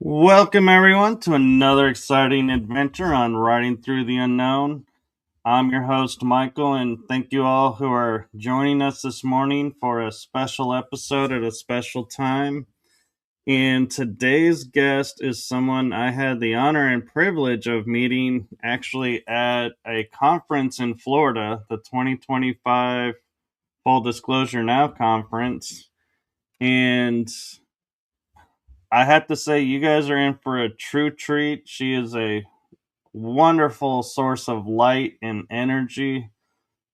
Welcome, everyone, to another exciting adventure on Riding Through the Unknown. I'm your host, Michael, and thank you all who are joining us this morning for a special episode at a special time. And today's guest is someone I had the honor and privilege of meeting actually at a conference in Florida, the 2025 Full Disclosure Now conference. And I have to say, you guys are in for a true treat. She is a wonderful source of light and energy.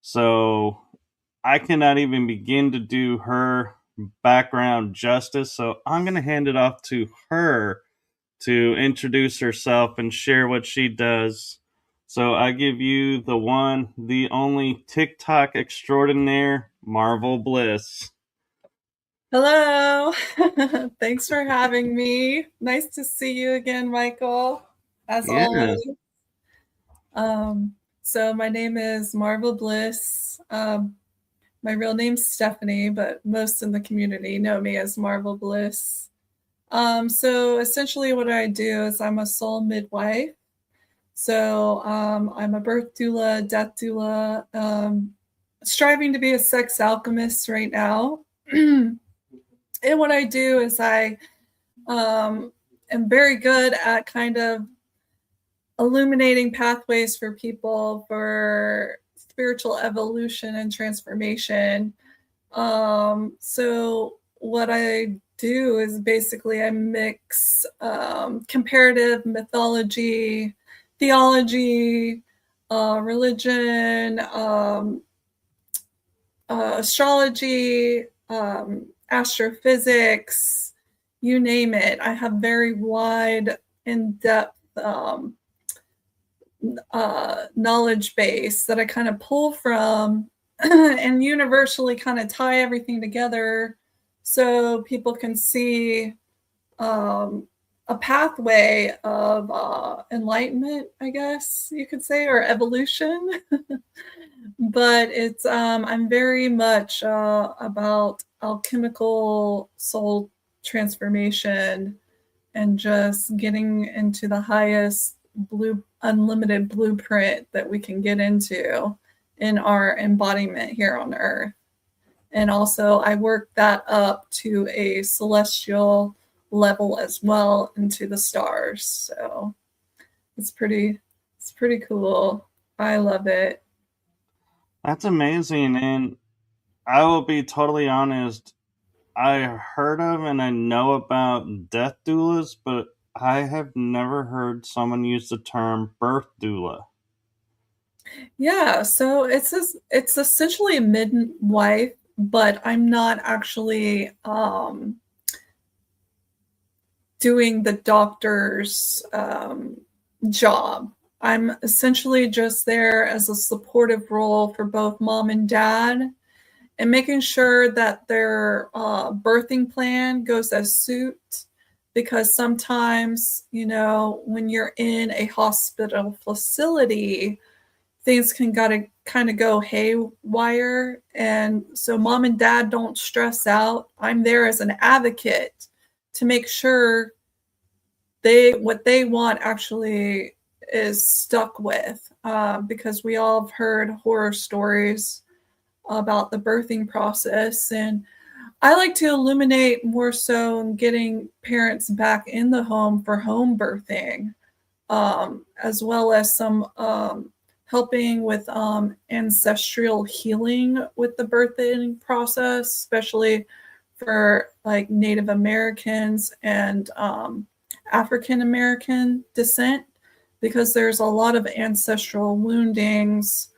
So I cannot even begin to do her background justice. So I'm going to hand it off to her to introduce herself and share what she does. So I give you the one, the only TikTok extraordinaire, Marvel Bliss. Hello. Thanks for having me. Nice to see you again, Michael, as Yeah. always. So my name is Marvel Bliss. My real name's Stephanie, but most in the community know me as Marvel Bliss. So essentially what I do is I'm a soul midwife. So I'm a birth doula, death doula, striving to be a sex alchemist right now. And what I do is I am very good at kind of illuminating pathways for people for spiritual evolution and transformation. So what I do is basically I mix comparative mythology, theology, religion, astrology, astrophysics, you name it. I have very wide, in-depth knowledge base that I kind of pull from and universally kind of tie everything together so people can see a pathway of enlightenment, I guess you could say, or evolution. But it's I'm very much about alchemical soul transformation and just getting into the highest unlimited blueprint that we can get into in our embodiment here on Earth. And also I work that up to a celestial level as well into the stars. So it's pretty cool. I love it. That's amazing. And I will be totally honest. I heard of and I know about death doulas, but I have never heard someone use the term birth doula. Yeah, so it's essentially a midwife, but I'm not actually doing the doctor's job. I'm essentially just there as a supportive role for both mom and dad and making sure that their birthing plan goes as suit. Because sometimes, when you're in a hospital facility, things can gotta kind of go haywire. And so mom and dad don't stress out. I'm there as an advocate to make sure what they want actually is stuck with, because we all have heard horror stories about the birthing process. And I like to illuminate more so in getting parents back in the home for home birthing, as well as some helping with ancestral healing with the birthing process, especially for like Native Americans and African American descent, because there's a lot of ancestral woundings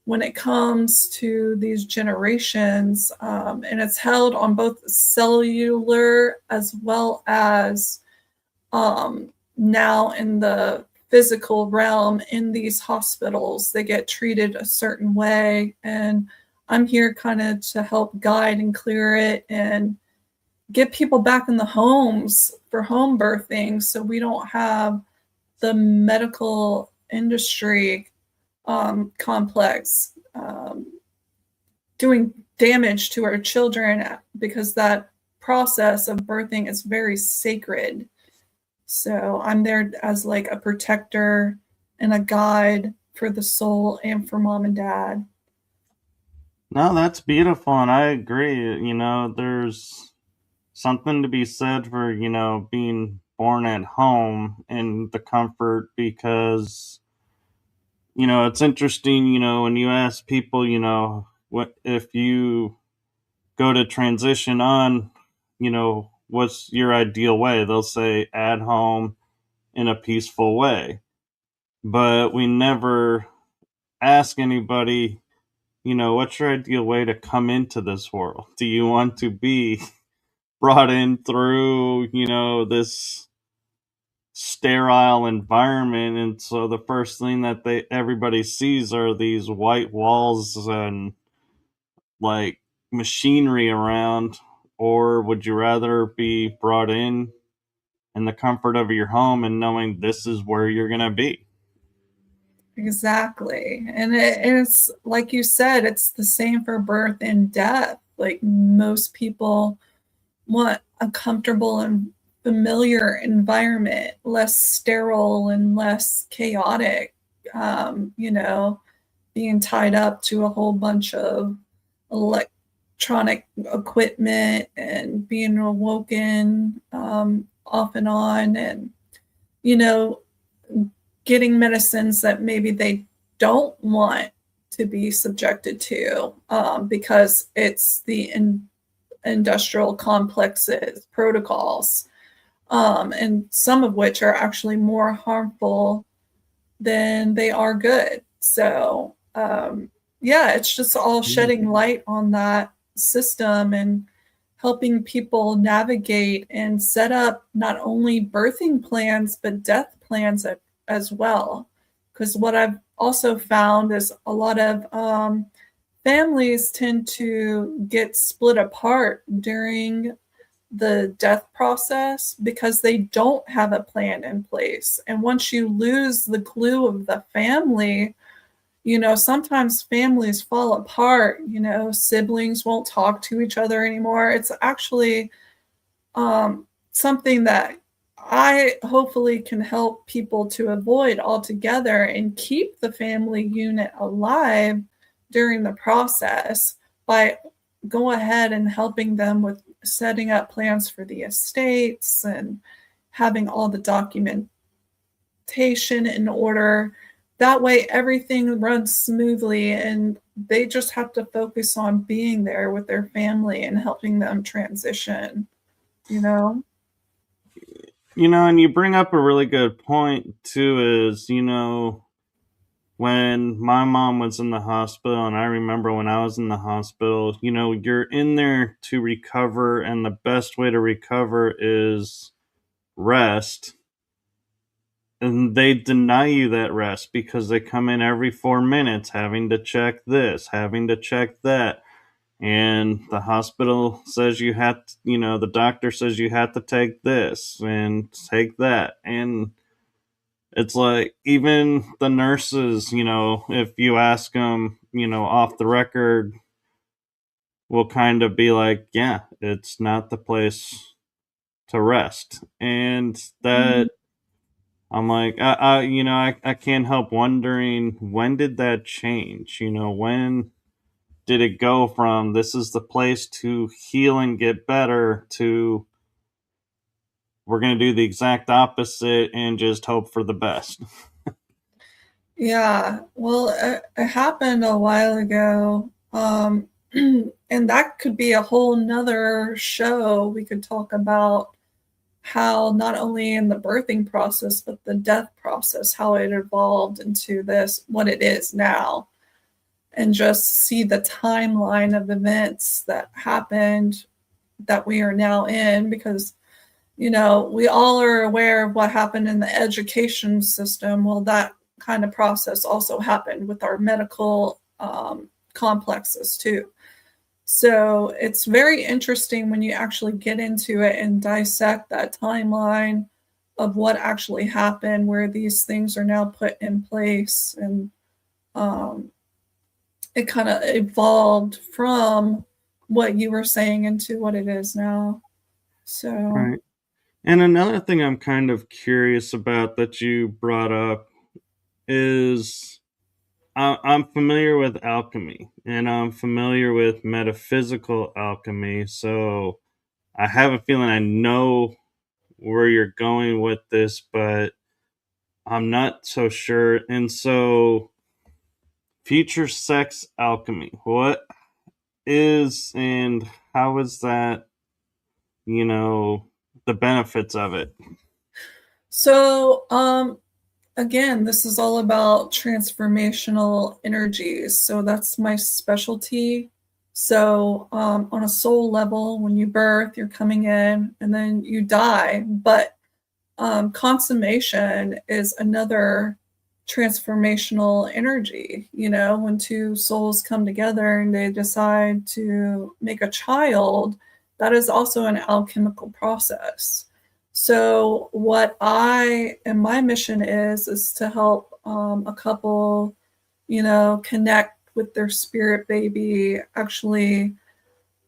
when it comes to these generations, and it's held on both cellular as well as now in the physical realm. In these hospitals, they get treated a certain way, and I'm here kind of to help guide and clear it and get people back in the homes for home birthing, so we don't have the medical industry complex doing damage to our children, because that process of birthing is very sacred. So I'm there as like a protector and a guide for the soul and for mom and dad. No, that's beautiful, and I agree. There's something to be said for, being born at home and the comfort because, it's interesting, when you ask people, what if you go to transition on, what's your ideal way? They'll say at home in a peaceful way. But we never ask anybody, what's your ideal way to come into this world? Do you want to be brought in through, this sterile environment? And so the first thing that everybody sees are these white walls and like machinery around, or would you rather be brought in the comfort of your home and knowing this is where you're going to be? Exactly. And it's like you said, it's the same for birth and death. Like most people want a comfortable and familiar environment, less sterile and less chaotic. You know, being tied up to a whole bunch of electronic equipment and being awoken off and on, and you know, getting medicines that maybe they don't want to be subjected to because it's the industrial complexes protocols, and some of which are actually more harmful than they are good. So yeah, it's just all shedding light on that system and helping people navigate and set up not only birthing plans but death plans as well. Because what I've also found is a lot of families tend to get split apart during the death process because they don't have a plan in place. And once you lose the glue of the family, you know, sometimes families fall apart, you know, siblings won't talk to each other anymore. It's actually something that I hopefully can help people to avoid altogether and keep the family unit alive during the process by go ahead and helping them with setting up plans for the estates and having all the documentation in order. That way everything runs smoothly and they just have to focus on being there with their family and helping them transition, you know? And you bring up a really good point too, is, when my mom was in the hospital, and I remember when I was in the hospital, you're in there to recover, and the best way to recover is rest. And they deny you that rest because they come in every 4 minutes having to check this, having to check that. And the hospital says you have to, the doctor says you have to take this and take that. And it's like, even the nurses, if you ask them, off the record, will kind of be like, yeah, it's not the place to rest. And Mhm. that, I'm like, I can't help wondering, when did that change? When did it go from this is the place to heal and get better to we're going to do the exact opposite and just hope for the best? Yeah, well, it happened a while ago. And that could be a whole nother show. We could talk about how not only in the birthing process, but the death process, how it evolved into this, what it is now, and just see the timeline of events that happened that we are now in. Because, you know, we all are aware of what happened in the education system. Well, that kind of process also happened with our medical complexes too. So it's very interesting when you actually get into it and dissect that timeline of what actually happened, where these things are now put in place. And um, it kind of evolved from what you were saying into what it is now. So, Right. And another thing I'm kind of curious about that you brought up is I'm familiar with alchemy and I'm familiar with metaphysical alchemy. So I have a feeling I know where you're going with this, but I'm not so sure. And so, future sex alchemy, what is and how is that, you know, the benefits of it? So, again, this is all about transformational energies. So that's my specialty. So, on a soul level, when you birth, you're coming in and then you die. But consummation is another transformational energy. You know, when two souls come together and they decide to make a child, that is also an alchemical process. So, what I and my mission is to help a couple, you know, connect with their spirit baby, actually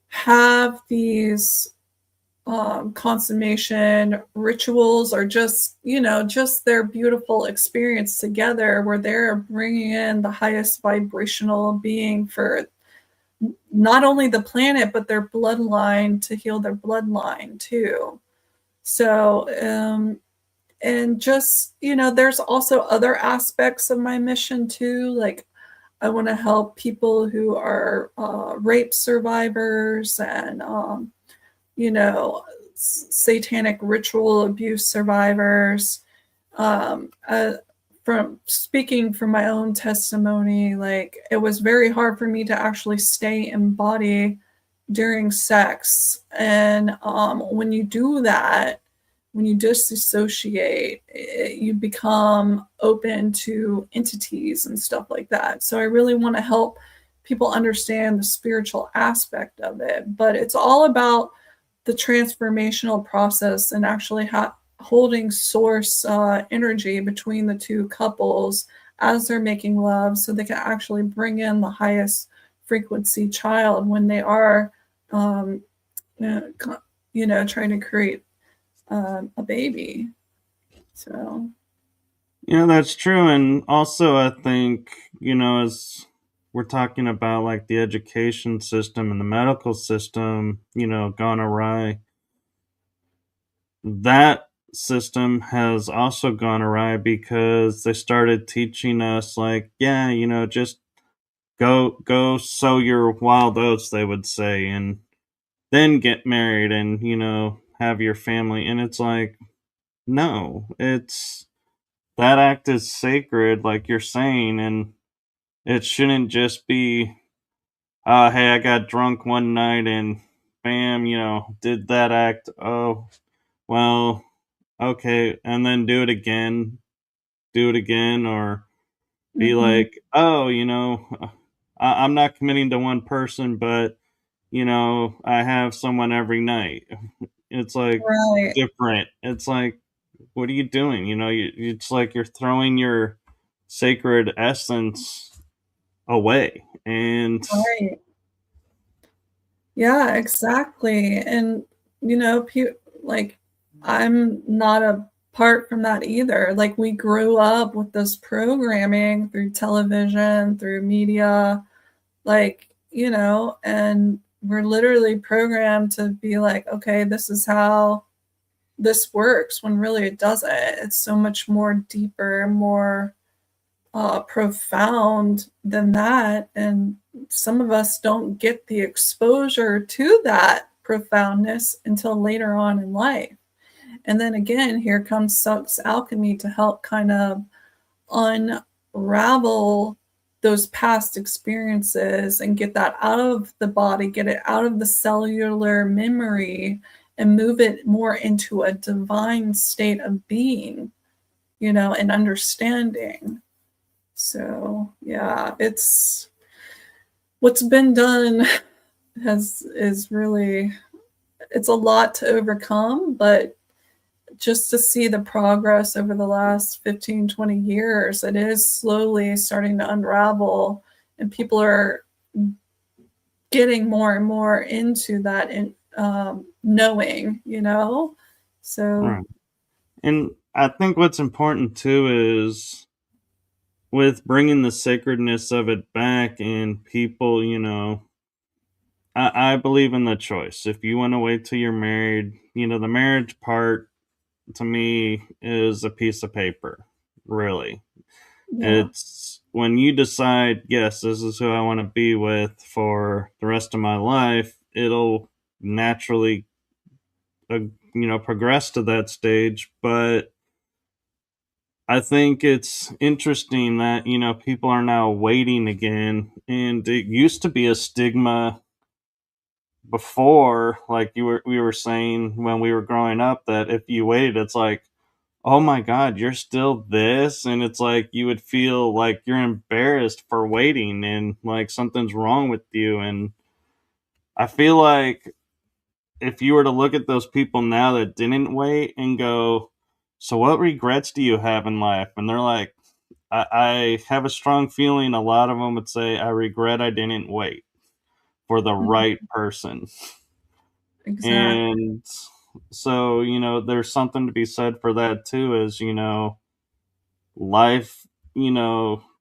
have these consummation rituals, or just, you know, just their beautiful experience together where they're bringing in the highest vibrational being for not only the planet but their bloodline, to heal their bloodline too. So and just, you know, there's also other aspects of my mission too, like I want to help people who are rape survivors and you know, satanic ritual abuse survivors. From speaking from my own testimony, like it was very hard for me to actually stay in body during sex. And when you do that, when you disassociate, you become open to entities and stuff like that. So I really want to help people understand the spiritual aspect of it. But it's all about the transformational process and actually holding source energy between the two couples as they're making love, so they can actually bring in the highest frequency child when they are um, you know, trying to create a baby. So Yeah, that's true. And also, I think, you know, as we're talking about like the education system and the medical system, you know, gone awry, that system has also gone awry because they started teaching us, like, yeah, you know, just go sow your wild oats, they would say, and then get married and, you know, have your family. And it's like, no, it's that act is sacred, like you're saying, and it shouldn't just be, hey, I got drunk one night and bam, you know, did that act. Oh, well, okay, and then do it again, or be mhm. like, oh, you know, I'm not committing to one person, but you know, I have someone every night. It's like Right, different. It's like, what are you doing? You know, it's like you're throwing your sacred essence away. And right. Yeah, exactly. And, you know, like I'm not apart from that either. Like we grew up with this programming through television, through media, like, you know, and we're literally programmed to be like, okay, this is how this works, when really it doesn't. It's so much more deeper, more profound than that. And some of us don't get the exposure to that profoundness until later on in life. And then again, here comes Suck's alchemy to help kind of unravel those past experiences and get that out of the body, get it out of the cellular memory, and move it more into a divine state of being, you know, and understanding. So yeah, it's what's been done has is really, it's a lot to overcome, but just to see the progress over the last 15, 20 years, it is slowly starting to unravel, and people are getting more and more into that in knowing, you know. So Right. And I think what's important too is with bringing the sacredness of it back and people, I believe in the choice. If you want to wait till you're married, the marriage part to me is a piece of paper, really. yeah, It's when you decide, yes, this is who I want to be with for the rest of my life, it'll naturally, progress to that stage. But I think it's interesting that, people are now waiting again. And it used to be a stigma before, like we were saying when we were growing up, that if you waited, it's like, oh my god, you're still this, and it's like you would feel like you're embarrassed for waiting and like something's wrong with you. And I feel like if you were to look at those people now that didn't wait and go, so what regrets do you have in life? And they're like, I have a strong feeling a lot of them would say, I regret I didn't wait for the right person. exactly. And so, there's something to be said for that too, is, life,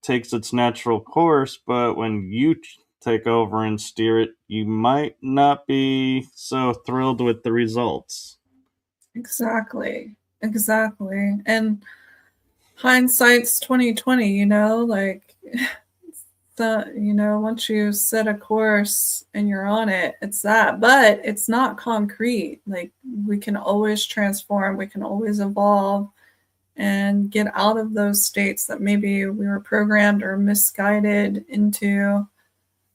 takes its natural course, but when you take over and steer it, you might not be so thrilled with the results. Exactly. Exactly. And hindsight's 2020, like once you set a course and you're on it, it's that. But it's not concrete. Like we can always transform, we can always evolve and get out of those states that maybe we were programmed or misguided into.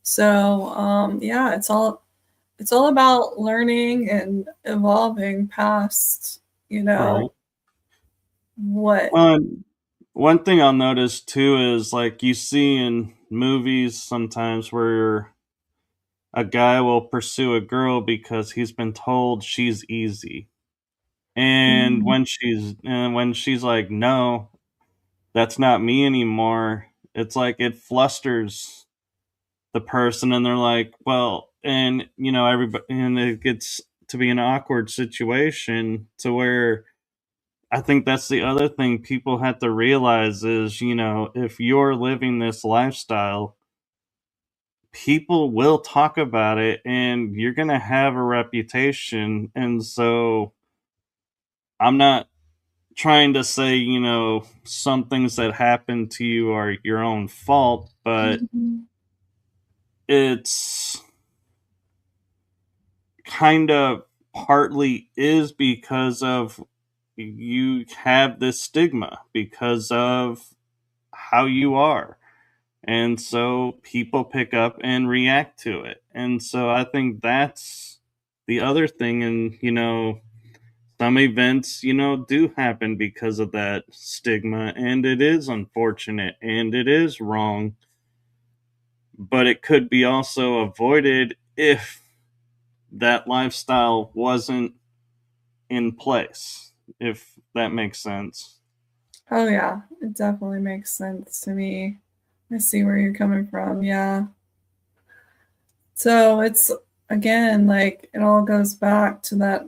So yeah, it's all about learning and evolving past, Right. what. Well, and one thing I'll notice too is like you see in movies sometimes where a guy will pursue a girl because he's been told she's easy. And Mhm. when she's like, no, that's not me anymore, it's like it flusters the person, and they're like, well, and everybody, and it gets to be an awkward situation to where I think that's the other thing people have to realize is, if you're living this lifestyle, people will talk about it and you're going to have a reputation. And so I'm not trying to say, some things that happen to you are your own fault, but Mhm. it's kind of partly is because of you have this stigma because of how you are. And so people pick up and react to it. And so I think that's the other thing. And, some events, do happen because of that stigma. And it is unfortunate and it is wrong. But it could be also avoided if that lifestyle wasn't in place, if that makes sense. Oh yeah, it definitely makes sense to me. I see where you're coming from. Yeah. So it's again like it all goes back to that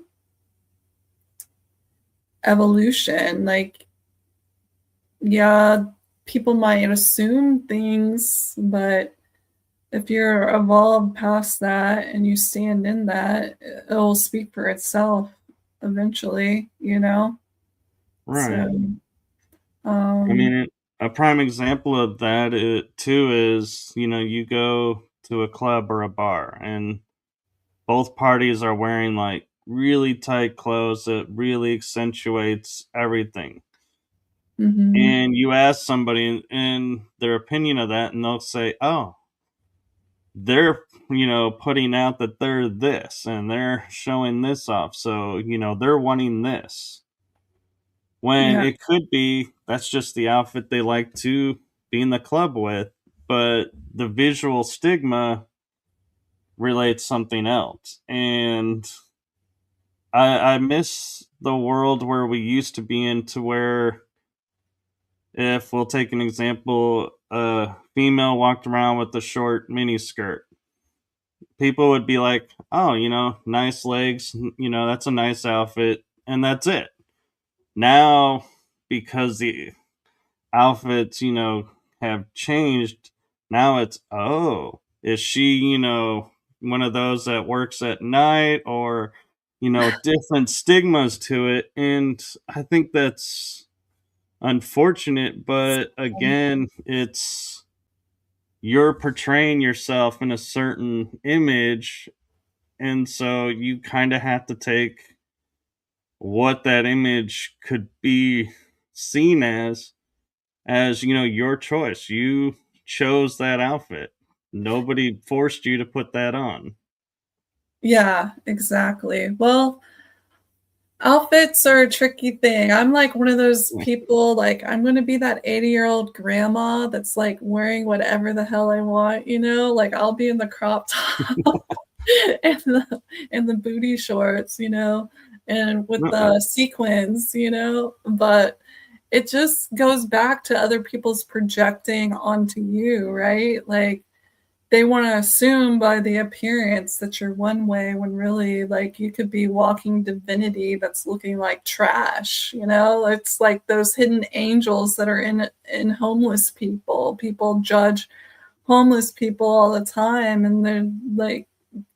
evolution. Like, yeah, people might assume things, but if you're evolved past that and you stand in that, it'll speak for itself eventually. Right. So, I um, mean, a prime example of that too is, you go to a club or a bar and both parties are wearing like really tight clothes that really accentuates everything. mhm, And you ask somebody and their opinion of that, and they'll say, oh, they're, putting out that they're this and they're showing this off. So, they're wanting this. When yeah, it could be that's just the outfit they like to be in the club with, but the visual stigma relates something else. And I miss the world where we used to be in, to where if we'll take an example, a female walked around with a short mini skirt, people would be like, oh, nice legs, that's a nice outfit. and that's it. Now, because the outfits, have changed, now it's, oh, is she, one of those that works at night, or, different stigmas to it. And I think that's unfortunate, but again, it's you're portraying yourself in a certain image, and so you kind of have to take what that image could be seen as your choice. You chose that outfit. Nobody forced you to put that on. Yeah, exactly. Well, outfits are a tricky thing. I'm like one of those people, like, I'm gonna be that 80-year-old grandma that's like wearing whatever the hell I want, you know? Like I'll be in the crop top and the booty shorts, you know, and with Uh-uh. the sequins, you know, but it just goes back to other people's projecting onto you, right? Like they want to assume by the appearance that you're one way when really like you could be walking divinity that's looking like trash, you know? It's like those hidden angels that are in homeless people. People judge homeless people all the time, and they're like,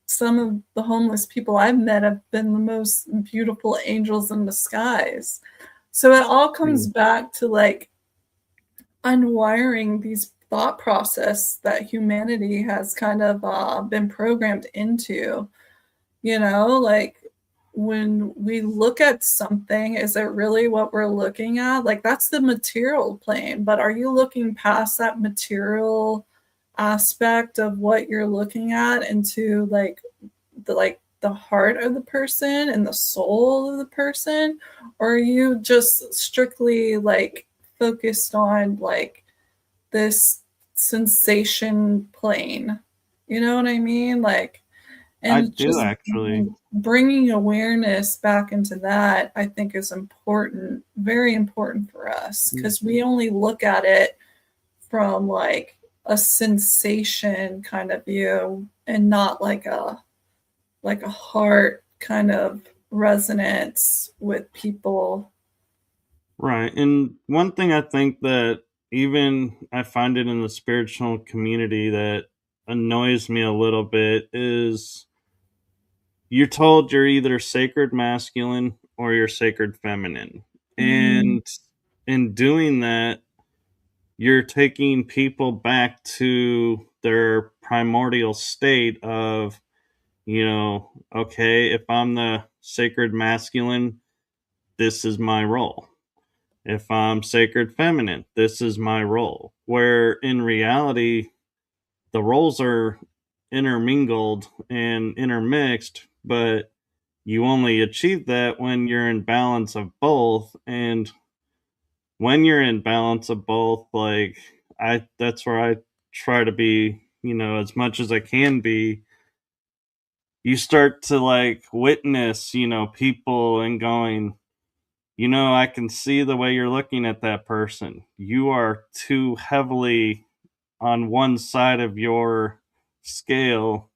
some of the homeless people I've met have been the most beautiful angels in disguise. So it all comes Mm. back to like unwiring these thought process that humanity has kind of been programmed into, you know, like when we look at something, is it really what we're looking at? Like that's the material plane, but are you looking past that material aspect of what you're looking at into like the heart of the person and the soul of the person, or are you just strictly like focused on like this sensation plane? You know what I mean? Like, I and do just actually. bringing awareness back into that, I think, is important, very important for us, Mm. because we only look at it from like a sensation kind of view and not like a heart kind of resonance with people. Right. And one thing I think that even I find it in the spiritual community that annoys me a little bit is you're told you're either sacred masculine or you're sacred feminine. Mm, And in doing that, you're taking people back to their primordial state of, okay, if I'm the sacred masculine, this is my role. If I'm sacred feminine, this is my role. Where in reality, the roles are intermingled and intermixed, but you only achieve that when you're in balance of both. And when you're in balance of both, like that's where I try to be, as much as I can be. You start to like witness, people and going, I can see the way you're looking at that person. You are too heavily on one side of your scale,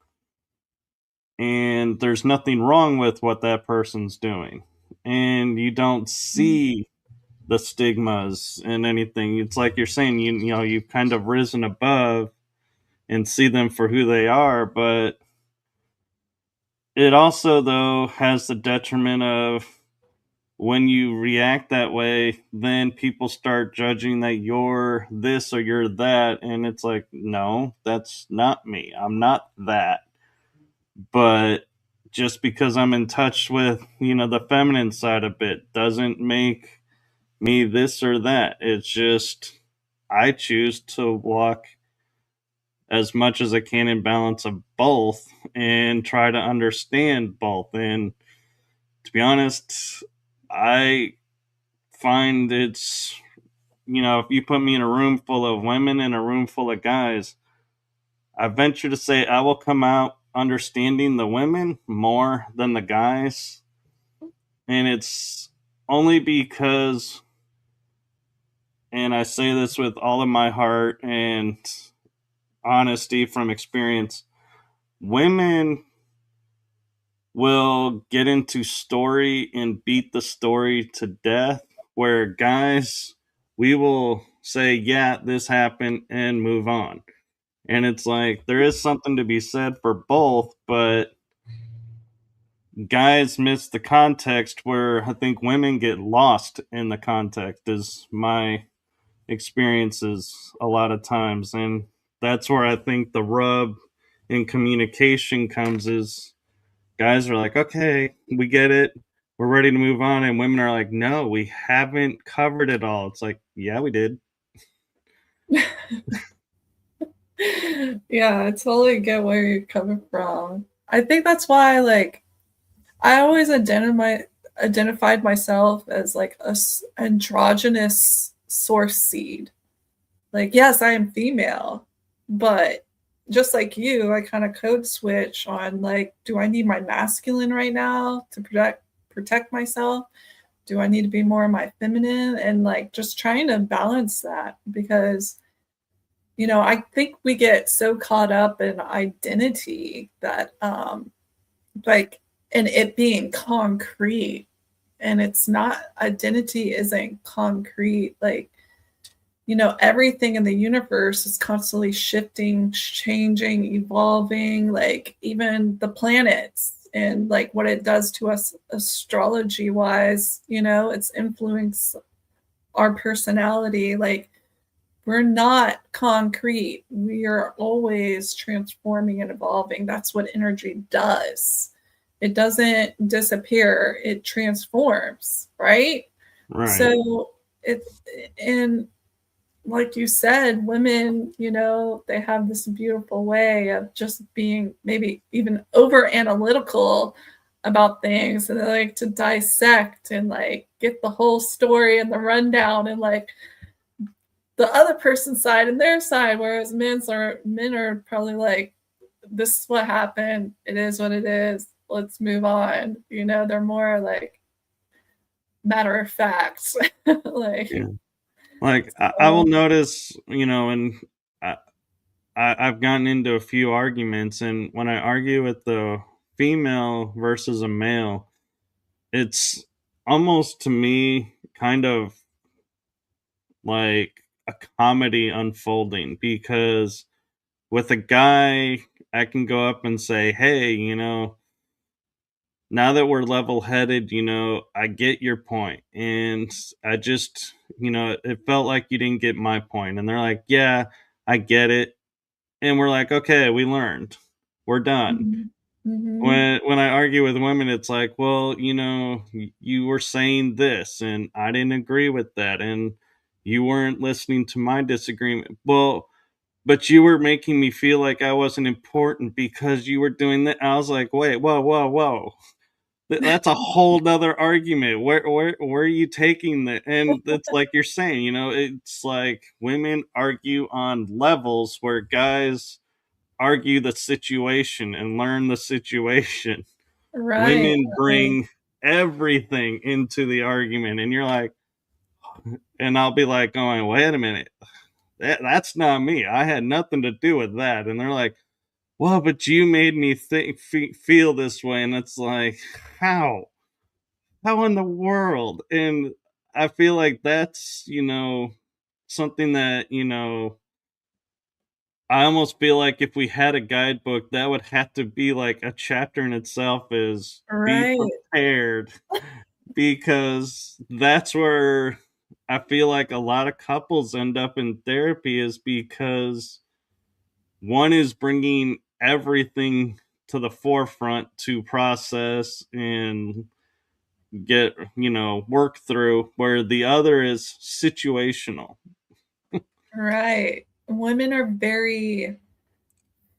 and there's nothing wrong with what that person's doing. And you don't see the stigmas and anything. It's like you're saying, you've kind of risen above and see them for who they are, but it also though has the detriment of when you react that way, then people start judging that you're this or you're that. And it's like, no, that's not me. I'm not that. But just because I'm in touch with, the feminine side a bit doesn't make me this or that. It's just, I choose to walk as much as I can in balance of both and try to understand both. And to be honest, I find it's, if you put me in a room full of women and a room full of guys, I venture to say I will come out understanding the women more than the guys. And it's only because, and I say this with all of my heart and honesty from experience, women will get into story and beat the story to death, where guys, we will say, yeah, this happened and move on. And it's like there is something to be said for both, but guys miss the context, where I think women get lost in the context, is my experiences a lot of times. And that's where I think the rub in communication comes, is guys are like, okay, we get it, we're ready to move on, and women are like, no, we haven't covered it all. It's like, yeah, we did. Yeah, I totally get where you're coming from. I think that's why, like, I always identified myself as like androgynous source seed. Like, yes, I am female, but just like you, I kind of code switch on, like, do I need my masculine right now to protect myself? Do I need to be more of my feminine? And like just trying to balance that, because I think we get so caught up in identity that like, and it being concrete, and it's not. Identity isn't concrete. Like, everything in the universe is constantly shifting, changing, evolving, like even the planets and like what it does to us astrology wise, it's influenced our personality. Like, we're not concrete. We are always transforming and evolving. That's what energy does. It doesn't disappear, it transforms, right? Right. So it's, and like you said, women, they have this beautiful way of just being maybe even over analytical about things, and they like to dissect and like get the whole story and the rundown and like the other person's side and their side, whereas men are probably like, this is what happened, it is what it is, let's move on. They're more like matter of fact. Like, Yeah. Like I will notice, and I, I've gotten into a few arguments, and when I argue with the female versus a male, it's almost to me kind of like a comedy unfolding, because with a guy, I can go up and say, hey, now that we're level headed, I get your point. And I just, it felt like you didn't get my point. And they're like, yeah, I get it. And we're like, okay, we learned. We're done. mm-hmm. When I argue with women, it's like, well, you were saying this and I didn't agree with that, and you weren't listening to my disagreement. Well, but you were making me feel like I wasn't important because you were doing that. I was like, wait, whoa. That's a whole nother argument. Where are you taking that? And it's like you're saying, it's like women argue on levels where guys argue the situation and learn the situation. Right, Women right. bring everything into the argument, and you're like, and I'll be like, going, wait a minute, that's not me. I had nothing to do with that. And they're like, well, but you made me feel this way. And it's like, how? How in the world? And I feel like that's, something that, I almost feel like if we had a guidebook, that would have to be like a chapter in itself, is be Right, prepared, because that's where I feel like a lot of couples end up in therapy, is because one is bringing everything to the forefront to process and get, work through, where the other is situational. right. Women are very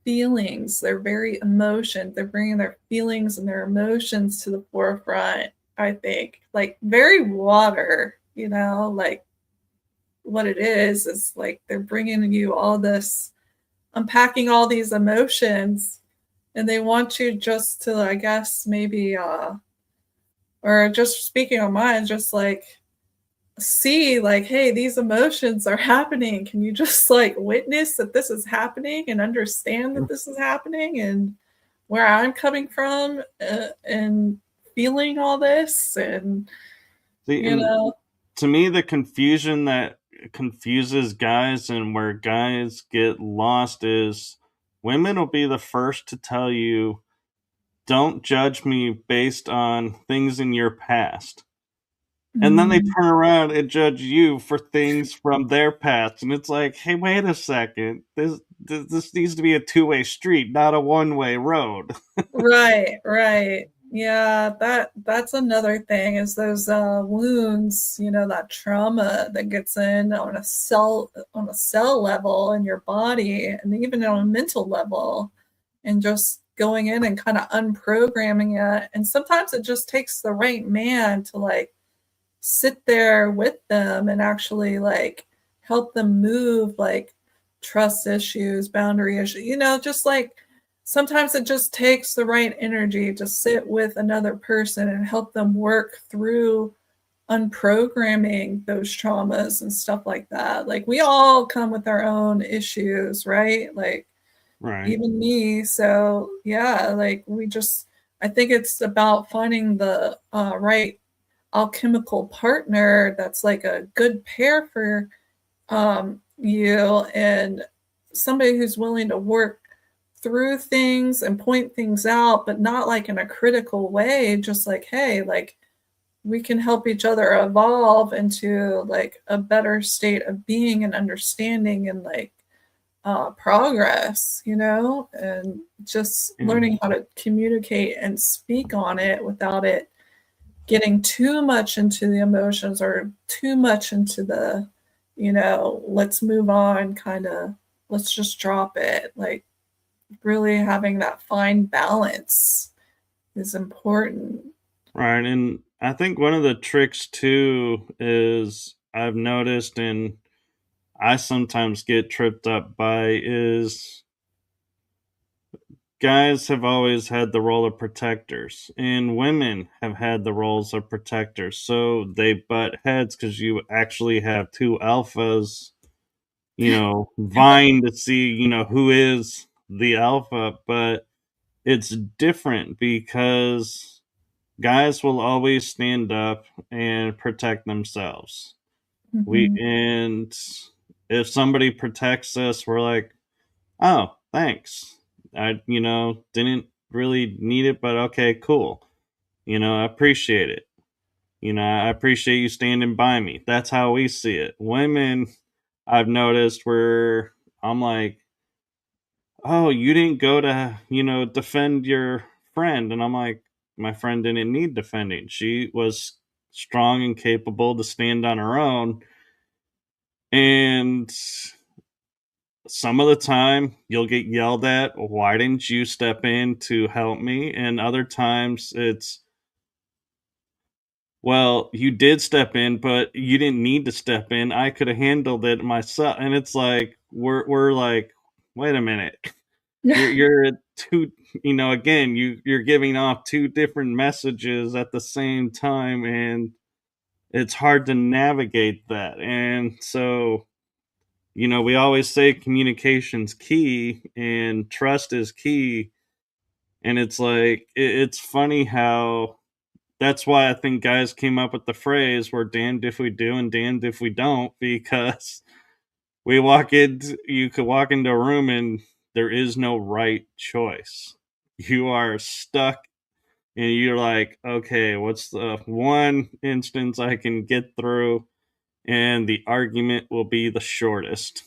feelings. They're very emotion. They're bringing their feelings and their emotions to the forefront, I think. Like, very water, like what it is like they're bringing you all this, unpacking all these emotions, and they want you just to, I guess, maybe, or just speaking on mine, just like see like, hey, these emotions are happening, can you just like witness that this is happening and understand that this is happening, and where I'm coming from and feeling all this, and See, you and know. to me, the confusion that confuses guys and where guys get lost is women will be the first to tell you, don't judge me based on things in your past. And then they Mm. turn around and judge you for things from their past. And it's like, hey, wait a second. This needs to be a two-way street, not a one-way road. Right. Yeah, that's another thing is those wounds, that trauma that gets in on a cell level in your body and even on a mental level, and just going in and kind of unprogramming it. And sometimes it just takes the right man to like sit there with them and actually like help them move like trust issues, boundary issues, just like sometimes it just takes the right energy to sit with another person and help them work through unprogramming those traumas and stuff like that. Like we all come with our own issues, right? Like Right. even me. So yeah, like I think it's about finding the right alchemical partner that's like a good pair for you, and somebody who's willing to work through things and point things out, but not like in a critical way, just like, hey, like we can help each other evolve into like a better state of being and understanding and like progress, and just Yeah. learning how to communicate and speak on it without it getting too much into the emotions or too much into the, let's move on kind of, let's just drop it. Like really having that fine balance is important. Right. And I think one of the tricks too is I've noticed and I sometimes get tripped up by is guys have always had the role of protectors and women have had the roles of protectors. So they butt heads because you actually have two alphas, vying to see, who is the alpha. But it's different because guys will always stand up and protect themselves. Mhm. And if somebody protects us, we're like, oh, thanks. I, didn't really need it, but okay, cool. I appreciate it. I appreciate you standing by me. That's how we see it. Women, I've noticed where I'm like, oh, you didn't go to, defend your friend. And I'm like, my friend didn't need defending. She was strong and capable to stand on her own. And some of the time you'll get yelled at, why didn't you step in to help me? And other times it's, well, you did step in, but you didn't need to step in. I could have handled it myself. And it's like we're like, wait a minute. You're at two, again, you're giving off two different messages at the same time, and it's hard to navigate that. And so we always say communication's key and trust is key. And it's like, it's funny how that's why I think guys came up with the phrase, we're damned if we do and damned if we don't, because you could walk into a room and there is no right choice. You are stuck and you're like, okay, what's the one instance I can get through? And the argument will be the shortest.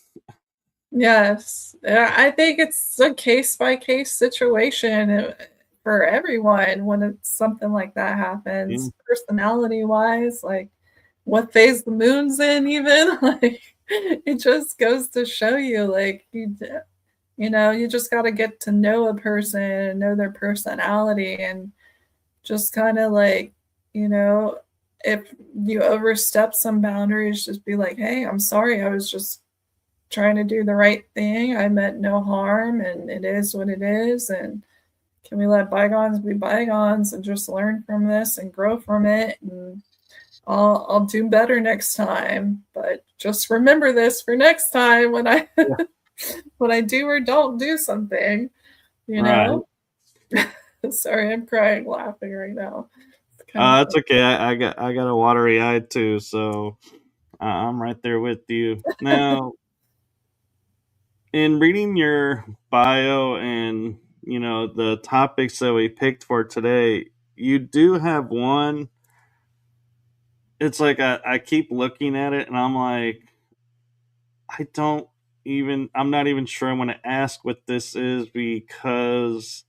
Yes. I think it's a case by case situation for everyone when it's something like that Yeah. happens, personality wise, like what phase the moon's in, even. Like it just goes to show you, like, you just got to get to know a person and know their personality and just kind of like, you know, if you overstep some boundaries, just be like, hey, I'm sorry. I was just trying to do the right thing. I meant no harm, and it is what it is. And can we let bygones be bygones and just learn from this and grow from it? And I'll do better next time. But just remember this for next time when I Yeah. when I do or don't do something, you Right. know? Sorry, I'm crying laughing right now. It's kind of It's okay. I got a watery eye too, so I'm right there with you. Now, in reading your bio and the topics that we picked for today, you do have one. It's like I keep looking at it and I'm like, I'm not even sure I want to ask what this is, because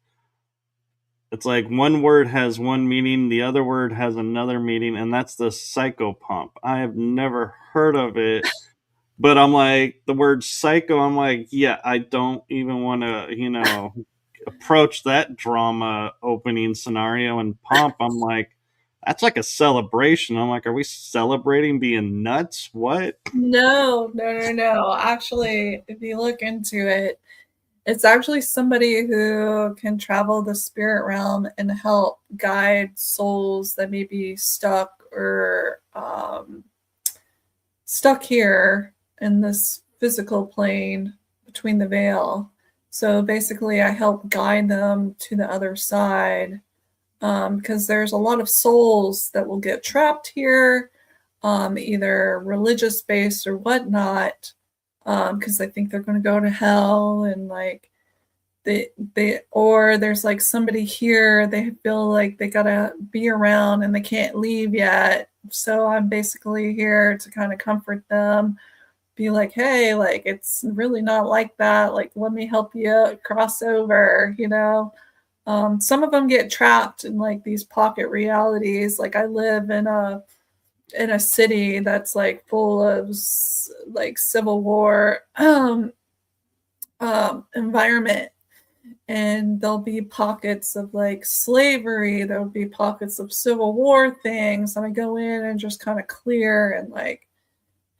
it's like one word has one meaning, the other word has another meaning, and that's the psychopomp. I have never heard of it, but I'm like, the word psycho, I'm like, yeah, I don't even want to, approach that drama opening scenario. And pomp, I'm like, that's like a celebration. I'm like, are we celebrating being nuts? What? no, no, no, no. Actually, if you look into it, it's actually somebody who can travel the spirit realm and help guide souls that may be stuck or stuck here in this physical plane between the veil. So basically, I help guide them to the other side, because there's a lot of souls that will get trapped here, either religious based or whatnot, because they think they're going to go to hell, and like they or there's like somebody here they feel like they gotta be around and they can't leave yet. So I'm basically here to kind of comfort them, be like, hey, like it's really not like that. Like, let me help you cross over. Some of them get trapped in like these pocket realities. Like I live in a city that's like full of like civil war environment, and there'll be pockets of like slavery, there'll be pockets of civil war things, and I go in and just kind of clear and like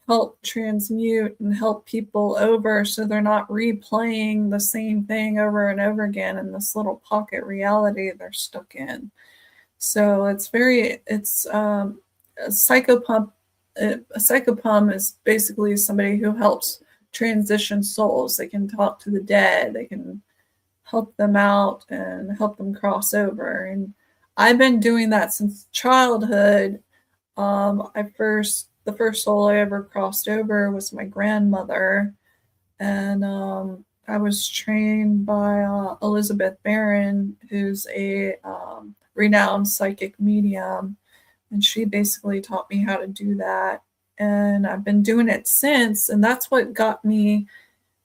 help transmute and help people over so they're not replaying the same thing over and over again in this little pocket reality they're stuck in. So it's a psychopomp. A psychopomp is basically somebody who helps transition souls. They can talk to the dead, they can help them out and help them cross over. And I've been doing that since childhood. The first soul I ever crossed over was my grandmother, and I was trained by Elizabeth Barron, who's a renowned psychic medium, and she basically taught me how to do that. And I've been doing it since, and that's what got me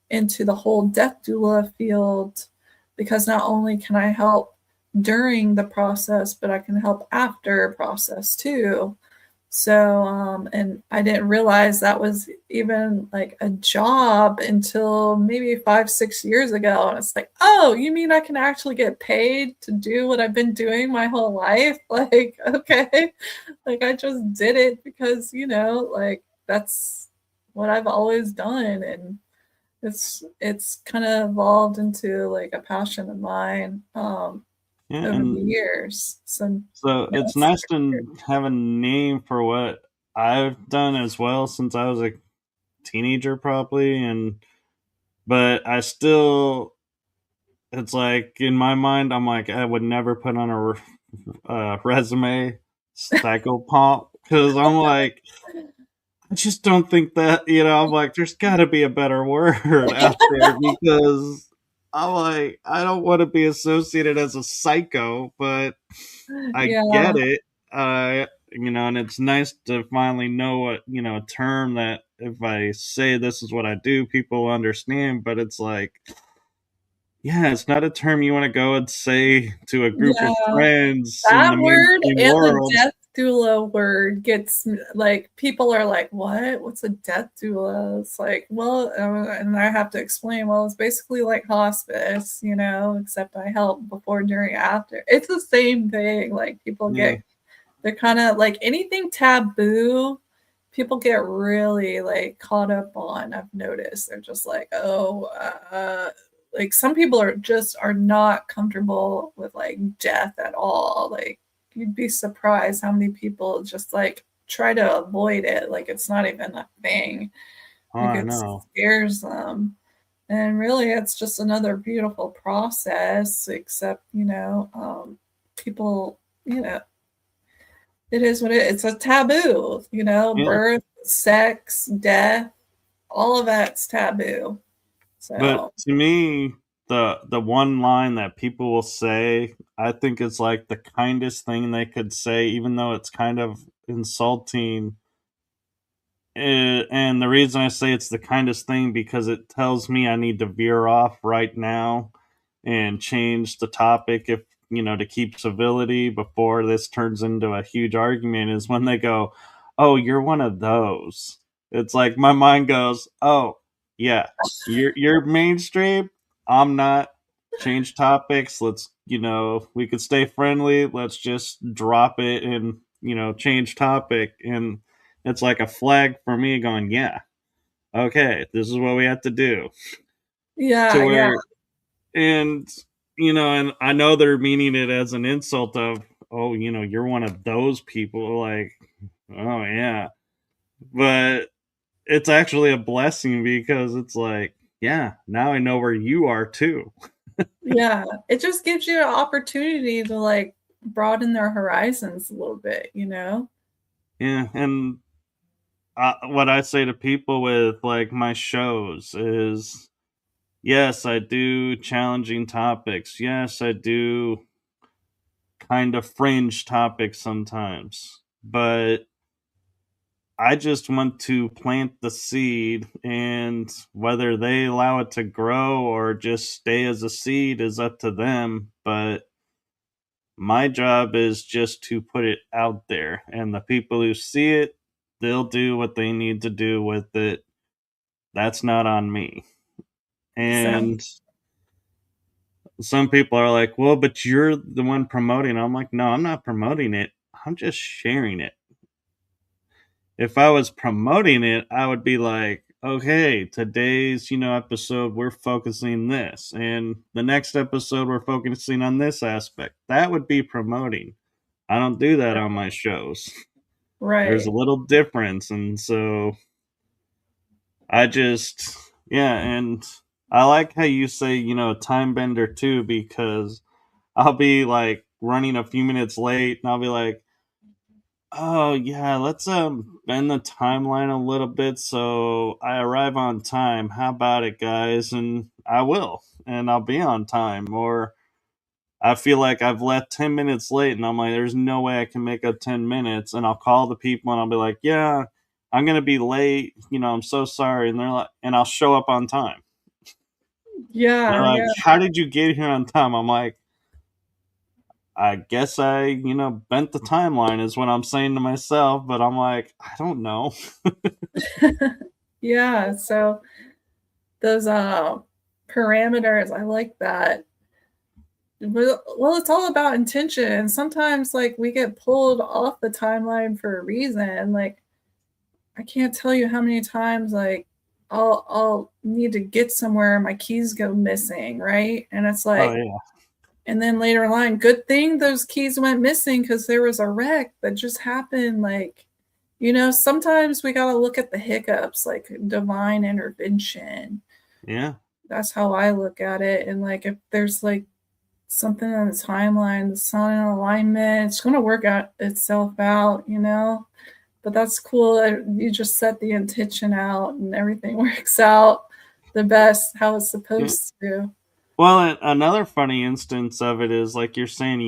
into the whole death doula field, because not only can I help during the process, but I can help after process too. So, and I didn't realize that was even like a job until maybe 5, 6 years ago. And it's like, oh, you mean I can actually get paid to do what I've been doing my whole life? Like, okay, like I just did it because, like that's what I've always done. And it's kind of evolved into like a passion of mine Yeah, over the and years. So so yeah, it's it's nice to have a name for what I've done as well, since I was a teenager, probably. And but I still, it's like in my mind, I'm like, I would never put on a resume Psychopomp, because I'm like, I just don't think that, I'm like, there's got to be a better word out there, because I'm like, I don't want to be associated as a psycho, but I yeah, get it. And it's nice to finally know what, a term that if I say this is what I do, people understand. But it's like, yeah, it's not a term you want to go and say to a group of yeah. friends in That the word mainstream and the world. death doula word gets like people are like, what? What's a death doula? It's like, well, and I have to explain, well, it's basically like hospice, except I help before, during, after. It's the same thing. Like people Yeah. they're kind of like anything taboo, people get really like caught up on. I've noticed they're just like, oh, like some people are not comfortable with like death at all. Like you'd be surprised how many people just like try to avoid it, like it's not even a thing. Oh, Like I it know. scares them. And really, it's just another beautiful process, except, people, it is what it's a taboo, Yeah. birth, sex, death, all of that's taboo. But So, to me, the one line that people will say, I think it's like the kindest thing they could say, even though it's kind of insulting. And the reason I say it's the kindest thing because it tells me I need to veer off right now and change the topic if to keep civility before this turns into a huge argument is when they go, "Oh, you're one of those." It's like my mind goes, "Oh, yeah, you're mainstream. I'm not. Change topics. Let's we could stay friendly. Let's just drop it and change topic." And it's like a flag for me going, "Yeah, okay, this is what we have to do." To yeah, yeah, where and and I know they're meaning it as an insult of, "Oh, you're one of those people." Like, oh yeah, but it's actually a blessing because it's like, yeah, now I know where you are too. yeah. It just gives you an opportunity to like broaden their horizons a little bit. Yeah, and what I say to people with like my shows is, yes, I do challenging topics. Yes, I do kind of fringe topics sometimes, but I just want to plant the seed, and whether they allow it to grow or just stay as a seed is up to them. But my job is just to put it out there, and the people who see it, they'll do what they need to do with it. That's not on me. So, And some people are like, well, but you're the one promoting it. I'm like, no, I'm not promoting it. I'm just sharing it. If I was promoting it, I would be like, okay, today's, episode, we're focusing this. And the next episode, we're focusing on this aspect. That would be promoting. I don't do that on my shows. There's a right. little difference. And so I just, yeah. And I like how you say, time bender too, because I'll be like running a few minutes late and I'll be like, oh yeah, let's bend the timeline a little bit so I arrive on time. How about it, guys? And I will, and I'll be on time. Or I feel like I've left 10 minutes late, and I'm like, there's no way I can make up 10 minutes. And I'll call the people, and I'll be like, yeah, I'm gonna be late. I'm so sorry. And they're like, and I'll show up on time. And they're Yeah, like, yeah. how did you get here on time? I'm like, I guess I, bent the timeline is what I'm saying to myself, but I'm like, I don't know. Yeah, so those parameters, I like that. Well, it's all about intention. Sometimes like we get pulled off the timeline for a reason. Like I can't tell you how many times like I'll need to get somewhere and my keys go missing, right? And it's Oh like, yeah, and then later in line, good thing those keys went missing because there was a wreck that just happened. Like, sometimes we got to look at the hiccups, like divine intervention. yeah, That's how I look at it. And like, if there's like something on the timeline, the sun in alignment, it's going to work out itself out. But that's cool. You just set the intention out and everything works out the best how it's yeah. supposed to. Well, another funny instance of it is like you're saying,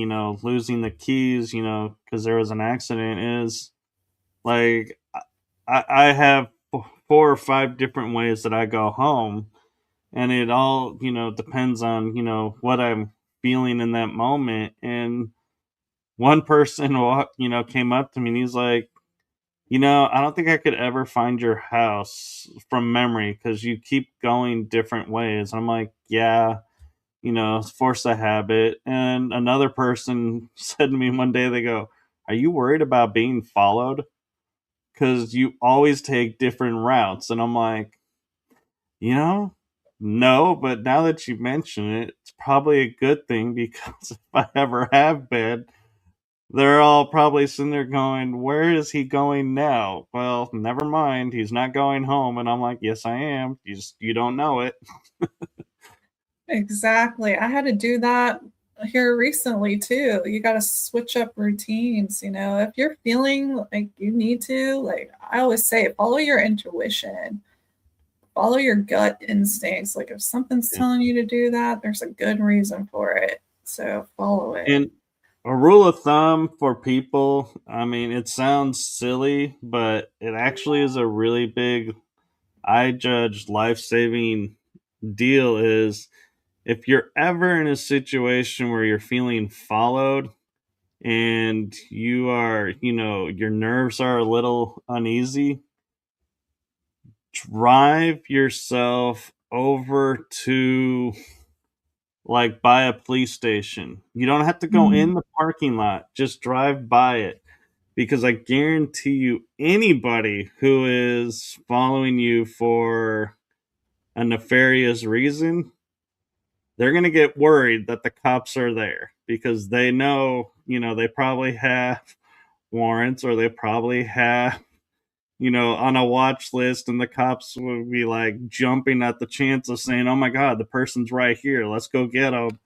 losing the keys, because there was an accident. Is like I have 4 or 5 different ways that I go home, and it all depends on what I'm feeling in that moment. And one person came up to me and he's like, I don't think I could ever find your house from memory because you keep going different ways. And I'm like, yeah, force a habit. And another person said to me one day, they go, are you worried about being followed? Because you always take different routes. And I'm like, you know, no, but now that you mention it, it's probably a good thing because if I ever have been, they're all probably sitting there going, "Where is he going now?" Well, never mind. He's not going home. And I'm like, "Yes, I am. You don't know it." Exactly. I had to do that here recently too. You got to switch up routines, you know. If you're feeling like you need to, like I always say, follow your intuition, follow your gut instincts. Like if something's Yeah. telling you to do that, there's a good reason for it. So follow it. And a rule of thumb for people, I mean, it sounds silly, but it actually is a really big, I judge, life saving deal is if you're ever in a situation where you're feeling followed and you are, your nerves are a little uneasy, drive yourself over to like by a police station. You don't have to go Mm. in the parking lot, just drive by it. Because I guarantee you, anybody who is following you for a nefarious reason, they're going to get worried that the cops are there because they know, they probably have warrants or they probably have, on a watch list, and the cops would be like jumping at the chance of saying, "Oh my God, the person's right here. Let's go get them."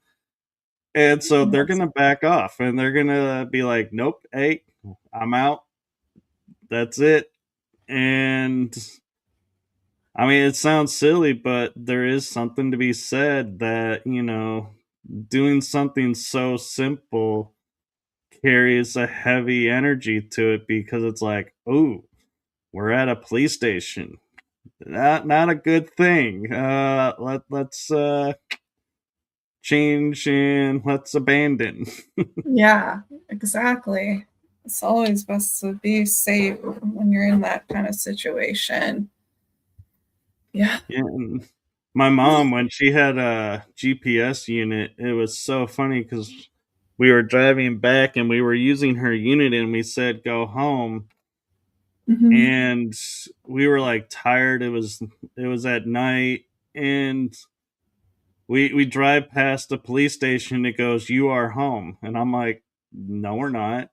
And so they're going Yes. to back off and they're going to be like, "Nope, hey, I'm out. That's it." And I mean, it sounds silly, but there is something to be said that, doing something so simple carries a heavy energy to it because it's like, "Oh, we're at a police station. Not a good thing. Let's change and let's abandon." Yeah, exactly. It's always best to be safe when you're in that kind of situation. Yeah. Yeah, and my mom, when she had a GPS unit, it was so funny because we were driving back and we were using her unit and we said go home, Mhm. and we were like tired. It was at night, and we drive past the police station. It goes, "You are home," and I'm like, "No, we're not."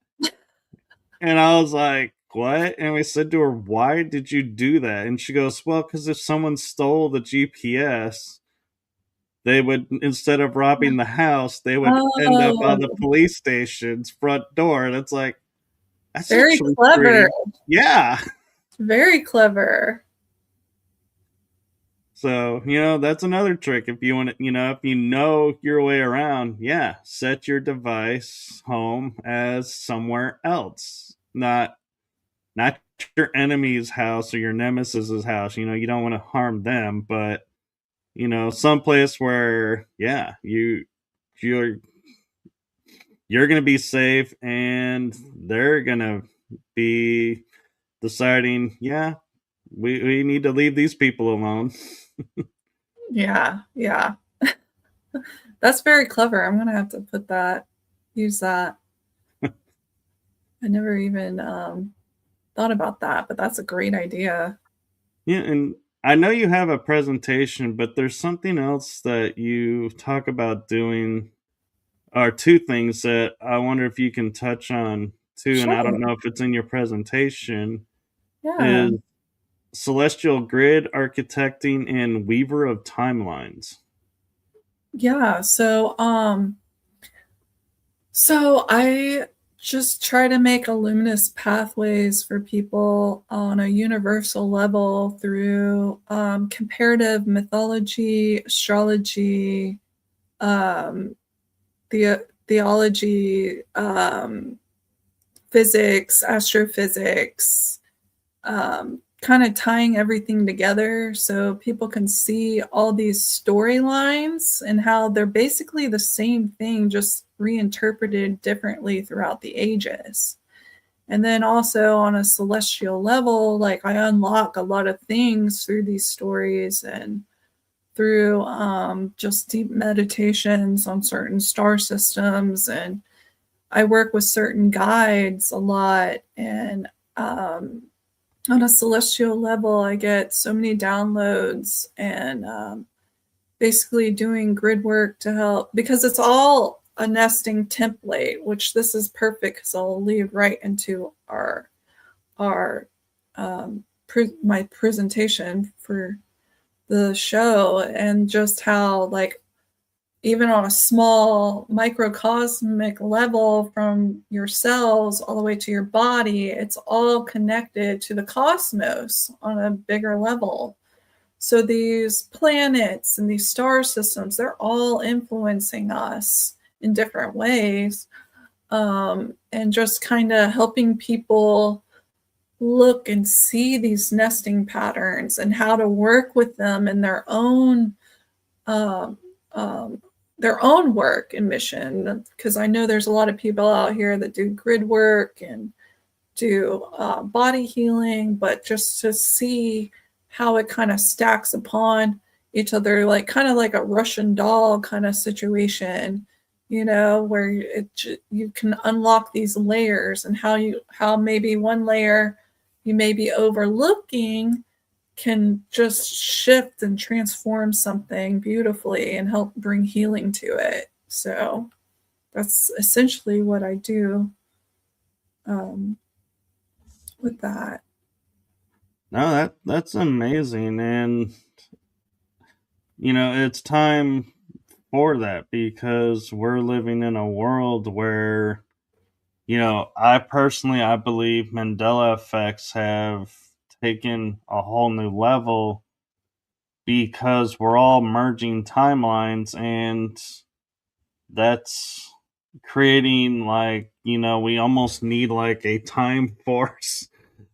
And I was like, "What?" And we said to her, "Why did you do that?" And she goes, "Well, because if someone stole the GPS, they would, instead of robbing the house, they would end up on the Oh, police station's front door." And it's like, that's very actually clever. pretty, yeah. Very clever. So, that's another trick. If you want to, if you know your way around, yeah, set your device home as somewhere else, not your enemy's house or your nemesis's house. You don't want to harm them, but someplace where, yeah, you're you're going to be safe and they're going to be deciding, yeah, we need to leave these people alone. Yeah, yeah. That's very clever. I'm gonna have to use that. I never even thought about that, but that's a great idea. Yeah, and I know you have a presentation, but there's something else that you talk about doing, or two things that I wonder if you can touch on too, and I Sure. don't know if it's in your presentation, Yeah. is celestial grid architecting and weaver of timelines. Yeah. So I just try to make luminous pathways for people on a universal level through comparative mythology, astrology, um, theology, physics, astrophysics, kind of tying everything together so people can see all these storylines and how they're basically the same thing, just reinterpreted differently throughout the ages. And then also on a celestial level, like I unlock a lot of things through these stories and through just deep meditations on certain star systems. And I work with certain guides a lot. And on a celestial level, I get so many downloads and basically doing grid work to help because it's all a nesting template, which this is perfect because I'll lead right into our my presentation for the show, and just how, like, even on a small microcosmic level, from your cells all the way to your body, it's all connected to the cosmos on a bigger level. So these planets and these star systems, they're all influencing us in different ways, and just kind of helping people look and see these nesting patterns and how to work with them in um, their own work and mission. Because I know there's a lot of people out here that do grid work and do body healing, but just to see how it kind of stacks upon each other, like kind of like a Russian doll kind of situation, where you can unlock these layers, and how maybe one layer you may be overlooking can just shift and transform something beautifully and help bring healing to it. So that's essentially what I do with that. No, that's amazing, and it's time for that because we're living in a world where I believe Mandela effects have taken a whole new level because we're all merging timelines, and that's creating, like, we almost need like a time force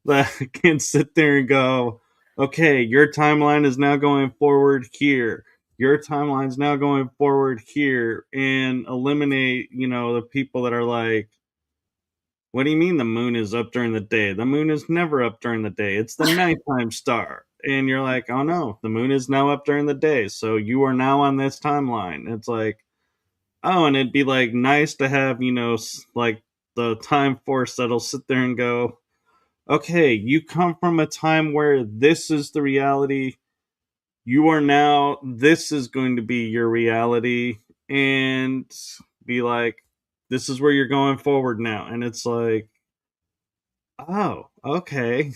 that can sit there and go, okay, your timeline is now going forward here. Your timeline's now going forward here, and eliminate, the people that are like, what do you mean the moon is up during the day? The moon is never up during the day. It's the nighttime star. And you're like, oh no, the moon is now up during the day. So you are now on this timeline. It's like, oh, and it'd be like nice to have, like the time force that'll sit there and go, okay, you come from a time where this is the reality. You are now, this is going to be your reality. And be like, this is where you're going forward now. And it's like, oh, okay.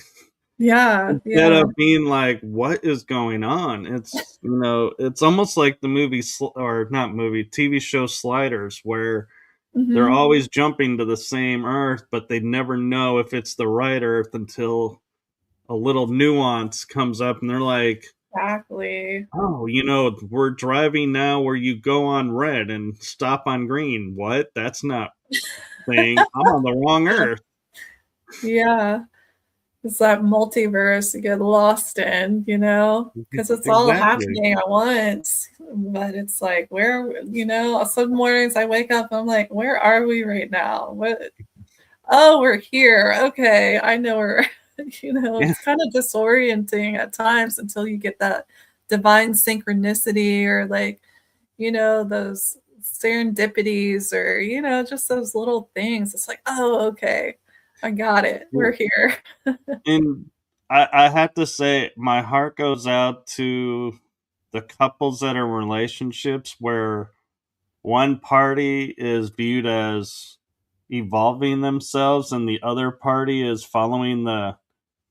Yeah, Instead yeah. of being like, what is going on? It's, it's almost like the movie, or not movie, TV show Sliders, where they're Hmm. always jumping to the same Earth, but they never know if it's the right Earth until a little nuance comes up and they're like, Exactly. oh, we're driving now where you go on red and stop on green. What? That's not thing. I'm on the wrong Earth. Yeah. It's that multiverse you get lost in, because it's all Exactly. happening at once. But it's like, some mornings I wake up, I'm like, where are we right now? What? Oh, we're here. Okay, I know we're, Yeah. it's kind of disorienting at times until you get that divine synchronicity, or like, those serendipities, or, just those little things. It's like, oh, okay, I got it. We're here. And I have to say, my heart goes out to the couples that are in relationships where one party is viewed as evolving themselves and the other party is following the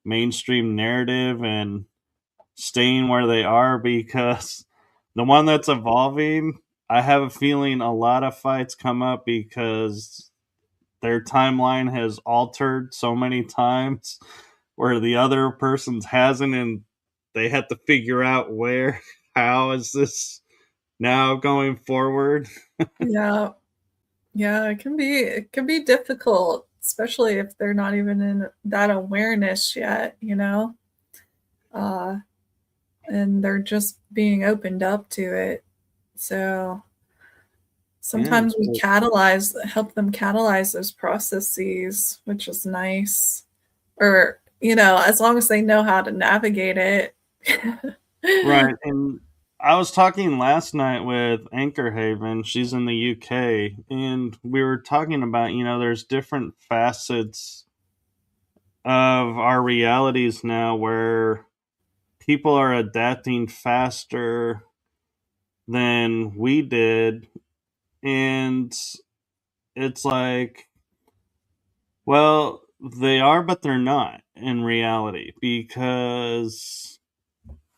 mainstream narrative and staying where they are, because the one that's evolving, I have a feeling a lot of fights come up because their timeline has altered so many times where the other person's hasn't, and they have to figure out where, how is this now going forward. Yeah. Yeah, it can be difficult, especially if they're not even in that awareness yet, uh, and they're just being opened up to it. So Yeah, sometimes we help them catalyze those processes, which is nice. Or, as long as they know how to navigate it. right. And I was talking last night with Anchor Haven. She's in the UK, and we were talking about, there's different facets of our realities now where people are adapting faster than we did, And it's like, well, they are, but they're not in reality, because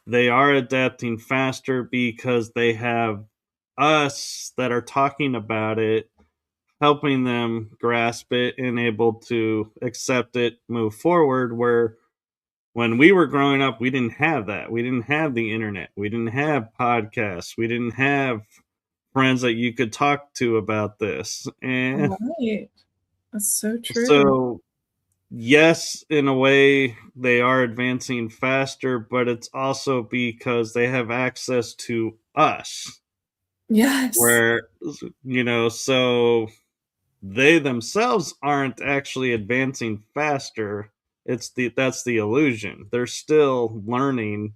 they are adapting faster because they have us that are talking about it, helping them grasp it and able to accept it, move forward. Where when we were growing up, we didn't have that. We didn't have the internet. We didn't have podcasts. We didn't have friends that you could talk to about this. And Right. That's so true. so, yes, in a way, they are advancing faster, but it's also because they have access to us. Yes. Where, so they themselves aren't actually advancing faster. That's the illusion. They're still learning,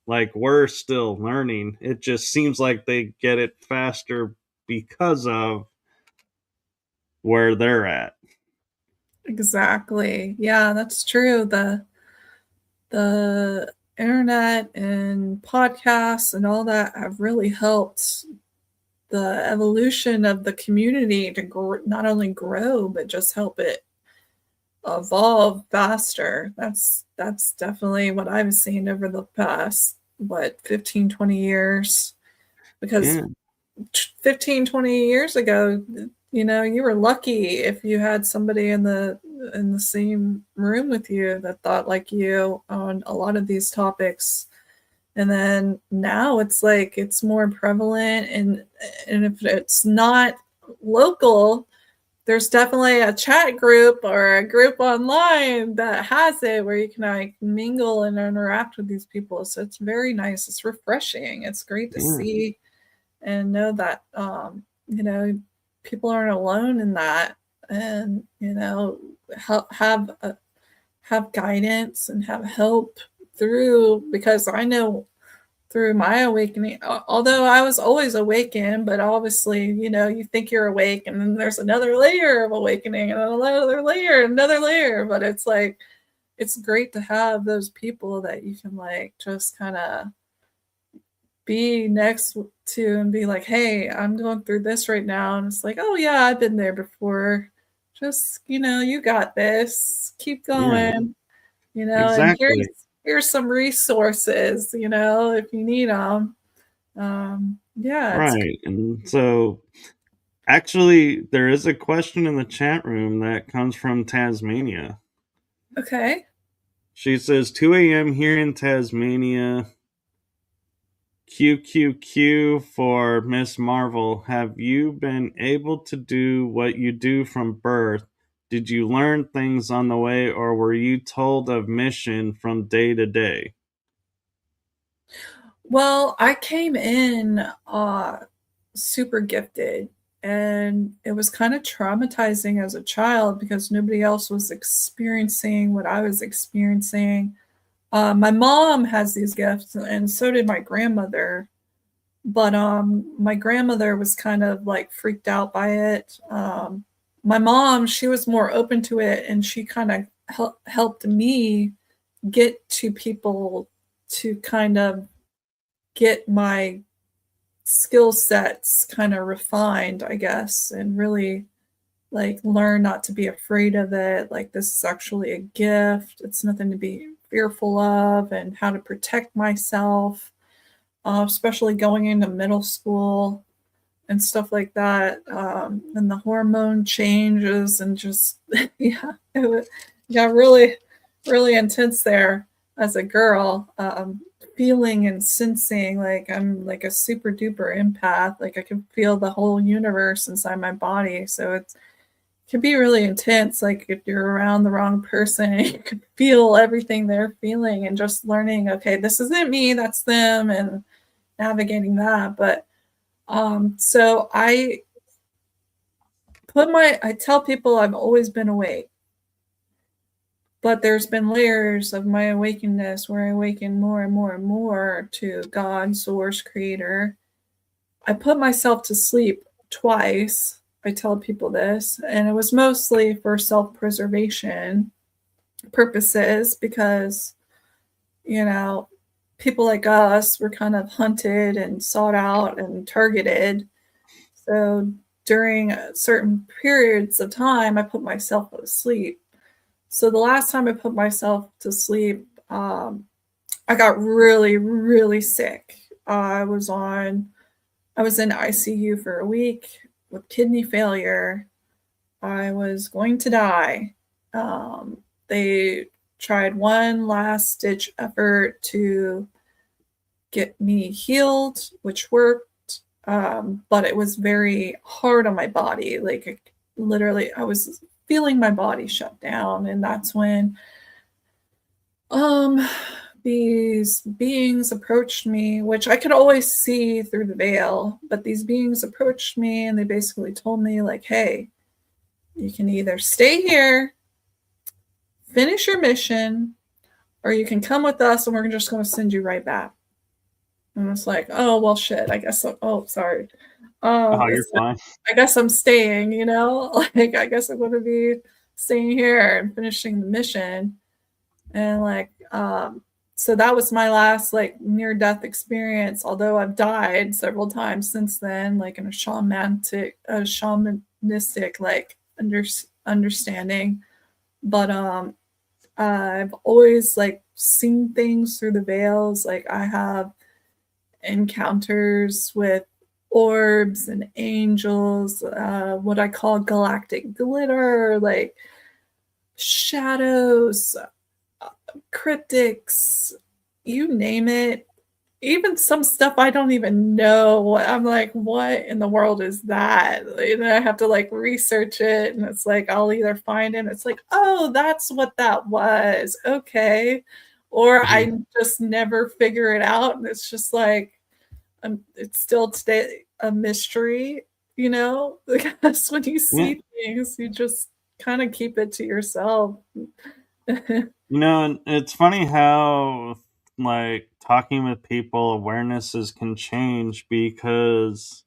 like we're still learning. It just seems like they get it faster because of where they're at. Exactly. Yeah, that's true. The internet and podcasts and all that have really helped the evolution of the community to not only grow but just help it evolve faster. That's definitely what I've seen over the past 15, 20 years, because Yeah, 15, 20 years ago, you were lucky if you had somebody in the same room with you that thought like you on a lot of these topics. And then now it's like it's more prevalent, and if it's not local, there's definitely a chat group or a group online that has it where you can like mingle and interact with these people. So it's very nice. It's refreshing. It's great to yeah, see and know that people aren't alone in that, and have guidance and have help through, because I know through my awakening, although I was always awakened, but obviously, you think you're awake and then there's another layer of awakening and another layer. But it's like, it's great to have those people that you can like just kind of be next to and be like, hey, I'm going through this right now. And it's like, oh, yeah, I've been there before. Just, you got this. Keep yeah, going, and exactly. here's some resources, if you need them. Yeah, it's Right. And so, actually, there is a question in the chat room that comes from Tasmania. okay. She says 2 a.m. here in Tasmania. QQQ for Miss Marvel. Have you been able to do what you do from birth? Did you learn things on the way, or were you told of mission from day to day? Well, I came in super gifted, and it was kind of traumatizing as a child because nobody else was experiencing what I was experiencing. My mom has these gifts, and so did my grandmother. But my grandmother was kind of like freaked out by it. My mom, she was more open to it, and she kind of helped me get to people to kind of get my skill sets kind of refined, I guess, and really like learn not to be afraid of it. Like, this is actually a gift. It's nothing to be fearful of, and how to protect myself, especially going into middle school and stuff like that. And the hormone changes and just, yeah, got really, really intense there as a girl. Feeling and sensing like I'm like a super duper empath. Like I can feel the whole universe inside my body. So it can be really intense. Like if you're around the wrong person, you can feel everything they're feeling, and just learning, okay, this isn't me, that's them, and navigating that. But so I tell people I've always been awake, but there's been layers of my awakeness where I awaken more and more and more to God, source, creator. I put myself to sleep twice. I tell people this, and it was mostly for self-preservation purposes because, you know, people like us were kind of hunted and sought out and targeted. So during certain periods of time, I put myself to sleep. So the last time I put myself to sleep, I got really, really sick. I was in ICU for a week with kidney failure. I was going to die. They tried one last ditch effort to get me healed, which worked. But it was very hard on my body. Like literally, I was feeling my body shut down. And that's when these beings approached me, which I could always see through the veil, but these beings approached me and they basically told me, like, hey, you can either stay here, finish your mission, or you can come with us and we're just going to send you right back. And it's like, oh, well, shit, I guess so. Oh, sorry. You're fine. I guess I'm staying, like, I guess I'm going to be staying here and finishing the mission. And like, so that was my last like near death experience, although I've died several times since then, like in a shamanistic like understanding. But I've always like seen things through the veils. Like I have encounters with orbs and angels, what I call galactic glitter, like shadows, cryptics, you name it. Even some stuff I don't even know. I'm like, what in the world is that? And I have to like research it, and it's like I'll either find it and it's like, oh, that's what that was. Okay. Or I just never figure it out. And it's just like it's still today a mystery, because when you see things, you just kind of keep it to yourself. And it's funny how, like, talking with people, awarenesses can change, because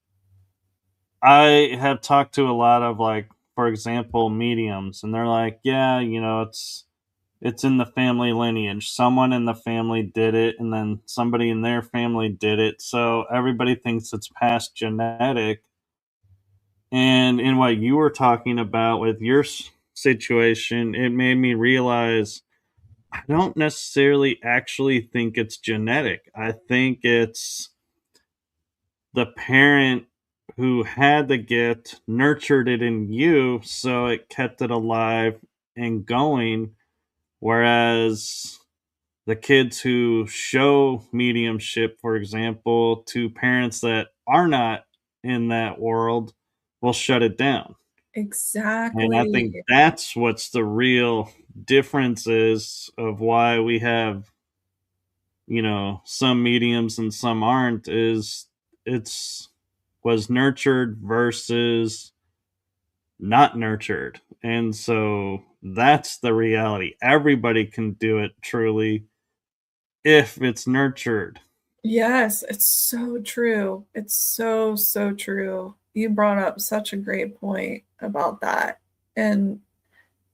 I have talked to a lot of, like, for example, mediums, and they're like, yeah, it's in the family lineage. Someone in the family did it, and then somebody in their family did it. So everybody thinks it's past genetic. And in what you were talking about with your situation, it made me realize I don't necessarily actually think it's genetic. I think it's the parent who had the gift nurtured it in you, so it kept it alive and going. Whereas the kids who show mediumship, for example, to parents that are not in that world, will shut it down. And I think Exactly. that's what's the real difference is of why we have, some mediums and some aren't, is it's was nurtured versus not nurtured. And so that's the reality. Everybody can do it truly if it's nurtured. Yes, it's so true. It's so, so true. You brought up such a great point about that. And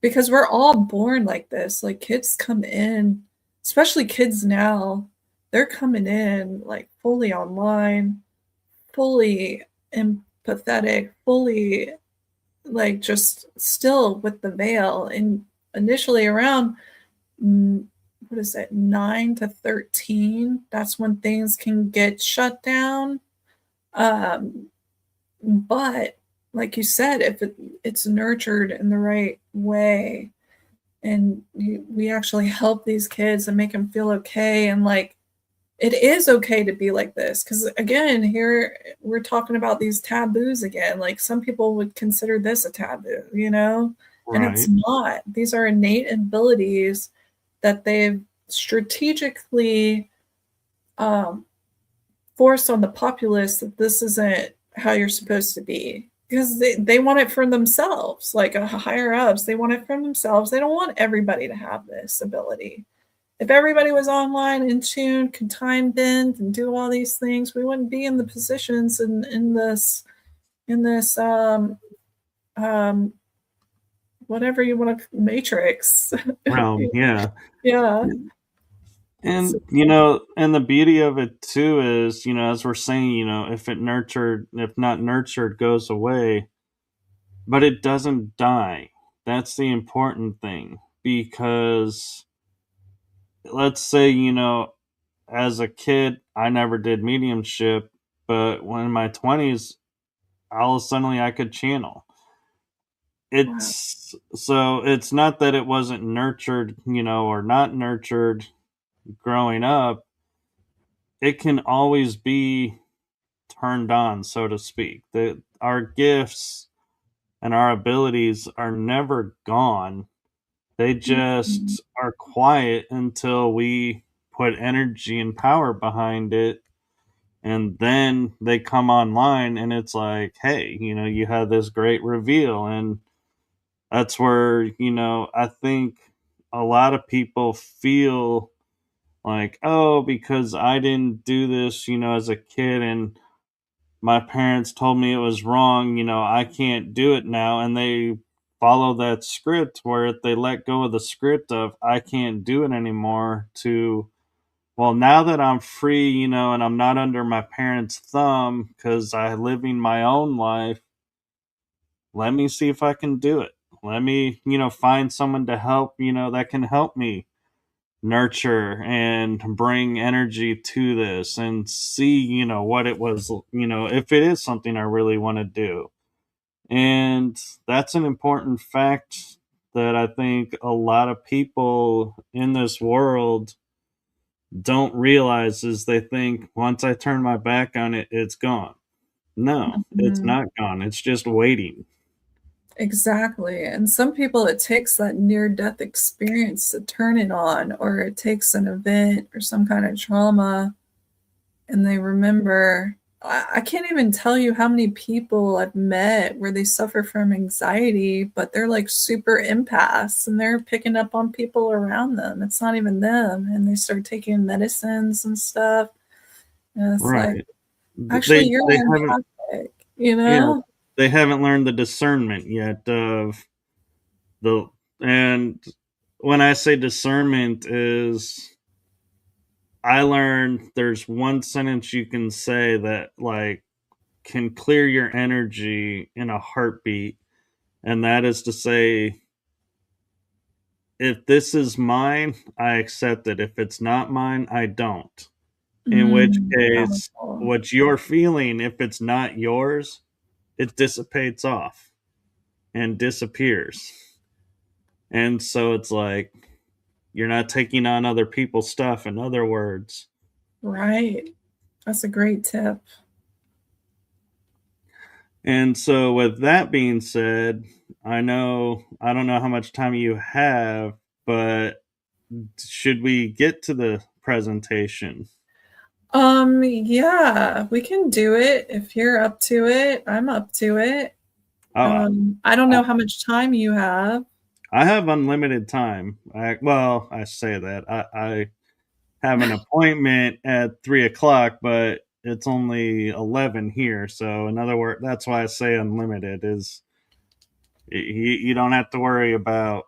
because we're all born like this, like kids come in, especially kids now, they're coming in like fully online, fully empathetic, fully like just still with the veil. And initially around what is it, 9 to 13, that's when things can get shut down. But like you said, if it's nurtured in the right way, and we actually help these kids and make them feel okay, and like it is okay to be like this, because again, here we're talking about these taboos again. Like some people would consider this a taboo, and it's Right. not. These are innate abilities that they've strategically forced on the populace that this isn't how you're supposed to be, because they want it for themselves. Like higher ups, they want it for themselves. They don't want everybody to have this ability. If everybody was online, in tune, could time bend and do all these things, we wouldn't be in the positions in this whatever you want to matrix. Realm, yeah. Yeah. And So, and the beauty of it too is, as we're saying, if not nurtured goes away. but it doesn't die. That's the important thing, because let's say, as a kid, I never did mediumship, but when in my 20s, all of a sudden I could channel. Wow. It's not that it wasn't nurtured, or not nurtured growing up. It can always be turned on, so to speak. Our gifts and our abilities are never gone. They Mhm. just are quiet until we put energy and power behind it. And then they come online, and it's like, hey, you had this great reveal. And that's where, I think a lot of people feel like, oh, because I didn't do this, as a kid, and my parents told me it was wrong, I can't do it now. And they follow that script where if they let go of the script of I can't do it anymore to, well, now that I'm free, and I'm not under my parents' thumb because I'm living my own life, let me see if I can do it. Let me, find someone to help, that can help me nurture and bring energy to this and see, what it was, if it is something I really want to do. And that's an important fact that I think a lot of people in this world don't realize, is they think once I turn my back on it, it's gone. No, it's Mhm. not gone. It's just waiting. Exactly. And some people, it takes that near death experience to turn it on, or it takes an event or some kind of trauma and they remember. I can't even tell you how many people I've met where they suffer from anxiety, but they're like super empaths and they're picking up on people around them. It's not even them. And they start taking medicines and stuff. And it's like, Right. actually, you're They haven't, empathic, you yeah, know? they haven't learned the discernment yet of the, and when I say discernment is, I learned there's one sentence you can say that like can clear your energy in a heartbeat, and that is to say, if this is mine, I accept it. If it's not mine, I don't. In which case, Powerful. what you're feeling, if it's not yours, it dissipates off and disappears. And so it's like you're not taking on other people's stuff, in other words. Right. That's a great tip. And so, with that being said, I don't know how much time you have, but should we get to the presentation? Yeah, we can do it if you're up to it. I'm up to it. Oh, I don't I, know how much time you have. I have unlimited time. Well, I say that I have an appointment at 3 o'clock, but it's only 11 here. So, in other words, that's why I say unlimited. Is you don't have to worry about,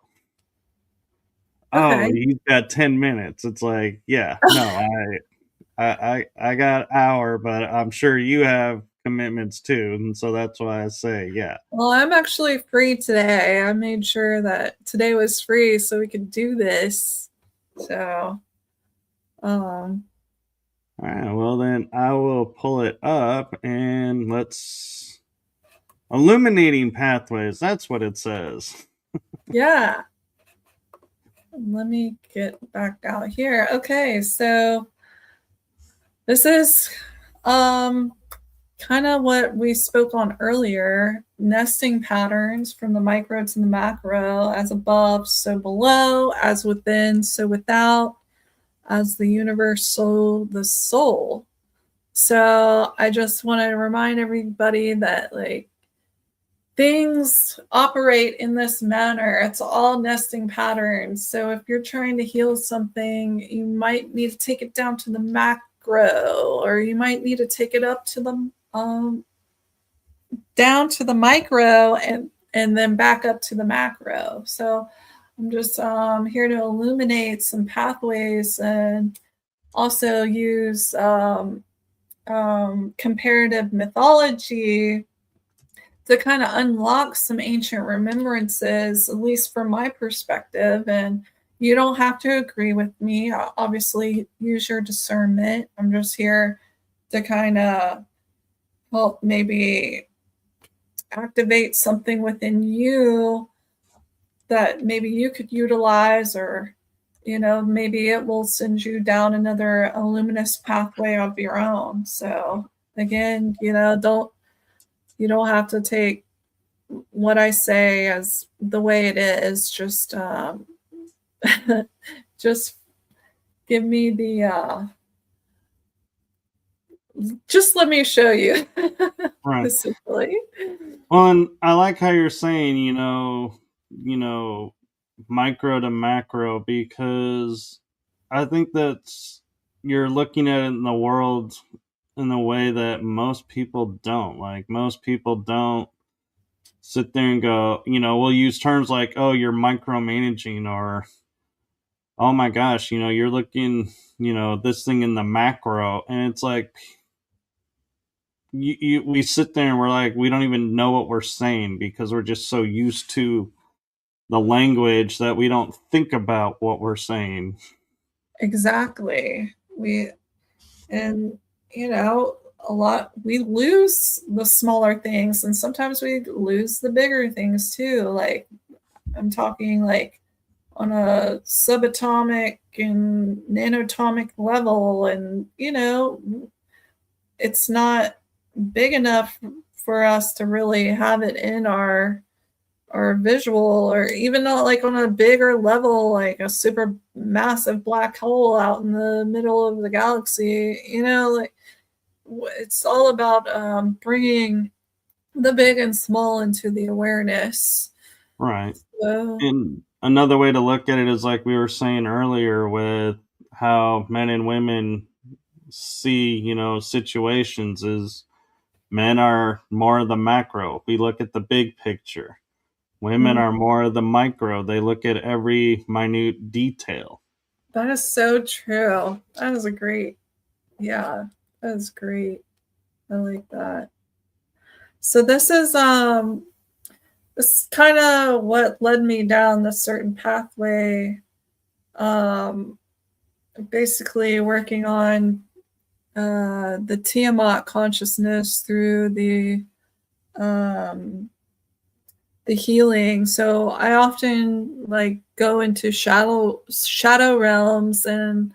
oh, Okay. he's got 10 minutes. It's like, yeah, no, I got an hour, but I'm sure you have commitments too, and so that's why I say, yeah. Well, I'm actually free today. I made sure that today was free so we could do this. So, um, All right, well then I will pull it up and let's illuminating pathways. That's what it says. yeah. Let me get back out here. Okay, so this is um kind of what we spoke on earlier, nesting patterns from the micro to the macro, as above, so below, as within, so without, as the universe, so the soul. So I just want to remind everybody that like things operate in this manner. It's all nesting patterns. So if you're trying to heal something, you might need to take it down to the macro, or you might need to take it up to the down to the micro, and then back up to the macro. So I'm just here to illuminate some pathways and also use comparative mythology to kind of unlock some ancient remembrances, at least from my perspective. And you don't have to agree with me. Obviously, use your discernment. I'm just here to kind of help maybe activate something within you that maybe you could utilize, or maybe it will send you down another luminous pathway of your own. So again, you don't have to take what I say as the way it is. Just just give me the just let me show you. Right. Essentially. Well, and I like how you're saying, micro to macro, because I think that's, you're looking at it in the world in a way that most people don't. Like, most people don't sit there and go, we'll use terms like, oh, you're micromanaging, or, oh my gosh, you're looking, this thing in the macro. And it's like, we sit there and we're like, we don't even know what we're saying, because we're just so used to the language that we don't think about what we're saying. Exactly. And a lot, we lose the smaller things, and sometimes we lose the bigger things too. Like, I'm talking like on a subatomic and nanoatomic level, and it's not big enough for us to really have it in our visual, or even like on a bigger level, like a super massive black hole out in the middle of the galaxy. Like, it's all about bringing the big and small into the awareness. Right. So, And another way to look at it is, like we were saying earlier, with how men and women see, situations, is men are more of the macro. We look at the big picture. Women are more of the micro. They look at every minute detail. that is so true. That is that is great. I like that. So this is kind of what led me down this certain pathway. Basically working on the Tiamat consciousness through the healing. So I often like go into shadow realms, and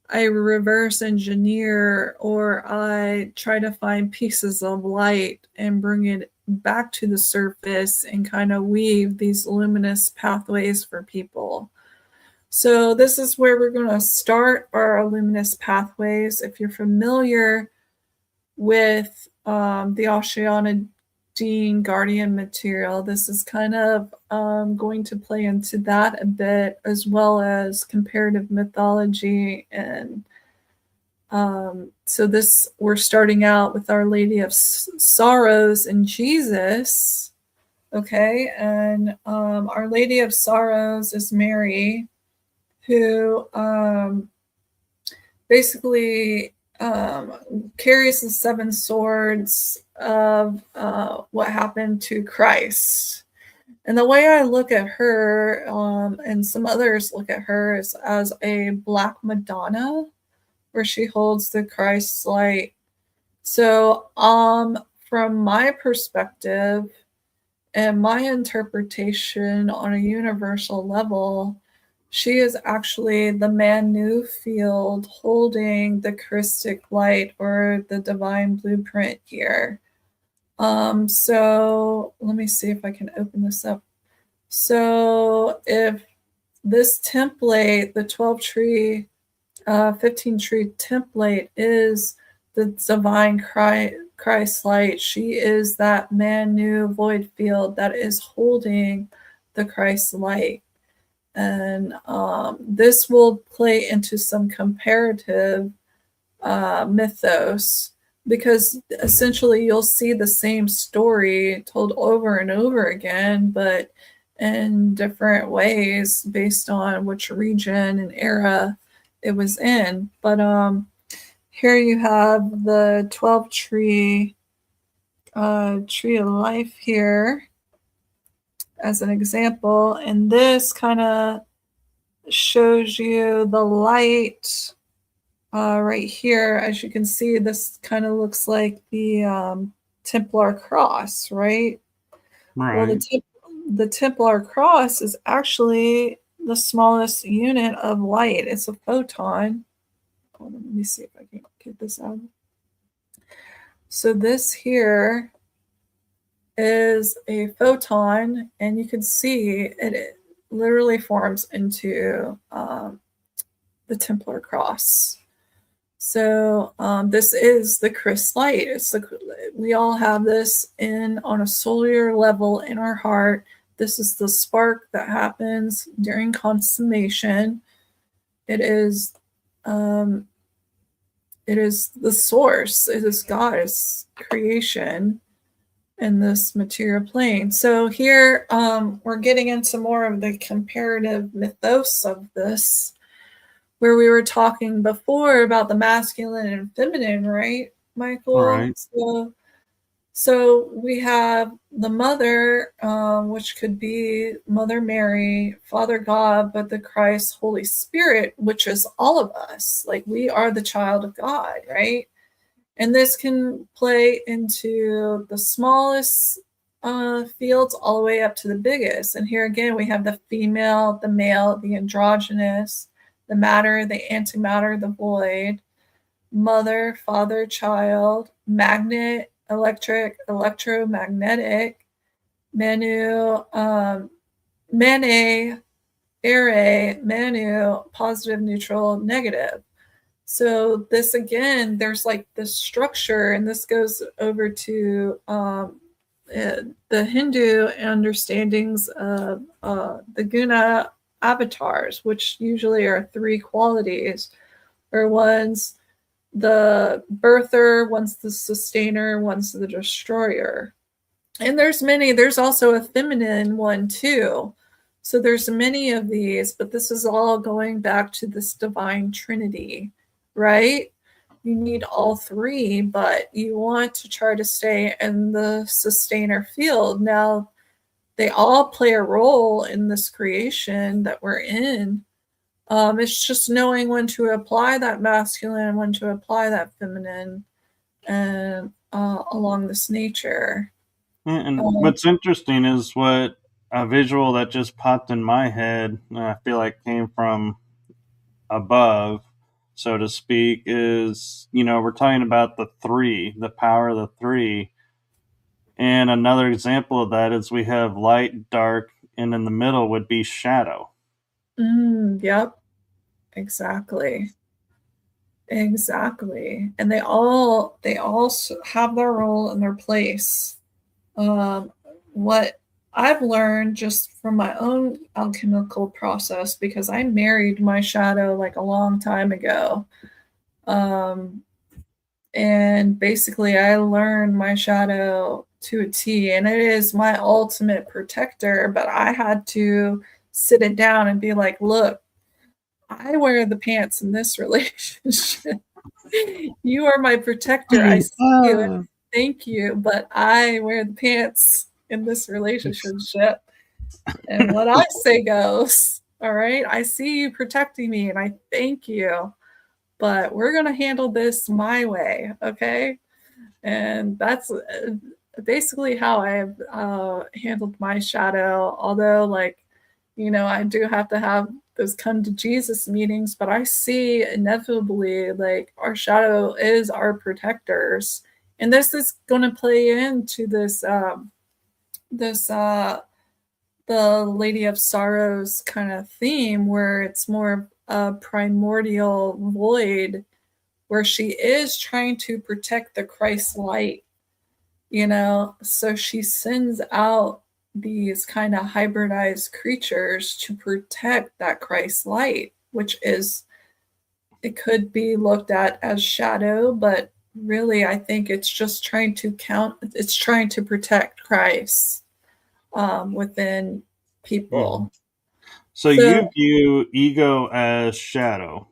I reverse engineer, or I try to find pieces of light and bring it back to the surface and kind of weave these luminous pathways for people. So this is where we're going to start our luminous pathways. If you're familiar with the Oceana Dean Guardian material, this is kind of going to play into that a bit, as well as comparative mythology. And so we're starting out with Our Lady of Sorrows and Jesus. Okay, and Our Lady of Sorrows is Mary, who basically carries the seven swords of what happened to Christ. And the way I look at her, and some others look at her, is as a Black Madonna, where she holds the Christ light. So from my perspective and my interpretation on a universal level, she is actually the Manu field holding the Krystic light, or the divine blueprint here. So let me see if I can open this up. So if this template, the 12 tree, 15 tree template, is the divine Christ light, she is that Manu void field that is holding the Christ light. And this will play into some comparative mythos, because essentially you'll see the same story told over and over again, but in different ways based on which region and era it was in. But here you have the 12 tree tree of life here as an example, and this kind of shows you the light right here. As you can see, this kind of looks like the Templar cross, right? Well, Right. the Templar cross is actually the smallest unit of light. It's a photon. Hold on, let me see if I can get this out. So this here is a photon, and you can see it literally forms into the Templar cross. So this is the Chris light. We all have this on a cellular level in our heart. This is the spark that happens during consummation. It is the source. It is God's creation in this material plane. So here we're getting into more of the comparative mythos of this, where we were talking before about the masculine and feminine, right, Michael? Right. So we have the mother, which could be Mother Mary, Father God, but the Christ, Holy Spirit, which is all of us. Like, we are the child of God, right? And this can play into the smallest fields all the way up to the biggest. And here again, we have the female, the male, the androgynous, the matter, the antimatter, the void, mother, father, child, magnet, electric, electromagnetic, manu, mene, ere, manu, positive, neutral, negative. So this again, there's like this structure, and this goes over to the Hindu understandings of the guna avatars, which usually are three qualities, or one's the birther, one's the sustainer, one's the destroyer. And there's many. There's also a feminine one too. So there's many of these, but this is all going back to this divine trinity, right? You need all three, but you want to try to stay in the sustainer field. Now, they all play a role in this creation that we're in. It's just knowing when to apply that masculine, when to apply that feminine, and along this nature. And what's interesting is what a visual that just popped in my head, I feel like came from above, so to speak, is, we're talking about the three, the power of the three. And another example of that is we have light, dark, and in the middle would be shadow. Yep, exactly. Exactly. And they all have their role and their place. What I've learned just from my own alchemical process, because I married my shadow like a long time ago. And basically I learned my shadow to a T, and it is my ultimate protector, but I had to sit it down and be like, look, I wear the pants in this relationship. You are my protector. I see you and thank you, but I wear the pants in this relationship. And what I say goes. All right. I see you protecting me and I thank you, but we're going to handle this my way. Okay. And that's basically how I've handled my shadow. Although, like, I do have to have those come to Jesus meetings, but I see inevitably like our shadow is our protectors. And this is going to play into this the Lady of Sorrows kind of theme, where it's more a primordial void, where she is trying to protect the Christ light, so she sends out these kind of hybridized creatures to protect that Christ light, which is, it could be looked at as shadow, but really I think it's just trying to protect Christ within people. So you view ego as shadow.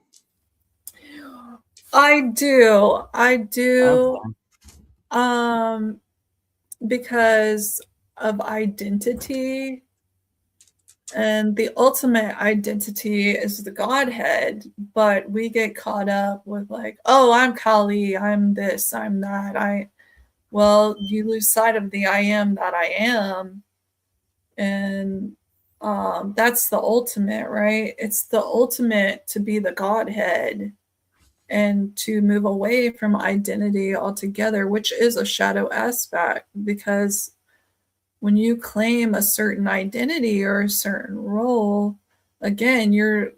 I do. Okay. because of identity, and the ultimate identity is the Godhead, but we get caught up with like, oh, I'm Kali, I'm this, I'm that. Well, you lose sight of the I am that I am. And that's the ultimate, right? It's the ultimate to be the Godhead and to move away from identity altogether, which is a shadow aspect, because when you claim a certain identity or a certain role, again, you're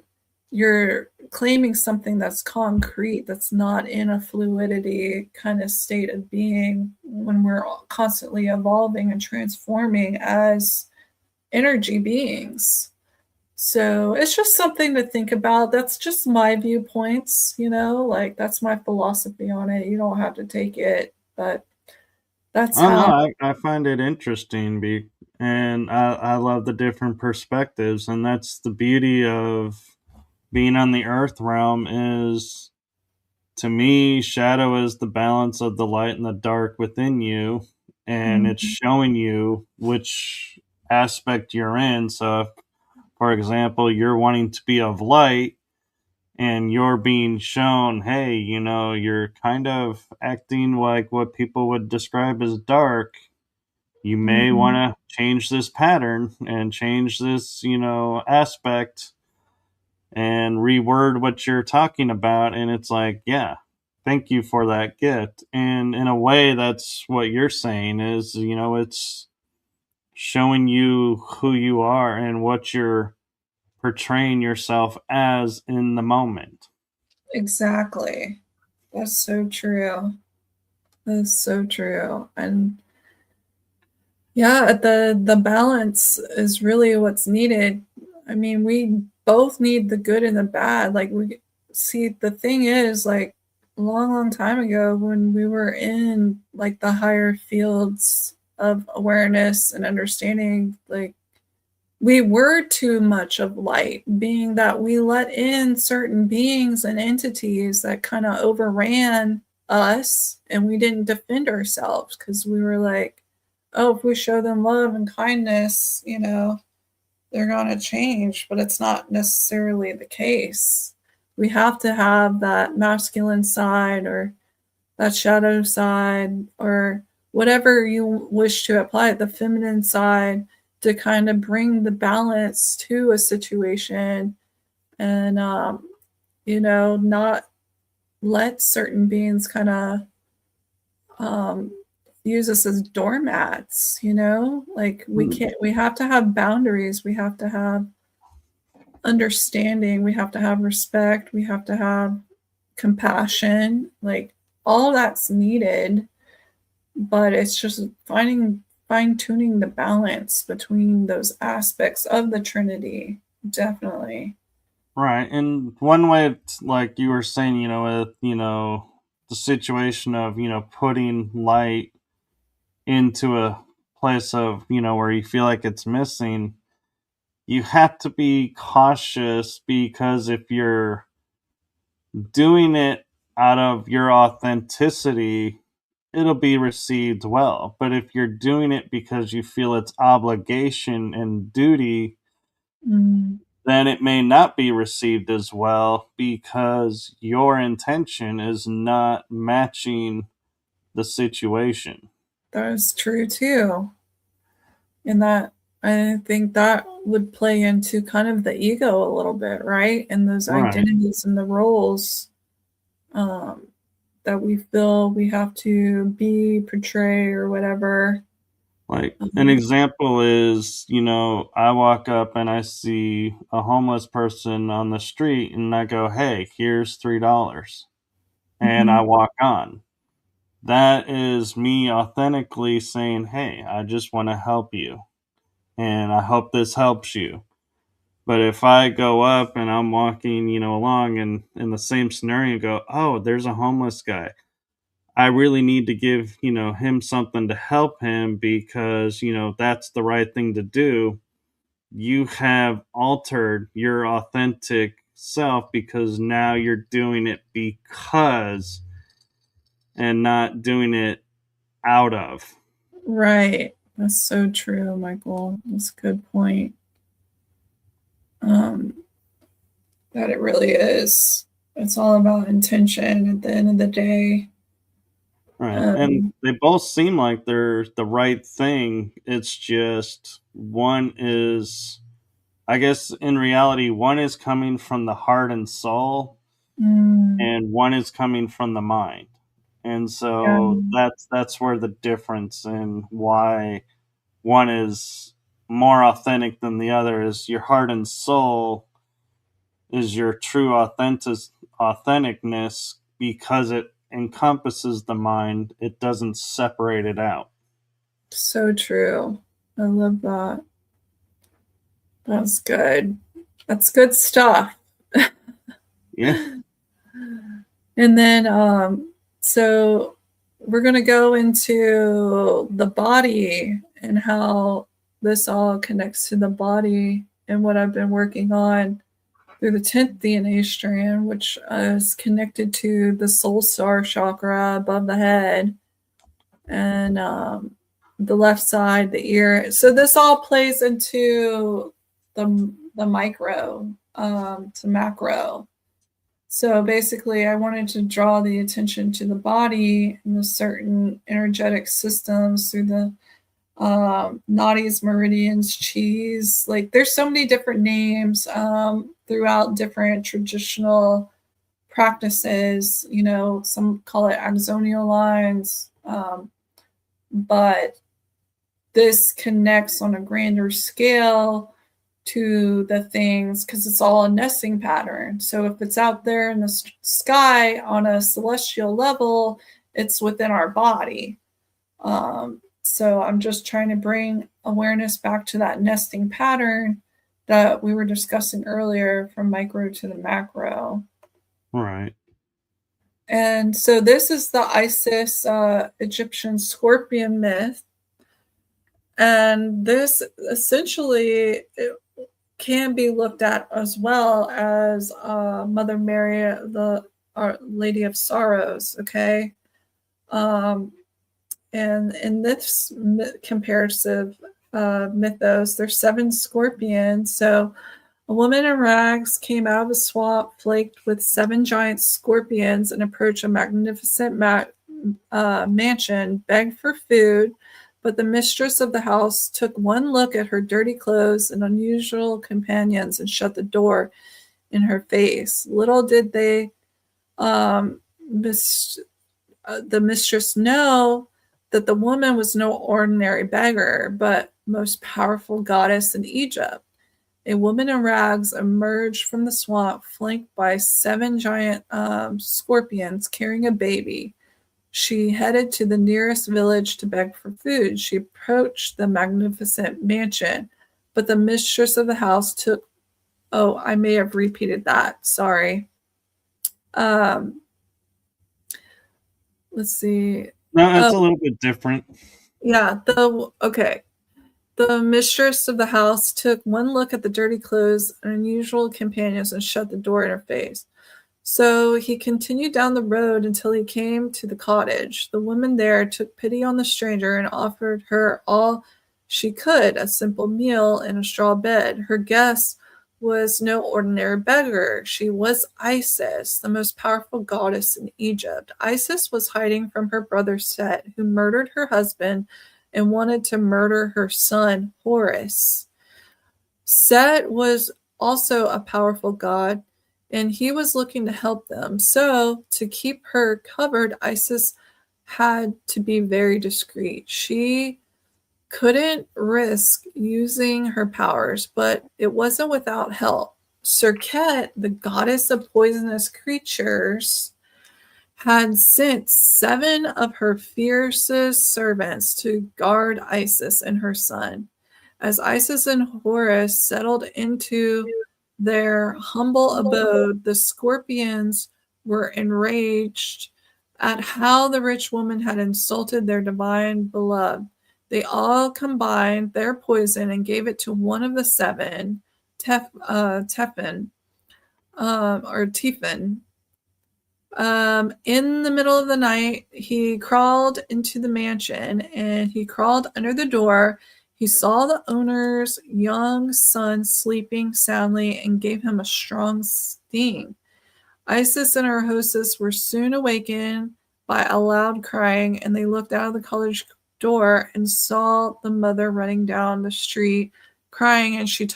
claiming something that's concrete, that's not in a fluidity kind of state of being, when we're constantly evolving and transforming as energy beings. So it's just something to think about. That's just my viewpoints, like that's my philosophy on it. You don't have to take it, but that's Oh how. no, I find it interesting, and I love the different perspectives, and that's the beauty of being on the Earth realm. Is to me, shadow is the balance of the light and the dark within you, and it's Mhm. showing you which aspect you're in. So, if, for example, you're wanting to be of light, and you're being shown, hey, you're kind of acting like what people would describe as dark. You may want Mhm. to change this pattern and change this, aspect and reword what you're talking about. And it's like, yeah, thank you for that gift. And in a way, that's what you're saying is, it's showing you who you are and what you're portraying yourself as in the moment. Exactly. That's so true. That's so true. And yeah, the balance is really what's needed. I mean, we both need the good and the bad. Like, we see, the thing is, like, a long, long time ago, when we were in like the higher fields of awareness and understanding, like, we were too much of light, being that we let in certain beings and entities that kind of overran us, and we didn't defend ourselves because we were like, oh, if we show them love and kindness, they're going to change. But it's not necessarily the case. We have to have that masculine side or that shadow side, or whatever you wish to apply, the feminine side, to kind of bring the balance to a situation, and not let certain beings kind of um, use us as doormats. Like, we have to have boundaries, we have to have understanding, we have to have respect, we have to have compassion, like all that's needed. But it's just fine tuning the balance between those aspects of the Trinity. Definitely. Right. And one way, like you were saying, with, the situation of, putting light into a place of, where you feel like it's missing, you have to be cautious because if you're doing it out of your authenticity, it'll be received well. But if you're doing it because you feel it's obligation and duty, Mm, then it may not be received as well because your intention is not matching the situation. that is true too. And that, I think that would play into kind of the ego a little bit, right? And those Right. identities and the roles, um, that we feel we have to be, portray, or whatever. Like an Um, example is, I walk up and I see a homeless person on the street and I go, hey, here's $3. And I mhm, walk on. That is me authentically saying, hey, I just want to help you. And I hope this helps you. But if I go up and I'm walking, along and in the same scenario go, oh, there's a homeless guy. I really need to give, him something to help him because, that's the right thing to do. You have altered your authentic self because now you're doing it because and not doing it out of. Right. That's so true, Michael. That's a good point. That it really is. It's all about intention at the end of the day. Right. And they both seem like they're the right thing. It's just one is, I guess, in reality, one is coming from the heart and soul, and one is coming from the mind. And Yeah, so that's where the difference in why one is more authentic than the other is your heart and soul is your true authenticness because it encompasses the mind. It doesn't separate it out. so true. I love that. That's good. That's good stuff. Yeah. And then, so we're going to go into the body and how this all connects to the body and what I've been working on through the 10th DNA strand, which is connected to the soul star chakra above the head and the left side, the ear. So this all plays into the micro to macro. So basically, I wanted to draw the attention to the body and the certain energetic systems through the nadis, meridians, cheese. Like there's so many different names throughout different traditional practices. You know, some call it axonal lines, but this connects on a grander scale to the things because it's all a nesting pattern. So if it's out there in the sky on a celestial level, it's within our body. So I'm just trying to bring awareness back to that nesting pattern that we were discussing earlier from micro to the macro. Right. And so this is the Isis Egyptian scorpion myth. And this essentially can be looked at as well as Mother Mary, the Our Lady of Sorrows, okay? And in this comparative mythos, there's 7 scorpions. So a woman in rags came out of a swamp flaked with 7 giant scorpions and approached a magnificent mansion, begged for food, but the mistress of the house took one look at her dirty clothes and unusual companions and shut the door in her face. Little did they, the mistress know that the woman was no ordinary beggar, but most powerful goddess in Egypt. A woman in rags emerged from the swamp, flanked by 7 giant scorpions carrying a baby. She headed to the nearest village to beg for food. She approached the magnificent mansion, but the mistress of the house took. Oh, I may have repeated that. Sorry. Let's see. No, it's a little bit different. Yeah. Okay. The mistress of the house took one look at the dirty clothes and unusual companions and shut the door in her face. So he continued down the road until he came to the cottage. The woman there took pity on the stranger and offered her all she could, a simple meal and a straw bed. Her guest was no ordinary beggar. She was Isis, the most powerful goddess in Egypt. Isis was hiding from her brother Set, who murdered her husband and wanted to murder her son, Horus. Set was also a powerful god, and he was looking to help them. So, to keep her covered, Isis had to be very discreet. She couldn't risk using her powers, but it wasn't without help. Serket, the goddess of poisonous creatures, had sent 7 of her fiercest servants to guard Isis and her son. As Isis and Horus settled into their humble abode, the scorpions were enraged at how the rich woman had insulted their divine beloved. They all combined their poison and gave it to one of the 7, Tefin, or Tifin. In the middle of the night, he crawled into the mansion and he crawled under the door. He saw the owner's young son sleeping soundly and gave him a strong sting. Isis and her hostess were soon awakened by a loud crying, and they looked out of the cottage door and saw the mother running down the street crying, and she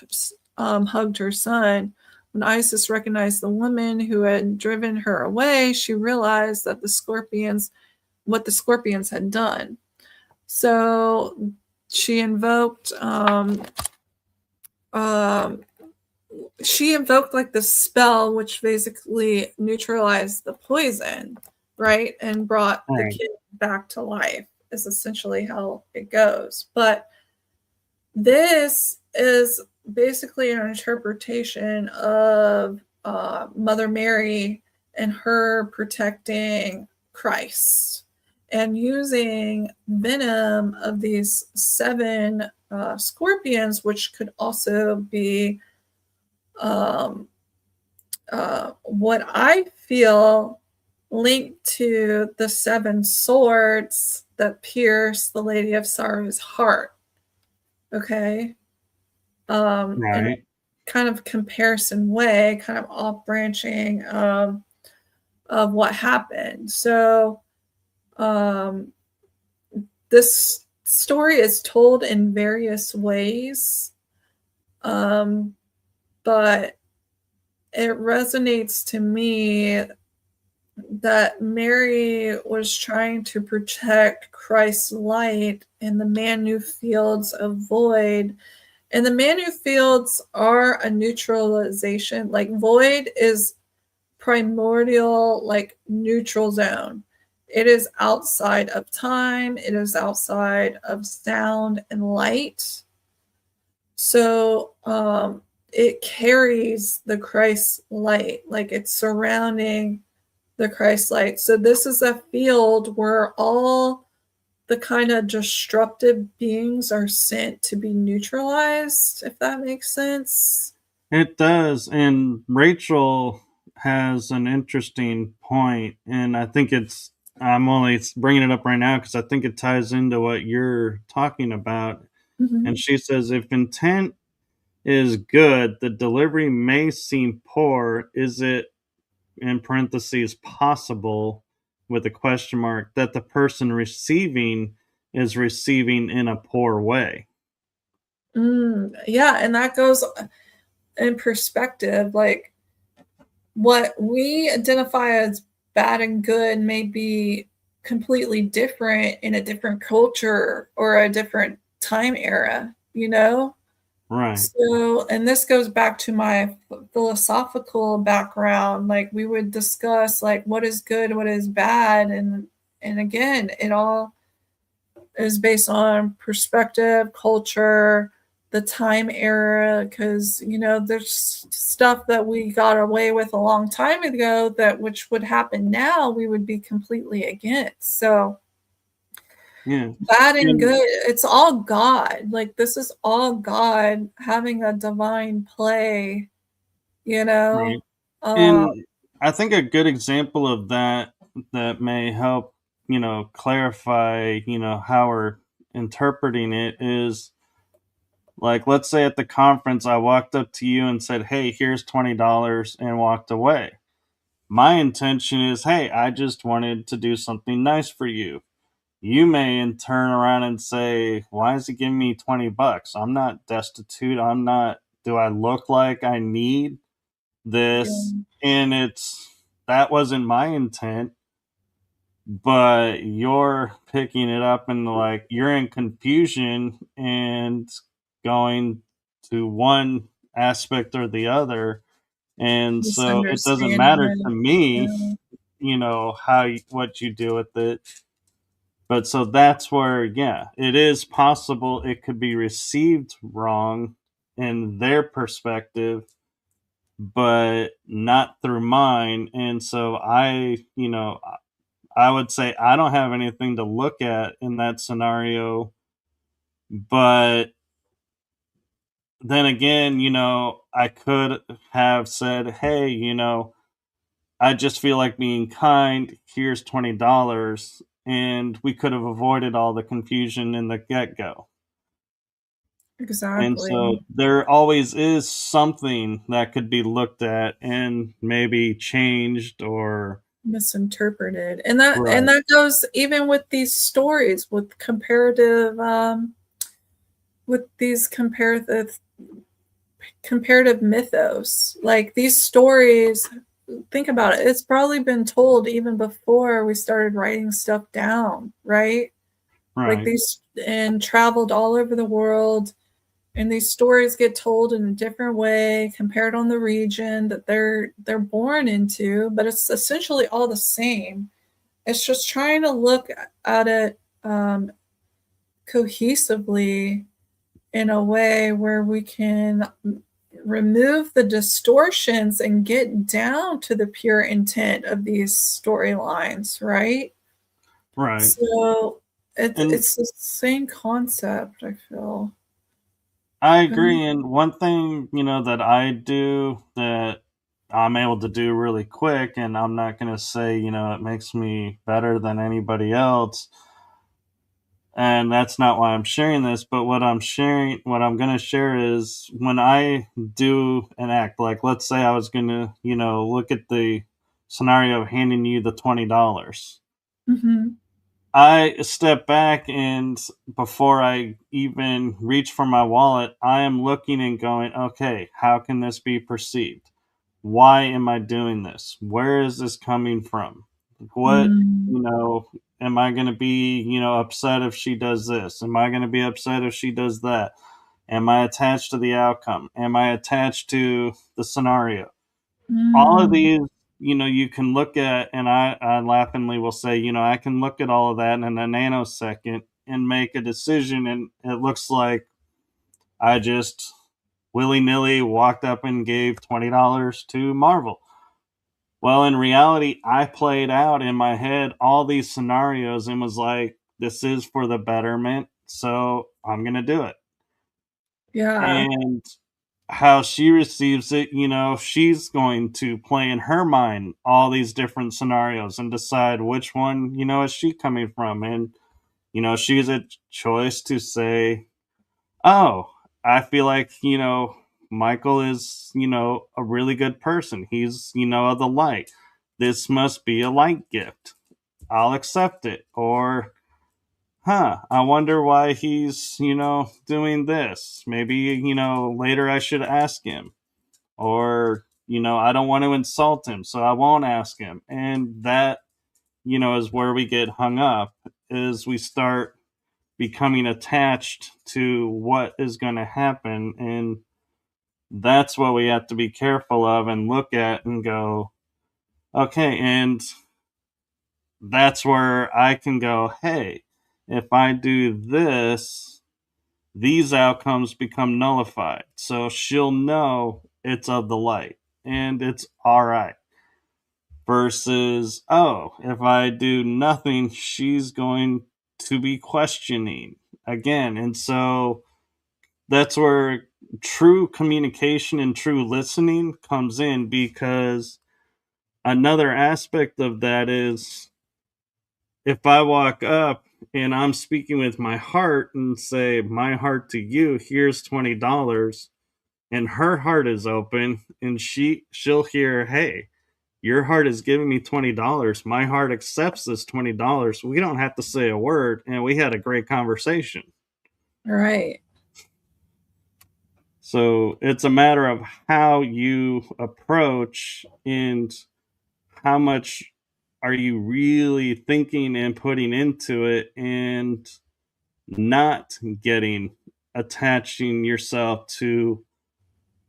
hugged her son. When Isis recognized the woman who had driven her away, she realized that what the scorpions had done. So she invoked like the spell, which basically neutralized the poison, right? And brought the kid back to life, is essentially how it goes. But this is basically an interpretation of Mother Mary and her protecting Christ and using venom of these 7 scorpions, which could also be what I feel linked to the 7 swords that pierce the Lady of Sorrow's heart. Okay. In a kind of comparison way, kind of off branching of what happened. So this story is told in various ways, but it resonates to me that Mary was trying to protect Christ's light in the Manu fields of void. And the Manu fields are a neutralization. Like void is primordial, like neutral zone. It is outside of time. It is outside of sound and light. So it carries the Christ light, like it's surrounding the Christ light. So this is a field where all the kind of disruptive beings are sent to be neutralized, if that makes sense. It does. And Rachel has an interesting point, and I think I'm only bringing it up right now because I think it ties into what you're talking about. Mm-hmm. And she says, if intent is good, the delivery may seem poor. Is it, in parentheses, possible, with a question mark, that the person receiving is receiving in a poor way? Yeah, and that goes in perspective. Like what we identify as bad and good may be completely different in a different culture or a different time era, you know? Right. So, and this goes back to my philosophical background. Like we would discuss like what is good, what is bad, and again, it all is based on perspective, culture, the time era, because there's stuff that we got away with a long time ago that which would happen now we would be completely against. So yeah, bad and good, it's all God. Like this is all God having a divine play, right. And I think a good example of that may help, clarify, how we're interpreting it is, like, let's say at the conference, I walked up to you and said, "Hey, here's $20," and walked away. My intention is, hey, I just wanted to do something nice for you. You may turn around and say, why is he giving me $20? I'm not destitute. Do I look like I need this? And that wasn't my intent, but you're picking it up and like you're in confusion and going to one aspect or the other. And so it doesn't matter to me, what you do with it. But so that's where, yeah, it is possible it could be received wrong in their perspective, but not through mine. And so I would say I don't have anything to look at in that scenario. But then again, I could have said, hey, I just feel like being kind. Here's $20, and we could have avoided all the confusion in the get go. And Exactly. so there always is something that could be looked at and maybe changed or Misinterpreted. And right, that goes even with these stories with these comparative mythos. Like these stories, think about it, it's probably been told even before we started writing stuff down, right? Like right, these, and traveled all over the world, and these stories get told in a different way compared on the region that they're born into, but it's essentially all the same. It's just trying to look at it cohesively in a way where we can remove the distortions and get down to the pure intent of these storylines, right? right. So And it's the same concept, I feel. I agree. And one thing, that I do that I'm able to do really quick, and I'm not going to say, it makes me better than anybody else. And that's not why I'm sharing this, but what I'm going to share is when I do an act, like let's say I was going to, look at the scenario of handing you the $20. Mm-hmm. I step back, and before I even reach for my wallet, I am looking and going, okay, how can this be perceived? Why am I doing this? Where is this coming from? What, Mm. am I going to be, upset if she does this? Am I going to be upset if she does that? Am I attached to the outcome? Am I attached to the scenario? All of Mm. these, you can look at, and I laughingly will say, I can look at all of that in a nanosecond and make a decision, and it looks like I just willy nilly walked up and gave $20 to Marvel. Well, in reality, I played out in my head all these scenarios and was like, this is for the betterment, so I'm going to do it. Yeah. And how she receives it, she's going to play in her mind all these different scenarios and decide which one, is she coming from. And, she's a choice to say, oh, I feel like, Michael is, a really good person. He's, of the light. This must be a light gift. I'll accept it. Or, I wonder why he's, doing this. Maybe, later I should ask him. Or, I don't want to insult him, so I won't ask him. And that, is where we get hung up, is we start becoming attached to what is going to happen. And that's what we have to be careful of and look at and go, okay. And that's where I can go, hey, if I do this, these outcomes become nullified. So she'll know it's of the light and it's all right. Versus, oh, if I do nothing, she's going to be questioning again. And so that's where true communication and true listening comes in, because another aspect of that is if I walk up and I'm speaking with my heart and say, my heart to you, here's $20, and her heart is open, and she'll hear, hey, your heart is giving me $20. My heart accepts this $20. We don't have to say a word, and we had a great conversation. Right. So it's a matter of how you approach and how much are you really thinking and putting into it, and not getting attaching yourself to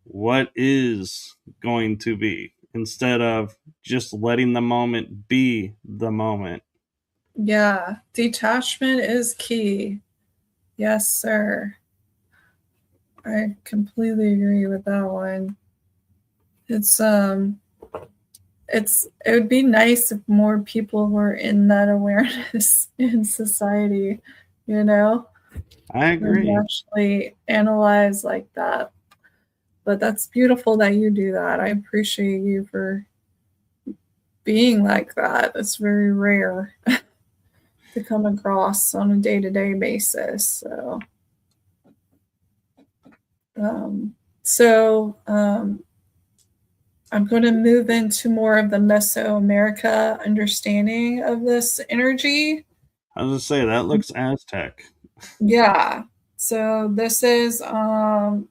what is going to be, instead of just letting the moment be the moment. Yeah. Detachment is key. Yes, sir. I completely agree with that one. It's it would be nice if more people were in that awareness in society, you know, I and agree. actually analyze like that. But that's beautiful that you do that. I appreciate you for being like that. It's very rare to come across on a day-to-day basis. I'm going to move into more of the Mesoamerica understanding of this energy. I was going to say, that looks Aztec. Yeah. So this is Chimalma,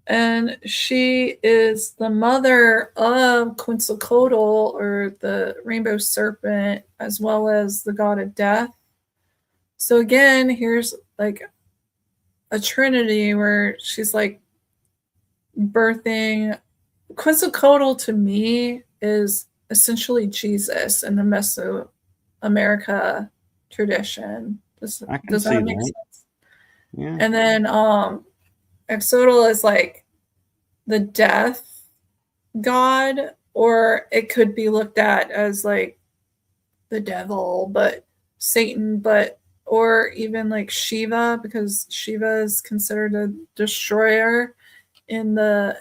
and she is the mother of Quetzalcoatl, or the rainbow serpent, as well as the god of death. So again, here's like a trinity where she's like birthing. Quetzalcoatl to me is essentially Jesus in the Mesoamerica tradition. Does that make sense? Yeah. And then Axotl is like the death god, or it could be looked at as like the devil, but Satan, or even like Shiva, because Shiva is considered a destroyer in the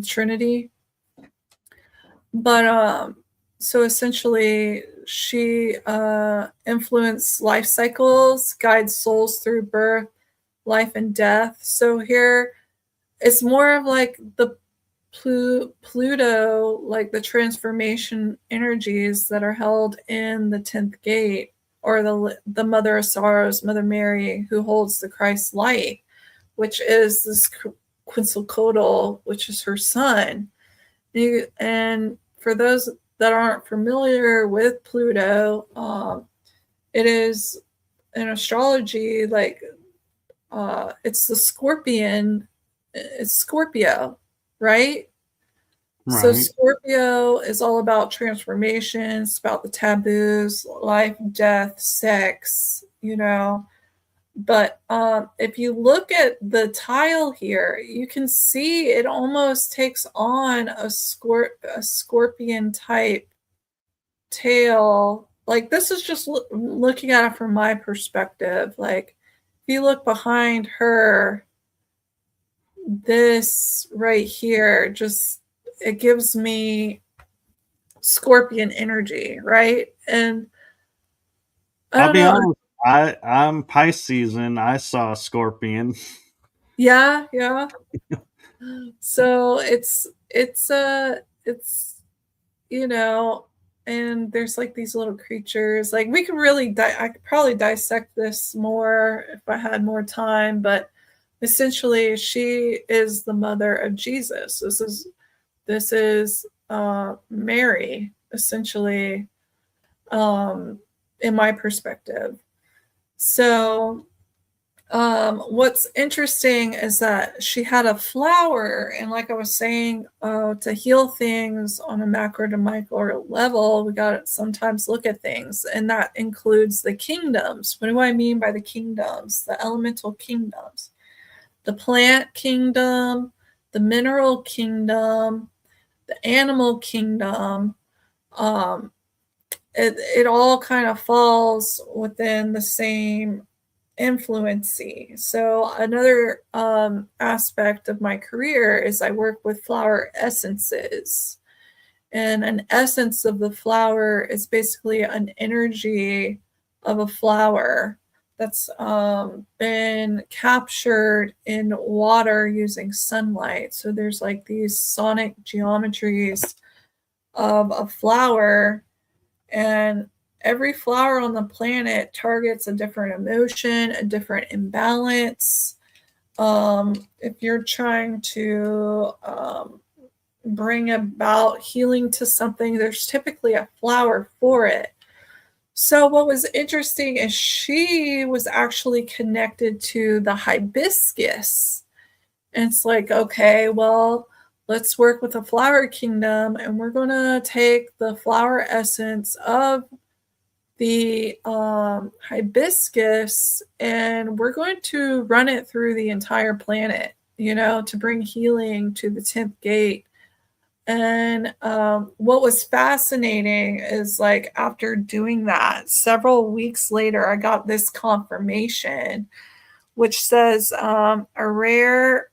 Trinity. But so essentially she influenced life cycles, guides souls through birth, life, and death. So here it's more of like the Pluto, like the transformation energies that are held in the 10th gate, or the Mother of Sorrows, Mother Mary, who holds the Christ light, which is this Quetzalcoatl, which is her son. And for those that aren't familiar with Pluto, it is in astrology like it's the Scorpion. It's Scorpio, right? So Scorpio is all about transformations, about the taboos, life, death, sex, But if you look at the tile here, you can see it almost takes on a scorpion type tail. Like, this is just looking at it from my perspective. Like, if you look behind her, this right here, just, it gives me scorpion energy, right? And I'll be honest, I'm Pisces and I saw a scorpion. Yeah. So it's and there's like these little creatures. Like, we could really I could probably dissect this more if I had more time, but essentially she is the mother of Jesus. This is Mary, essentially, in my perspective. So what's interesting is that she had a flower, and like I was saying, to heal things on a macro to micro level, we got to sometimes look at things, and that includes the kingdoms. What do I mean by the kingdoms? The elemental kingdoms, the plant kingdom, the mineral kingdom, the animal kingdom. It all kind of falls within the same influency. So another aspect of my career is I work with flower essences, and an essence of the flower is basically an energy of a flower that's been captured in water using sunlight. So there's like these sonic geometries of a flower, and every flower on the planet targets a different emotion, a different imbalance. If you're trying to bring about healing to something, there's typically a flower for it. So what was interesting is she was actually connected to the hibiscus. And it's like, okay, well, let's work with the flower kingdom, and we're going to take the flower essence of the hibiscus, and we're going to run it through the entire planet, to bring healing to the 10th gate. And what was fascinating is, like, after doing that, several weeks later, I got this confirmation, which says a rare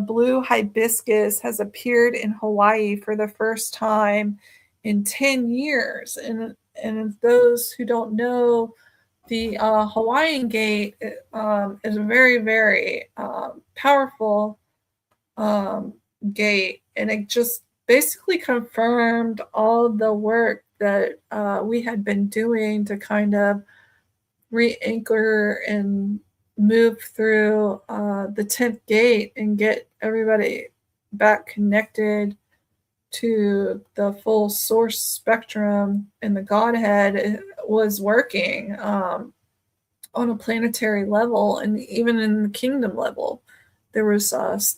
blue hibiscus has appeared in Hawaii for the first time in 10 years. And those who don't know, the Hawaiian gate is a very, very powerful gate. And it just basically confirmed all the work that we had been doing to kind of re-anchor and move through the 10th gate and get everybody back connected to the full source spectrum and the Godhead was working on a planetary level, and even in the kingdom level there was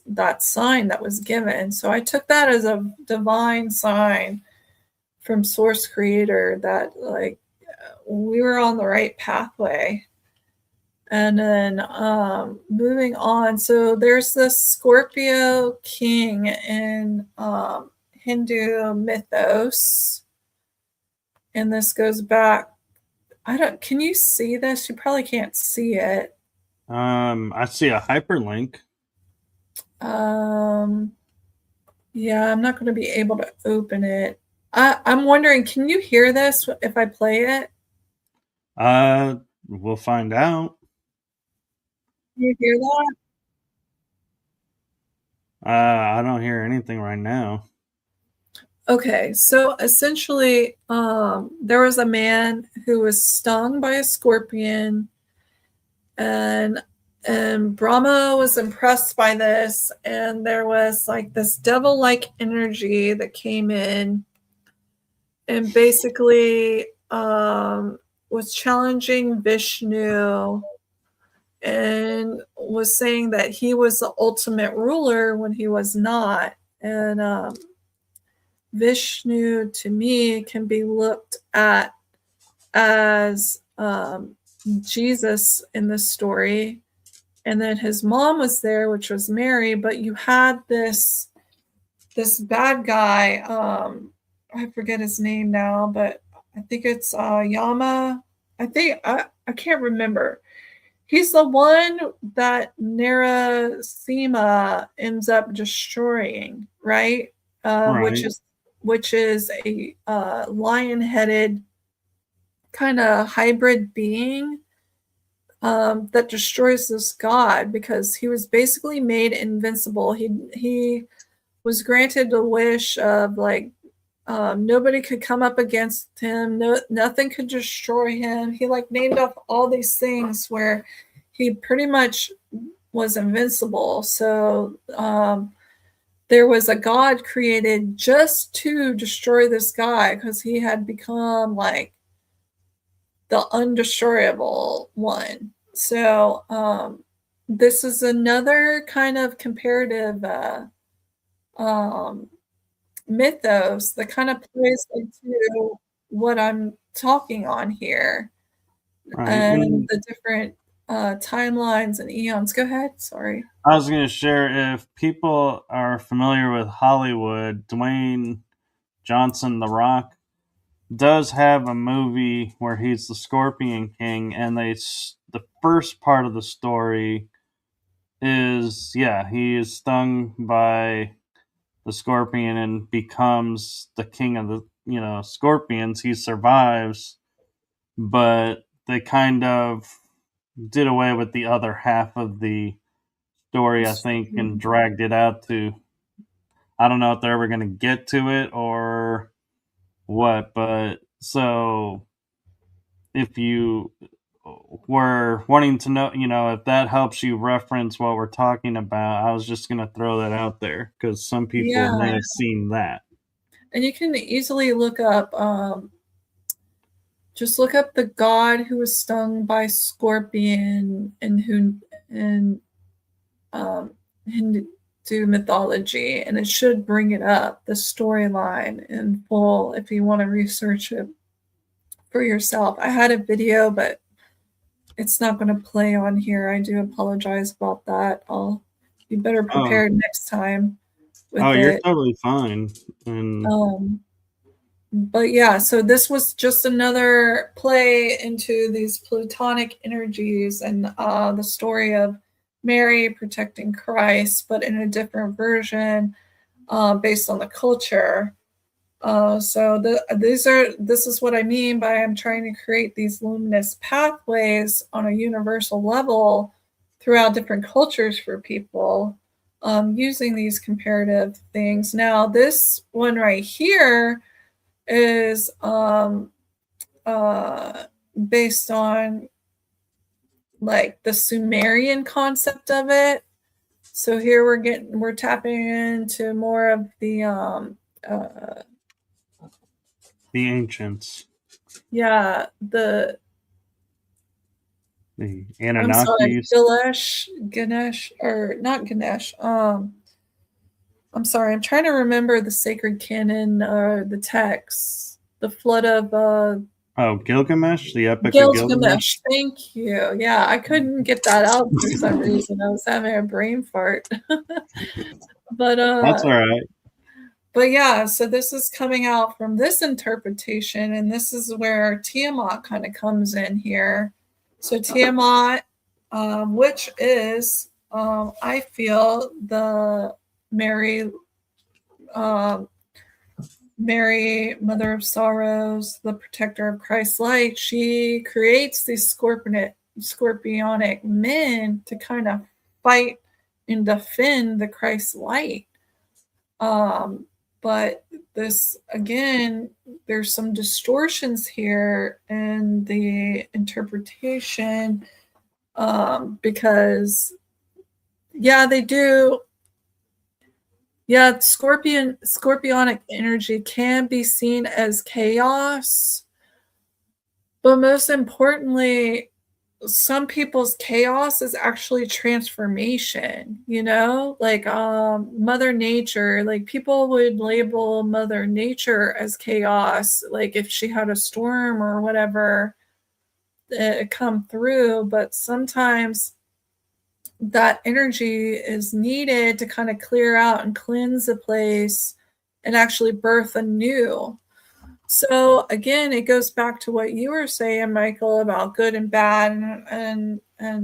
that sign that was given. So I took that as a divine sign from source creator that like we were on the right pathway. And then moving on, so there's this Scorpio king in Hindu mythos, and this goes back, can you see this? You probably can't see it. I see a hyperlink. Yeah, I'm not going to be able to open it. I'm wondering, can you hear this if I play it? We'll find out. Can you hear that? I don't hear anything right now. Okay, so essentially, there was a man who was stung by a scorpion, and Brahma was impressed by this, and there was like this devil-like energy that came in and basically was challenging Vishnu and was saying that he was the ultimate ruler when he was not. And Vishnu, to me, can be looked at as Jesus in this story. And then his mom was there, which was Mary, but you had this bad guy, I forget his name now, but I think it's Yama. I can't remember. He's the one that Narasima ends up destroying, right? Right. Which is a lion-headed kind of hybrid being that destroys this god because he was basically made invincible. He was granted the wish of like nobody could come up against him. Nothing could destroy him. He like named off all these things where he pretty much was invincible. So there was a god created just to destroy this guy because he had become like the undestroyable one. So this is another kind of comparative mythos that kind of plays into what I'm talking on here, Right. and the different timelines and eons. Go ahead. Sorry. I was going to share, if people are familiar with Hollywood, Dwayne Johnson, The Rock, does have a movie where he's the Scorpion King, and the first part of the story is, he is stung by the scorpion and becomes the king of the scorpions. He survives, but they kind of did away with the other half of the story, I think, and dragged it out to, I don't know if they're ever going to get to it or what, but so if you were wanting to know, if that helps you reference what we're talking about, I was just going to throw that out there because some people may have seen that. And you can easily look up, just look up the god who was stung by scorpion and Hindu mythology, and it should bring it up, the storyline in full, if you want to research it for yourself. I had a video, but it's not going to play on here. I do apologize about that. I'll be better prepared next time with it. You're totally fine. But yeah, so this was just another play into these plutonic energies and the story of Mary protecting Christ, but in a different version based on the culture. This is what I mean by I'm trying to create these luminous pathways on a universal level throughout different cultures for people using these comparative things. Now, this one right here is based on like the Sumerian concept of it. So here we're tapping into more of the ancients, the I'm sorry, Anunnakis. Ganesh, or not Ganesh. I'm sorry, I'm trying to remember the sacred canon, the texts, the flood of Gilgamesh, the Epic of Gilgamesh. Gilgamesh. Thank you. Yeah, I couldn't get that out for some reason. I was having a brain fart. but That's all right. But yeah, so this is coming out from this interpretation, and this is where Tiamat kind of comes in here. So Tiamat, which is, I feel, the Mary, Mary, Mother of Sorrows, the protector of Christ's light. She creates these scorpionic men to kind of fight and defend the Christ light. But this, again, there's some distortions here in the interpretation because, yeah, they do. Yeah, scorpionic energy can be seen as chaos, but most importantly, some people's chaos is actually transformation, like Mother Nature. Like, people would label Mother Nature as chaos, like if she had a storm or whatever come through, but sometimes that energy is needed to kind of clear out and cleanse a place and actually birth anew. So again, it goes back to what you were saying, Michael, about good and bad, and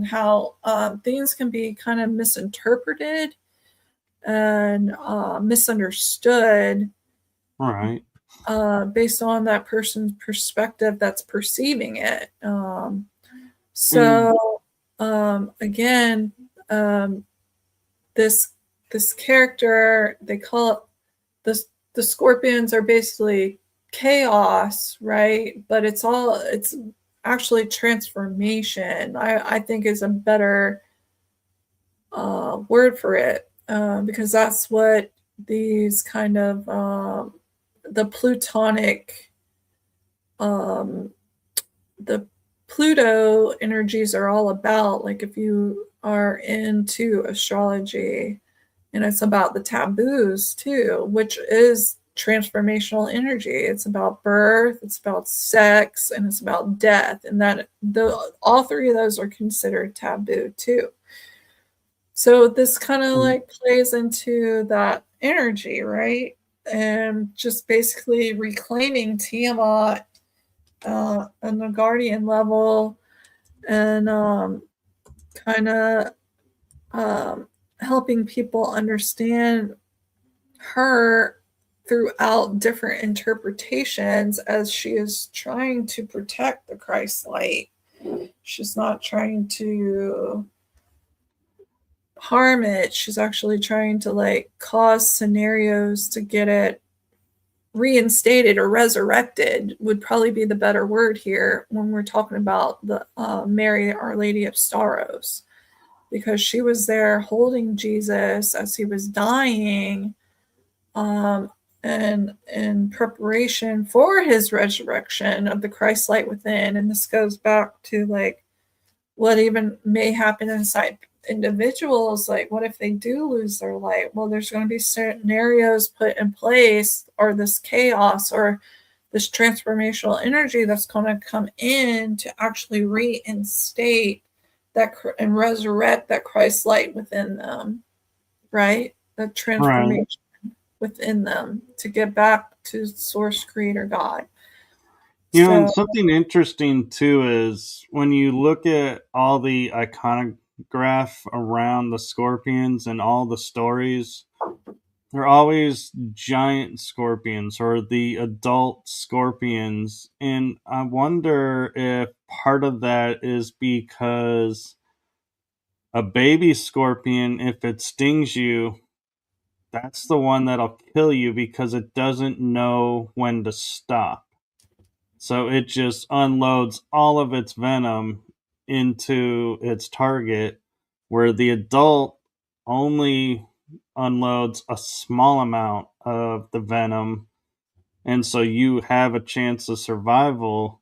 how things can be kind of misinterpreted and misunderstood. All right. Based on that person's perspective that's perceiving it. Again, this character, they call it the scorpions are basically chaos, right? But it's actually transformation, I think, is a better word for it, because that's what these kind of the plutonic the Pluto energies are all about. Like, if you are into astrology, and it's about the taboos too, which is transformational energy. It's about birth, it's about sex, and it's about death, and that all three of those are considered taboo too. So this kind of like plays into that energy, right? And just basically reclaiming Tiamat on the guardian level, and kind of helping people understand her throughout different interpretations as she is trying to protect the Christ light. She's not trying to harm it. She's actually trying to like cause scenarios to get it reinstated or resurrected, would probably be the better word here when we're talking about the Mary, Our Lady of Sorrows, because she was there holding Jesus as he was dying, and in preparation for his resurrection of the Christ light within. And this goes back to like what even may happen inside individuals. Like, what if they do lose their light? Well, there's going to be scenarios put in place, or this chaos or this transformational energy that's going to come in to actually reinstate that and resurrect that Christ light within them, right? The transformation within them to get back to source creator God. And something interesting too is when you look at all the graph around the scorpions and all the stories, they're always giant scorpions or the adult scorpions. And I wonder if part of that is because a baby scorpion, if it stings you, that's the one that'll kill you because it doesn't know when to stop. So it just unloads all of its venom into its target, where the adult only unloads a small amount of the venom. And so you have a chance of survival,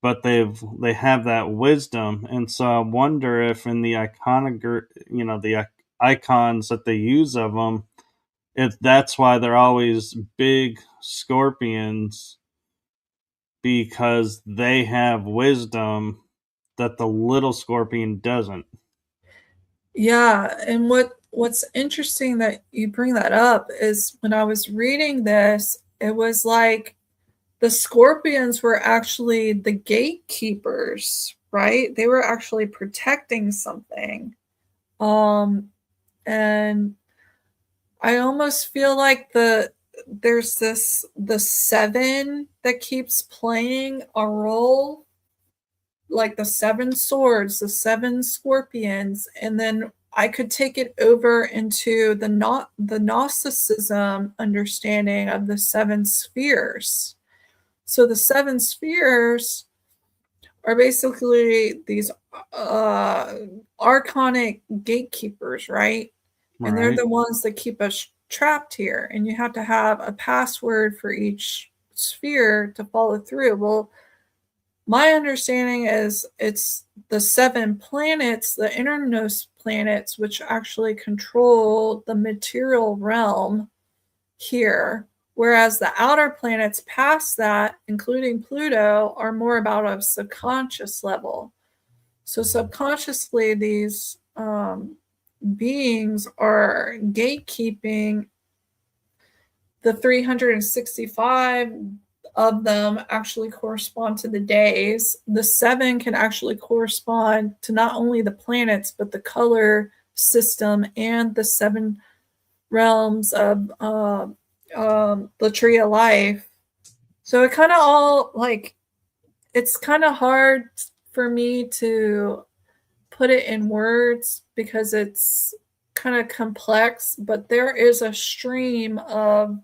but they have that wisdom. And so I wonder if in the the icons that they use of them, if that's why they're always big scorpions, because they have wisdom that the little scorpion doesn't. Yeah, and what's interesting that you bring that up is when I was reading this, it was like the scorpions were actually the gatekeepers, right? They were actually protecting something. And I almost feel like there's the seven that keeps playing a role, like the seven swords, the seven scorpions, and then I could take it over into the Gnosticism understanding of the seven spheres. So the seven spheres are basically these archonic gatekeepers, right? And they're Right. the ones that keep us trapped here. And you have to have a password for each sphere to follow through. Well, my understanding is it's the seven planets, the innermost planets, which actually control the material realm here. Whereas the outer planets past that, including Pluto, are more about a subconscious level. So subconsciously, these beings are gatekeeping the 365 of them actually correspond to the days. The seven can actually correspond to not only the planets, but the color system and the seven realms of the tree of life. So it kind of all like, it's kind of hard for me to put it in words because it's kind of complex, but there is a stream of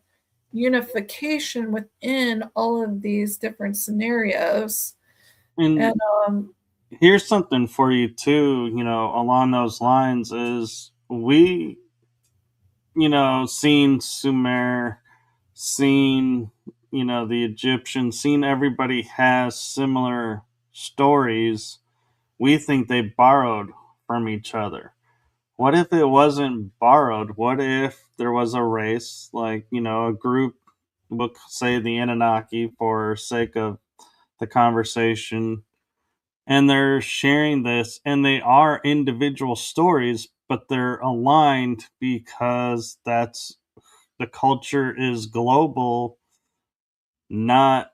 unification within all of these different scenarios. And And here's something for you too, along those lines is we, seen Sumer, seen, the Egyptians, seen everybody has similar stories. We think they borrowed from each other. What if it wasn't borrowed? What if there was a race, like, a group, we'll say the Anunnaki for sake of the conversation, and they're sharing this, and they are individual stories, but they're aligned because that's the culture is global, not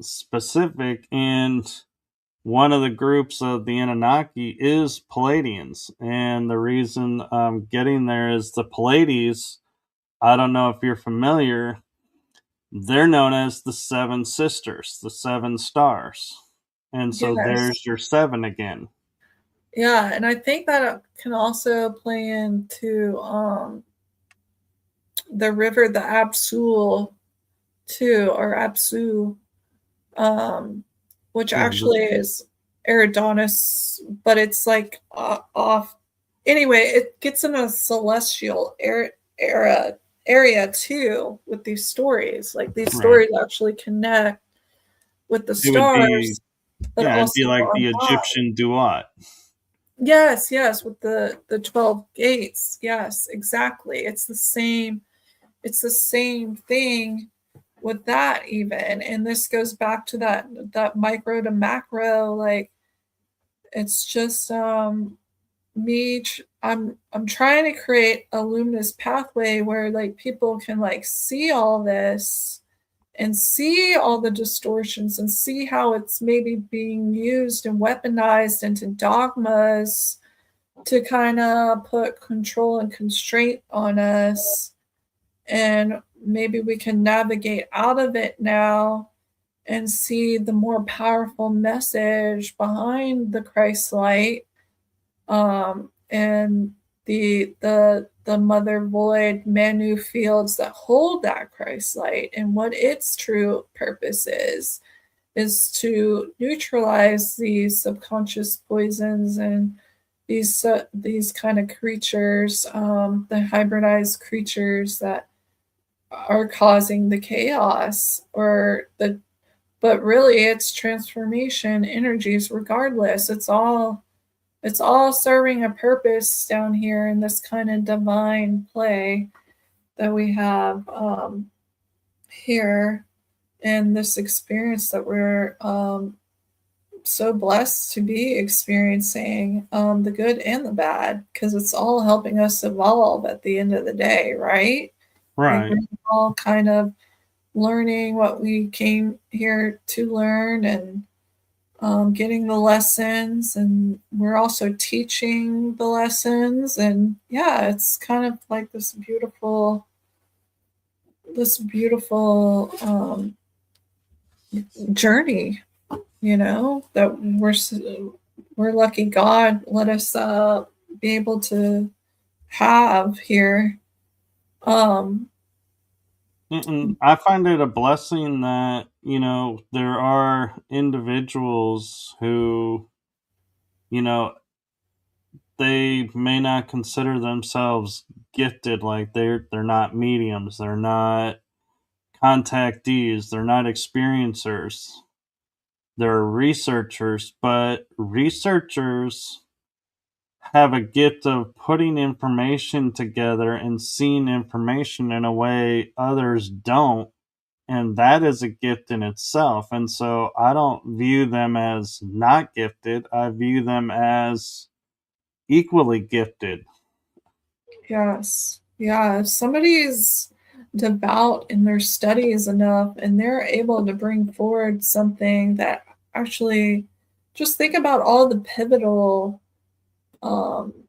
specific. And one of the groups of the Anunnaki is Palladians. And the reason I'm getting there is the Pallades, I don't know if you're familiar, they're known as the Seven Sisters, the Seven Stars. And so yes, there's your seven again. yeah, and I think that can also play into the river, the Absul too, or Absu, um, which Yeah, actually is Eridanus, but it's like off. Anyway, it gets in a celestial area too with these stories. Like these right. stories actually connect with the It would be, stars, but yeah, it'd be also like our the mind. Egyptian duat. Yes, yes, with the 12 gates. Yes, exactly. It's the same. It's the same thing with that even, and this goes back to that micro to macro. Like it's just I'm trying to create a luminous pathway where like people can like see all this and see all the distortions and see how it's maybe being used and weaponized into dogmas to kind of put control and constraint on us. And maybe we can navigate out of it now and see the more powerful message behind the Christ light, and the mother void Manu fields that hold that Christ light, and what its true purpose is to neutralize these subconscious poisons and these kind of creatures, the hybridized creatures that are causing the chaos, but really it's transformation energies regardless. It's all serving a purpose down here in this kind of divine play that we have, here in this experience that we're, so blessed to be experiencing, the good and the bad, because it's all helping us evolve at the end of the day, right? Like Right. we're all kind of learning what we came here to learn, and getting the lessons, and we're also teaching the lessons. And yeah, it's kind of like this beautiful journey, that we're lucky God let us be able to have here. um I find it a blessing that, there are individuals who, you know, they may not consider themselves gifted, like they're not mediums, they're not contactees, they're not experiencers. They're researchers, but researchers have a gift of putting information together and seeing information in a way others don't. And that is a gift in itself. And so I don't view them as not gifted. I view them as equally gifted. Yes. Yeah. If somebody's devout in their studies enough and they're able to bring forward something that actually, just think about all the pivotal,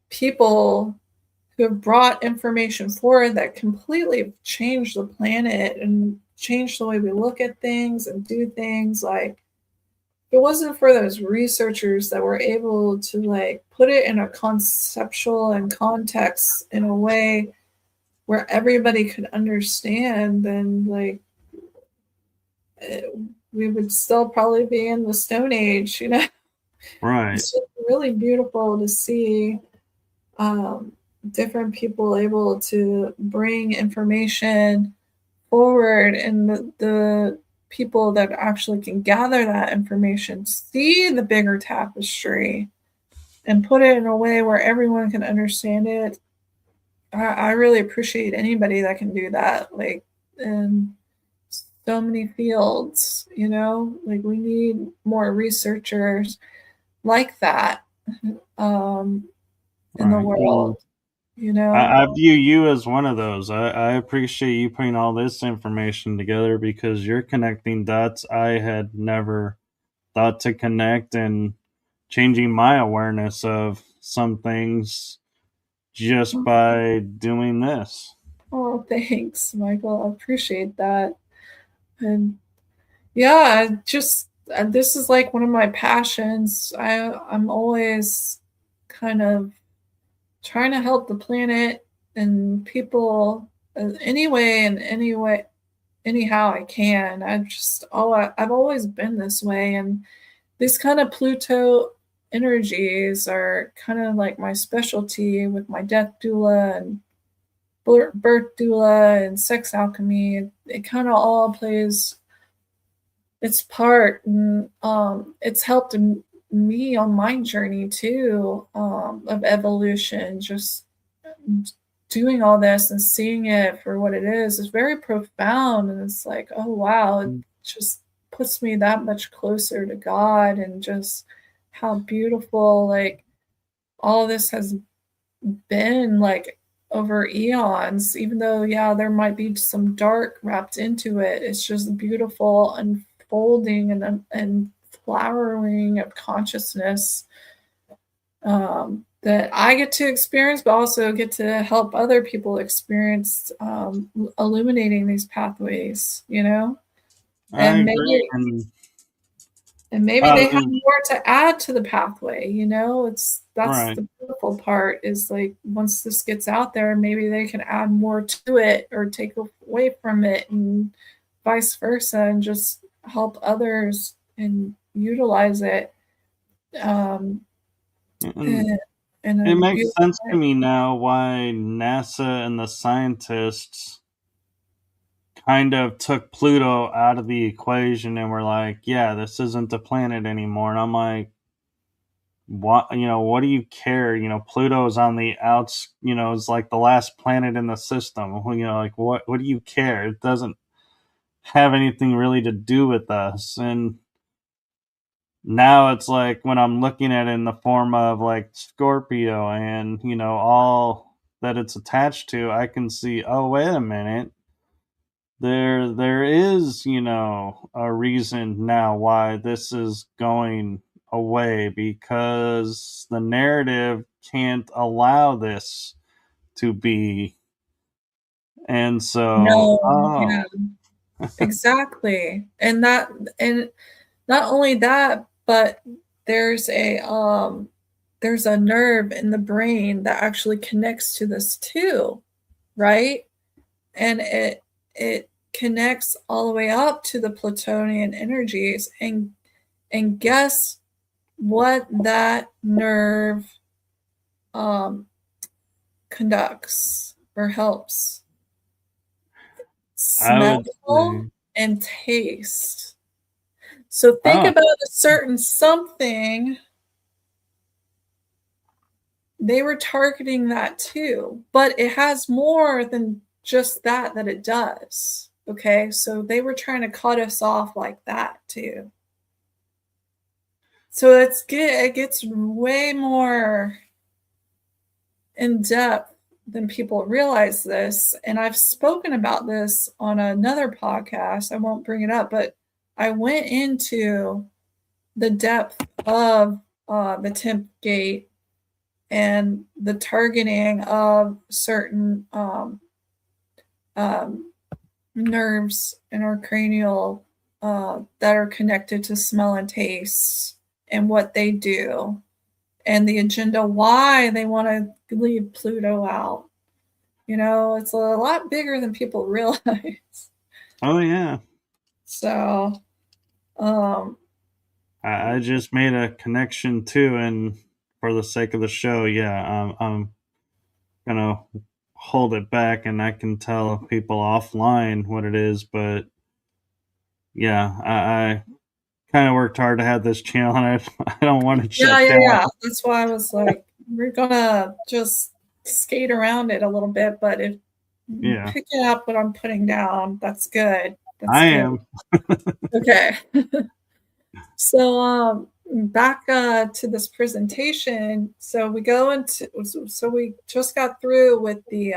people who have brought information forward that completely changed the planet and changed the way we look at things and do things. Like, if it wasn't for those researchers that were able to like put it in a conceptual and context in a way where everybody could understand, then like, eh, we would still probably be in the Stone Age. Right. It's just really beautiful to see, um, different people able to bring information forward, and the people that actually can gather that information see the bigger tapestry and put it in a way where everyone can understand it. I really appreciate anybody that can do that, like, in so many fields. Like, we need more researchers like that, um, in the Right. And world. you know I view you as one of those. I appreciate you putting all this information together because you're connecting dots I had never thought to connect, and changing my awareness of some things just by doing this. Oh, thanks, Michael. I appreciate that. And yeah, just this is like one of my passions. I'm always kind of trying to help the planet and people, anyway and anyway anyhow I can. I've always been this way, and these kind of Pluto energies are kind of like my specialty with my death doula and birth doula and sex alchemy. It kind of all plays its part, and it's helped me on my journey too, of evolution. Just doing all this and seeing it for what it is very profound, and it's like, oh wow, it just puts me that much closer to God, and just how beautiful, like, all this has been, like, over eons. Even though, yeah, there might be some dark wrapped into it, it's just beautiful unfolding and flowering of consciousness, that I get to experience, but also get to help other people experience, illuminating these pathways, you know? I And agree. maybe they have more to add to the pathway, you know? That's Right. the beautiful part, is like once this gets out there, maybe they can add more to it or take away from it, and vice versa, and just help others and utilize it, And in a it makes beautiful sense to way. me now why NASA and the scientists kind of took Pluto out of the equation and were like, yeah, this isn't a planet anymore. And I'm like, what, what do you care? Pluto is on the outs, is like the last planet in the system. Like what do you care? It doesn't have anything really to do with us. And now it's like when I'm looking at it in the form of like Scorpio and, all that it's attached to, I can see, oh, wait a minute. There is, a reason now why this is going away, because the narrative can't allow this to be. And so, No, yeah, oh, exactly. And not only that, but there's a um there's a nerve in the brain that actually connects to this too, right? And it connects all the way up to the Plutonian energies, and guess what that nerve um conducts or helps? I would Smell say, and taste. So think oh, about a certain something. They were targeting that too, but it has more than just that it does. Okay, so they were trying to cut us off like that too. So it gets way more in depth than people realize this. And I've spoken about this on another podcast. I won't bring it up, but I went into the depth of the 10th gate and the targeting of certain um, nerves in our cranial that are connected to smell and taste, and what they do, and the agenda why they want to leave Pluto out. You know, it's a lot bigger than people realize. oh yeah. So, um, I just made a connection too, and for the sake of the show, yeah, I'm gonna hold it back, and I can tell people offline what it is. But yeah, I kind of worked hard to have this channel, and I don't want it yeah, shut yeah, down. yeah. That's why I was like, we're gonna just skate around it a little bit, but if Yeah, picking up what I'm putting down, that's good. That's I good. am. Okay. So back to this presentation. So we go into so we just got through with the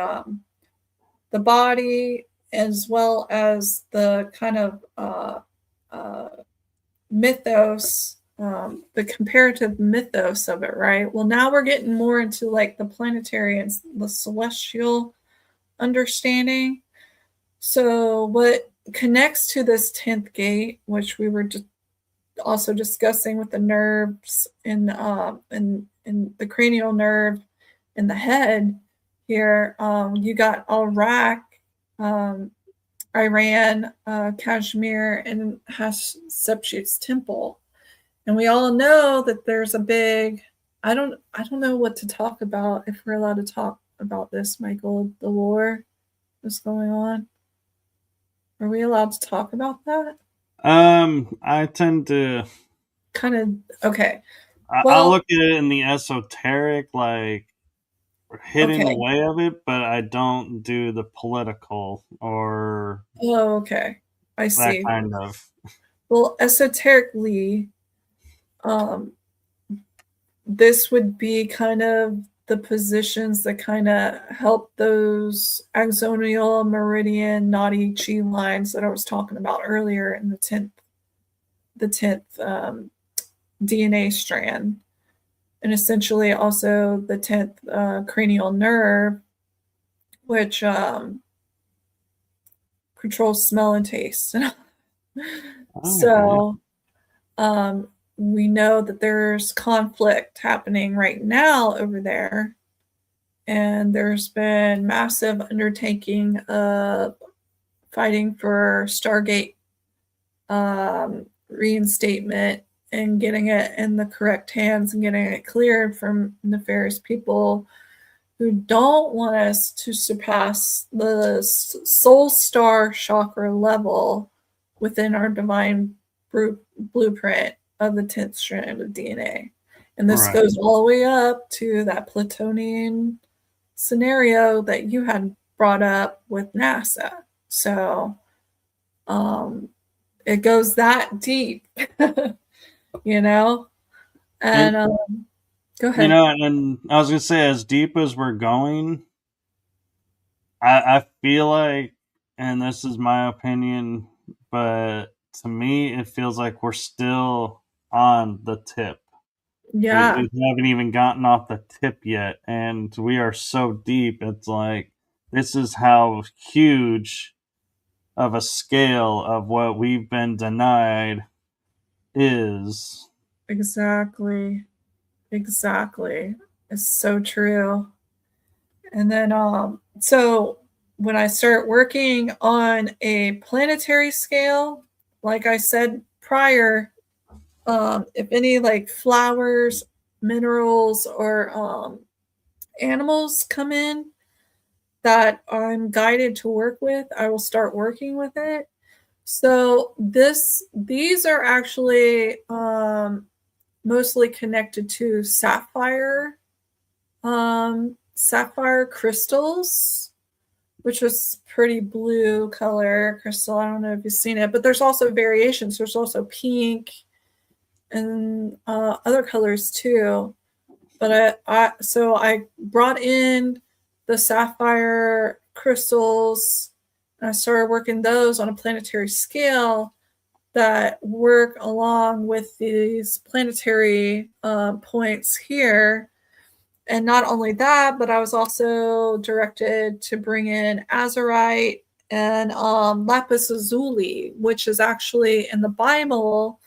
body, as well as the kind of uh, mythos, the comparative mythos of it, right? Well, now we're getting more into like the planetary and the celestial understanding. So what connects to this 10th gate, which we were just also discussing with the nerves in the cranial nerve in the head here, you got Iraq, um, Iran, Kashmir, and Hatshepsut's temple. And we all know that there's a big, I don't know what to talk about, if we're allowed to talk about this, Michael, the war that's going on. Are we allowed to talk about that? I tend to. Kind of, okay. I'll Well, look at it in the esoteric, like hidden okay. away of it, but I don't do the political or Oh, okay. I that see. kind of. Well, esoterically, um, this would be kind of the positions that kind of help those axonal, meridian, naughty chi lines that I was talking about earlier in the 10th DNA strand. and essentially also the 10th cranial nerve, which controls smell and taste. Okay. So we know that there's conflict happening right now over there, and there's been massive undertaking of fighting for Stargate reinstatement and getting it in the correct hands and getting it cleared from nefarious people who don't want us to surpass the soul star chakra level within our divine blueprint of the 10th strand of DNA. And this Right. goes all the way up to that Plutonian scenario that you had brought up with NASA. So it goes that deep, you know? And And go ahead. and I was gonna say, as deep as we're going, I feel like, and this is my opinion, but to me, it feels like we're still on the tip. Yeah, We haven't even gotten off the tip yet, and we are so deep. It's like this is how huge of a scale of what we've been denied is. exactly. Exactly. It's so true. And then, so when I start working on a planetary scale, like I said prior, if any like flowers, minerals, or animals come in that I'm guided to work with, I will start working with it. So these are actually mostly connected to sapphire crystals, which was pretty blue color crystal. I don't know if you've seen it, but there's also variations. There's also pink and other colors too. But I brought in the sapphire crystals and I started working those on a planetary scale that work along with these planetary points here. And not only that, but I was also directed to bring in azurite and lapis lazuli, which is actually in the Bible,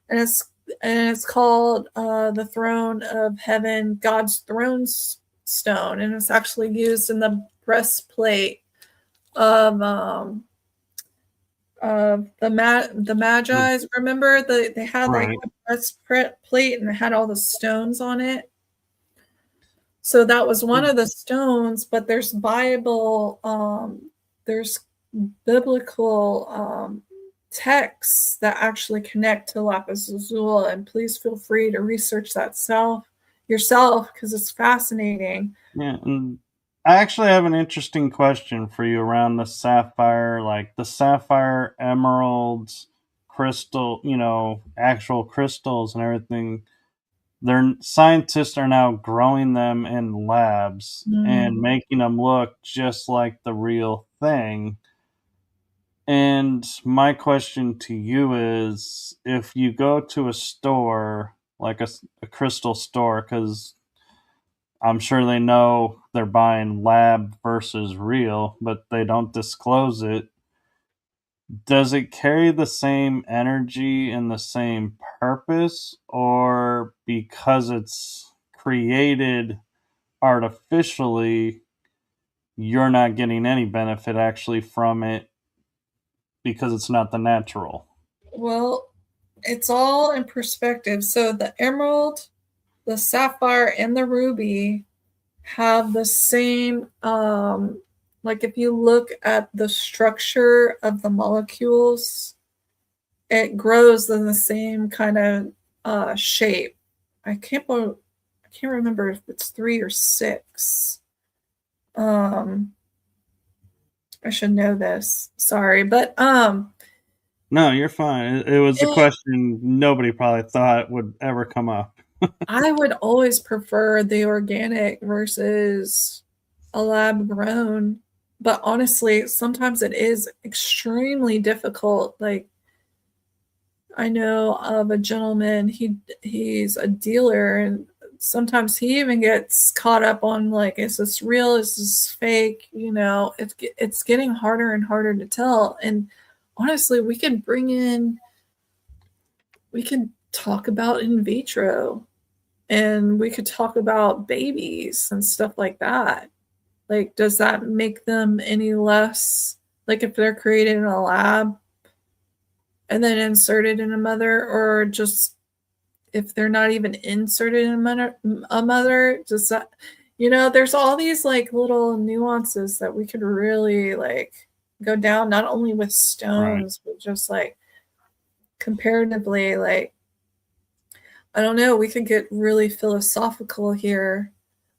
and it's called the throne of heaven, God's throne stone, and it's actually used in the breastplate of the Magi's. Remember, they had like Right. a breastplate and it had all the stones on it. So that was one of the stones, but there's there's biblical texts that actually connect to lapis lazuli, and please feel free to research that yourself because it's fascinating. Yeah, and I actually have an interesting question for you around the sapphire, like the sapphire, emeralds, crystal, actual crystals and everything. Their scientists are now growing them in labs and Mm. making them look just like the real thing. And my question to you is, if you go to a store, like a crystal store, because I'm sure they know they're buying lab versus real, but they don't disclose it. Does it carry the same energy and the same purpose, or because it's created artificially, you're not getting any benefit actually from it because it's not the natural? Well, it's all in perspective. So the emerald, the sapphire, and the ruby have the same like if you look at the structure of the molecules, it grows in the same kind of shape. I can't remember if it's 3 or 6. um I should know this, sorry, but No, you're fine. It was a it, question nobody probably thought would ever come up. I would always prefer the organic versus a lab grown. But honestly, sometimes it is extremely difficult. Like I know of a gentleman, he's a dealer and sometimes he even gets caught up on like, is this real? Is this fake? You know, it's getting harder and harder to tell. And honestly, we can talk about in vitro, and we could talk about babies and stuff like that. Like, does that make them any less, like if they're created in a lab and then inserted in a mother, or just if they're not even inserted in a mother, does that, you know, there's all these like little nuances that we could really like go down, not only with stones, but just like comparatively, like, I don't know, we could get really philosophical here,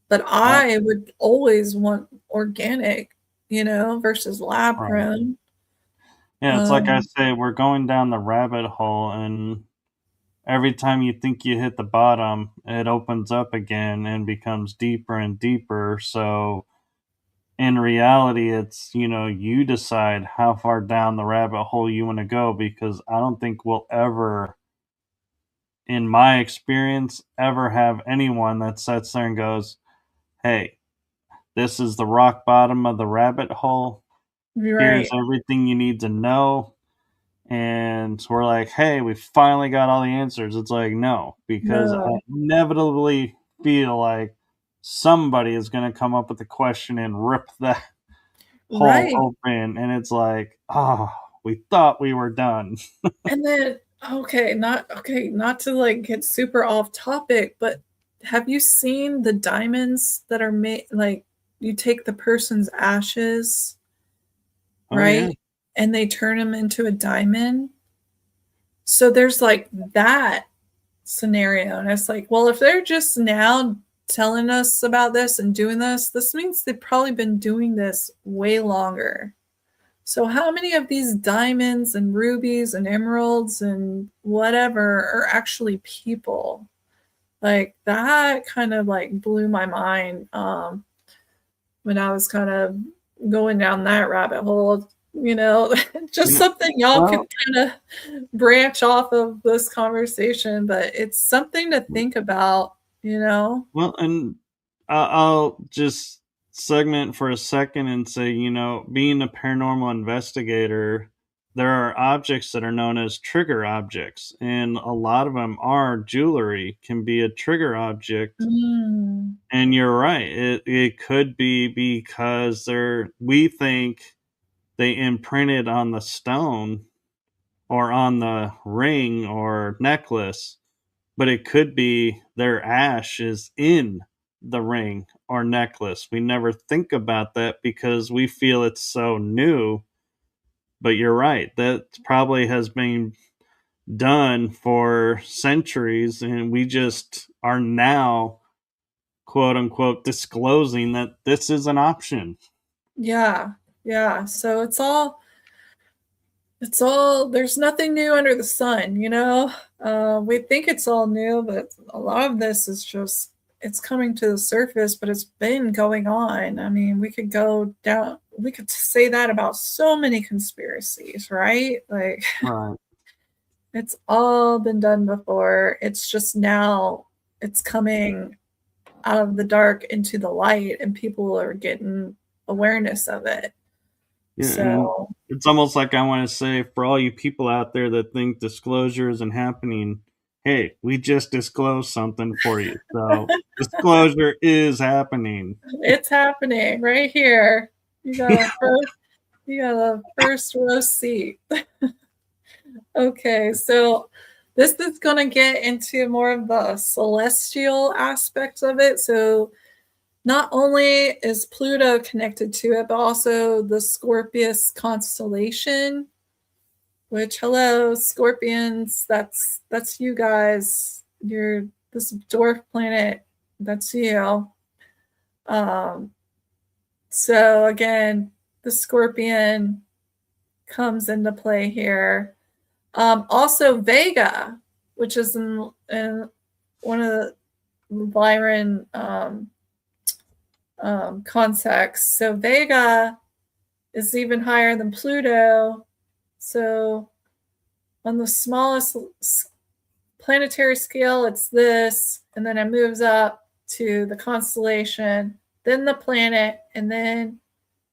but I would always want organic, you know, versus lab grown. Yeah, it's like I say, we're going down the rabbit hole, and every time you think you hit the bottom, it opens up again and becomes deeper and deeper. So in reality, it's, you decide how far down the rabbit hole you want to go, because I don't think we'll ever, in my experience, ever have anyone that sits there and goes, hey, this is the rock bottom of the rabbit hole. Here's Right. everything you need to know. And we're like, hey, we finally got all the answers. It's like, no, because I No. inevitably feel like somebody is going to come up with a question and rip that hole Right. open. And it's like, oh, we thought we were done. And then, not to like get super off topic, but have you seen the diamonds that are made, like you take the person's ashes, Oh, yeah. right? And they turn them into a diamond. So there's like that scenario. And it's like, well, if they're just now telling us about this and doing this means they've probably been doing this way longer. So how many of these diamonds and rubies and emeralds and whatever are actually people? Like that kind of like blew my mind when I was kind of going down that rabbit hole, you know, just Yeah. something y'all Well, could kind of branch off of this conversation, but it's something to think about, you know? well, and I'll just segment for a second and say, being a paranormal investigator, there are objects that are known as trigger objects, and a lot of them are jewelry, can be a trigger object. Mm. And you're right. It could be because we think they imprinted on the stone or on the ring or necklace, but it could be their ash is in the ring or necklace. We never think about that because we feel it's so new. But you're right. That probably has been done for centuries, and we just are now, quote unquote, disclosing that this is an option. Yeah. Yeah. So it's all there's nothing new under the sun, you know. We think it's all new, but a lot of this is just, it's coming to the surface, but it's been going on. I mean, we could say that about so many conspiracies, right? Like Right. it's all been done before. It's just now it's coming out of the dark into the light, and people are getting awareness of it. Yeah, and So it's almost like I want to say, for all you people out there that think disclosure isn't happening, hey, we just disclosed something for you. So disclosure is happening. it's happening right here. You got a first row seat. Okay, so this is going to get into more of the celestial aspects of it. So not only is Pluto connected to it, but also the Scorpius constellation, which, hello, Scorpions, that's you guys. You're this dwarf planet, that's you. Um, so again, the Scorpion comes into play here. Also, Vega, which is in one of the Lyran contexts. So Vega is even higher than Pluto. So on the smallest planetary scale, it's this. and then it moves up to the constellation, then the planet, and then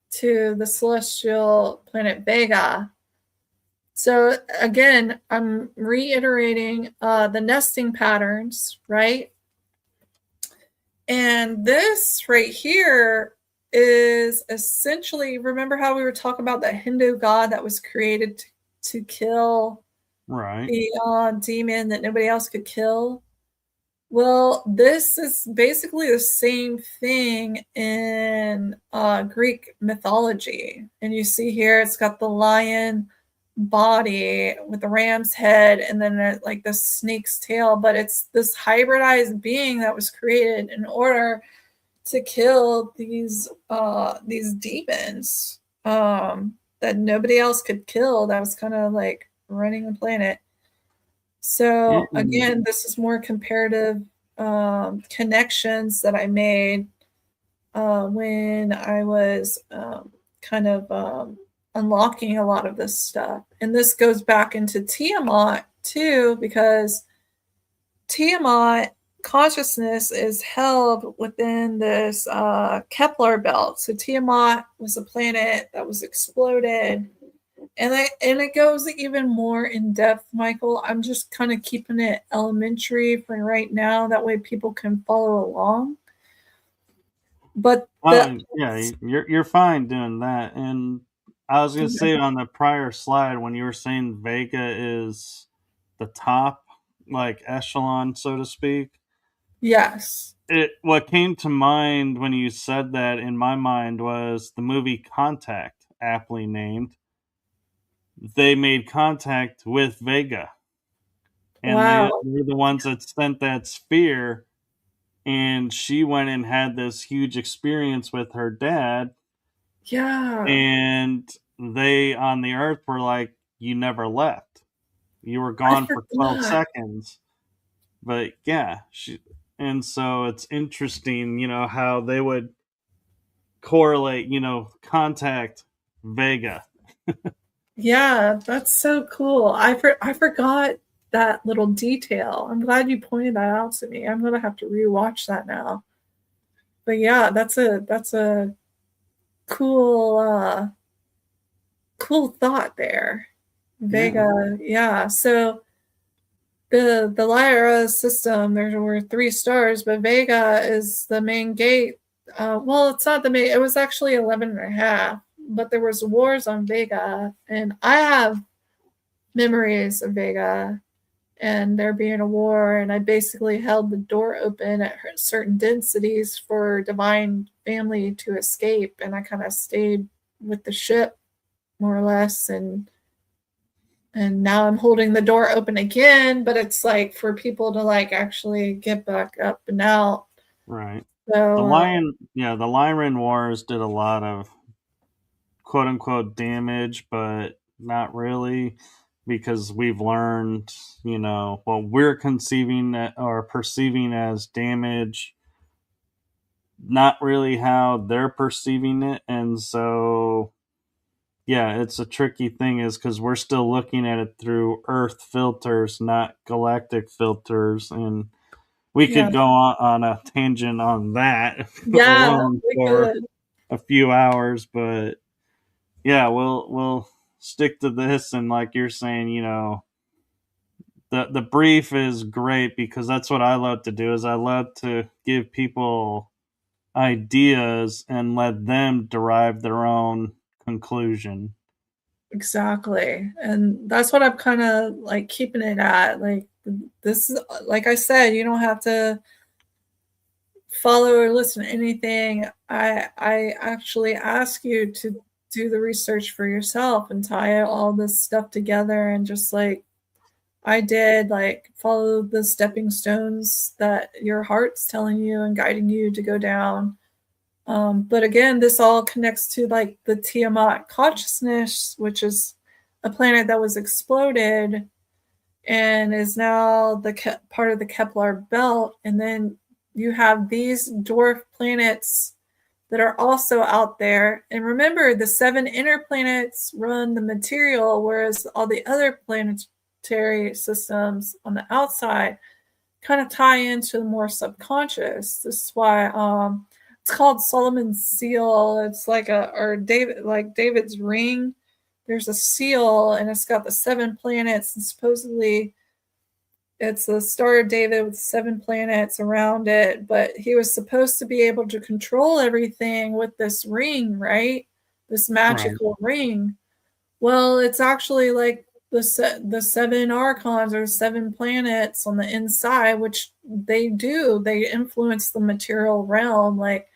to the celestial planet Vega. So again, I'm reiterating the nesting patterns, right? And this right here is essentially, remember how we were talking about the Hindu god that was created to kill the demon that nobody else could kill? Well, this is basically the same thing in Greek mythology. And you see here, it's got the lion body with the ram's head and then like the snake's tail, but it's this hybridized being that was created in order to kill these demons that nobody else could kill, that was kind of like running the planet. So again, this is more comparative connections that I made when I was kind of unlocking a lot of this stuff. And this goes back into Tiamat too, because Tiamat consciousness is held within this Kepler belt. So Tiamat was a planet that was exploded. And it goes even more in depth, Michael. I'm just kind of keeping it elementary for right now. That way people can follow along. But you're fine doing that. And I was going to say on the prior slide, when you were saying Vega is the top, like echelon, so to speak. Yes. What came to mind when you said that in my mind was the movie Contact, aptly named. They made contact with Vega. And they were the ones that sent that sphere. And she went and had this huge experience with her dad. Yeah. And they on the Earth were like, you never left. You were gone for 12 seconds. But yeah, and so it's interesting, how they would correlate, contact Vega. Yeah, that's so cool. I forgot that little detail. I'm glad you pointed that out to me. I'm gonna have to rewatch that now. But yeah, that's a cool cool thought there. Vega, yeah. So the Lyra system, there were 3 stars, but Vega is the main gate. Well, it's not the main, it was actually 11 and a half, but there was wars on Vega, and I have memories of Vega and there being a war, and I basically held the door open at certain densities for divine family to escape, and I kind of stayed with the ship more or less, and now I'm holding the door open again, but it's like for people to like actually get back up and out. Right. So the Lyran Wars did a lot of quote unquote damage, but not really, because we've learned, what we're conceiving or perceiving as damage, not really how they're perceiving it. And so yeah, it's a tricky thing, is because we're still looking at it through Earth filters, not galactic filters. And we could go on a tangent on that alone for a few hours, but yeah, we'll stick to this. And like you're saying, the brief is great, because that's what I love to do, is I love to give people ideas and let them derive their own conclusion. Exactly. And that's what I'm kind of like keeping it at. Like, this is, like I said, you don't have to follow or listen to anything. I actually ask you to do the research for yourself and tie all this stuff together, and just like I did, like follow the stepping stones that your heart's telling you and guiding you to go down. But again, this all connects to like the Tiamat consciousness, which is a planet that was exploded and is now the part of the Kepler belt. And then you have these dwarf planets that are also out there. And remember, the 7 inner planets run the material, whereas all the other planetary systems on the outside, kind of tie into the more subconscious. This is why it's called Solomon's seal. It's like David's ring. There's a seal and it's got the 7 planets, and supposedly it's the Star of David with 7 planets around it, but he was supposed to be able to control everything with this ring, right? This magical ring. Well, it's actually like the 7 archons or 7 planets on the inside, which they influence the material realm. Like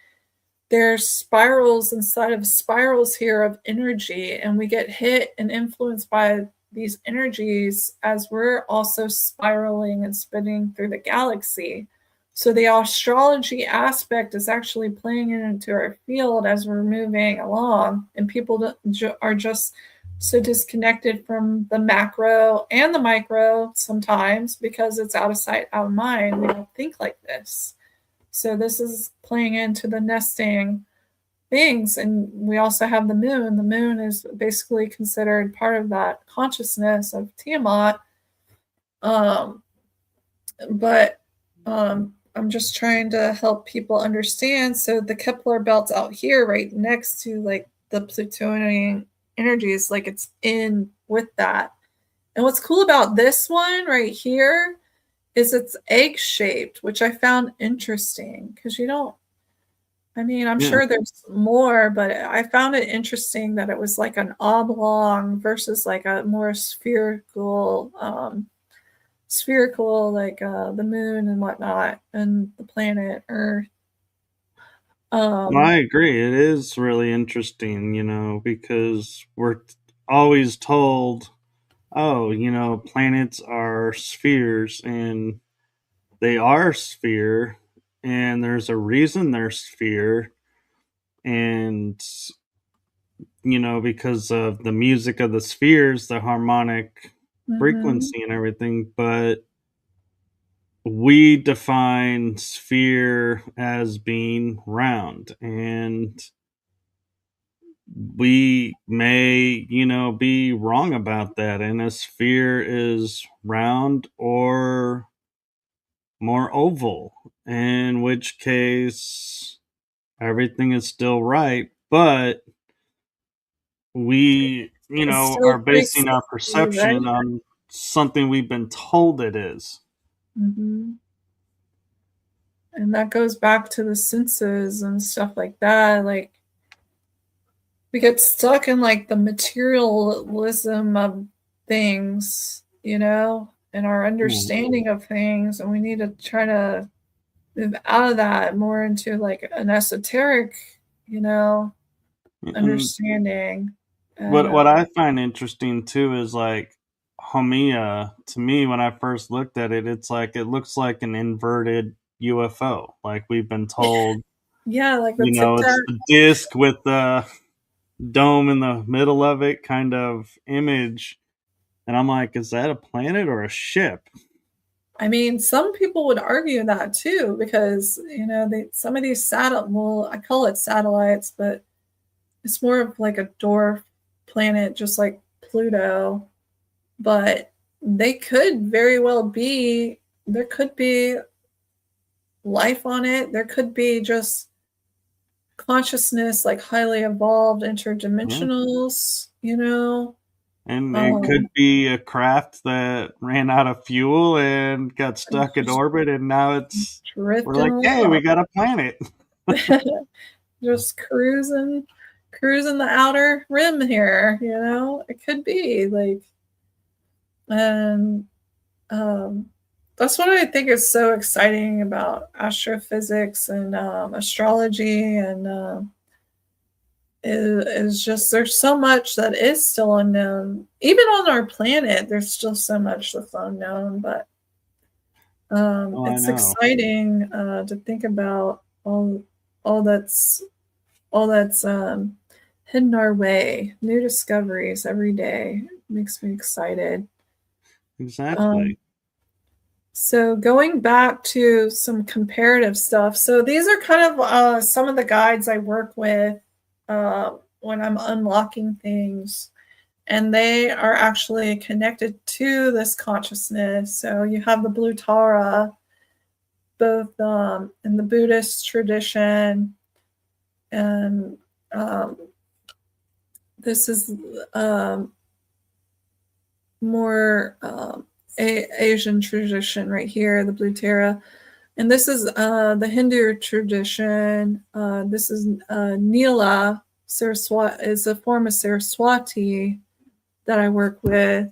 there's spirals inside of spirals here of energy, and we get hit and influenced by these energies as we're also spiraling and spinning through the galaxy. So the astrology aspect is actually playing into our field as we're moving along, and people are just so disconnected from the macro and the micro sometimes because it's out of sight, out of mind. We don't think like this. So this is playing into the nesting things. And we also have the moon. The moon is basically considered part of that consciousness of Tiamat. But I'm just trying to help people understand. So the Kepler belt's out here right next to like the Plutonian energies, like it's in with that. And what's cool about this one right here is it's egg shaped, which I found interesting because I'm sure there's more, but I found it interesting that it was like an oblong versus like a more spherical, like the moon and whatnot, and the planet Earth. I agree. It is really interesting, because we're always told, oh, planets are spheres, and they are a sphere, and there's a reason they're sphere, and because of the music of the spheres, the harmonic frequency and everything. But we define sphere as being round, and we may, be wrong about that. And a sphere is round or more oval, in which case everything is still right. But we, are basing our perception on something we've been told it is. Mm-hmm. And that goes back to the senses and stuff like that. Like we get stuck in like the materialism of things, and our understanding of things, and we need to try to move out of that more into like an esoteric, understanding. What I find interesting too is like Haumea. To me, when I first looked at it, it looks like an inverted UFO. Like we've been told, like it's the disc with the dome in the middle of it kind of image. And I'm like, is that a planet or a ship? I mean, some people would argue that too, because some of these I call it satellites, but it's more of like a dwarf planet, just like Pluto. But they could very well be. There could be life on it. There could be just consciousness, like highly evolved interdimensionals. And it could be a craft that ran out of fuel and got stuck in orbit, and now we're like, hey, we got a planet. Just cruising the outer rim here, it could be like, and that's what I think is so exciting about astrophysics and astrology, and is just there's so much that is still unknown. Even on our planet, there's still so much that's unknown, but it's exciting to think about all that's hidden our way. New discoveries every day. It makes me excited. Exactly. So going back to some comparative stuff. So these are kind of some of the guides I work with when I'm unlocking things, and they are actually connected to this consciousness. So you have the blue Tara, both in the Buddhist tradition, and this is more Asian tradition right here, the Blue Tara. And this is the Hindu tradition. This is Nila Saraswati, is a form of Saraswati that I work with.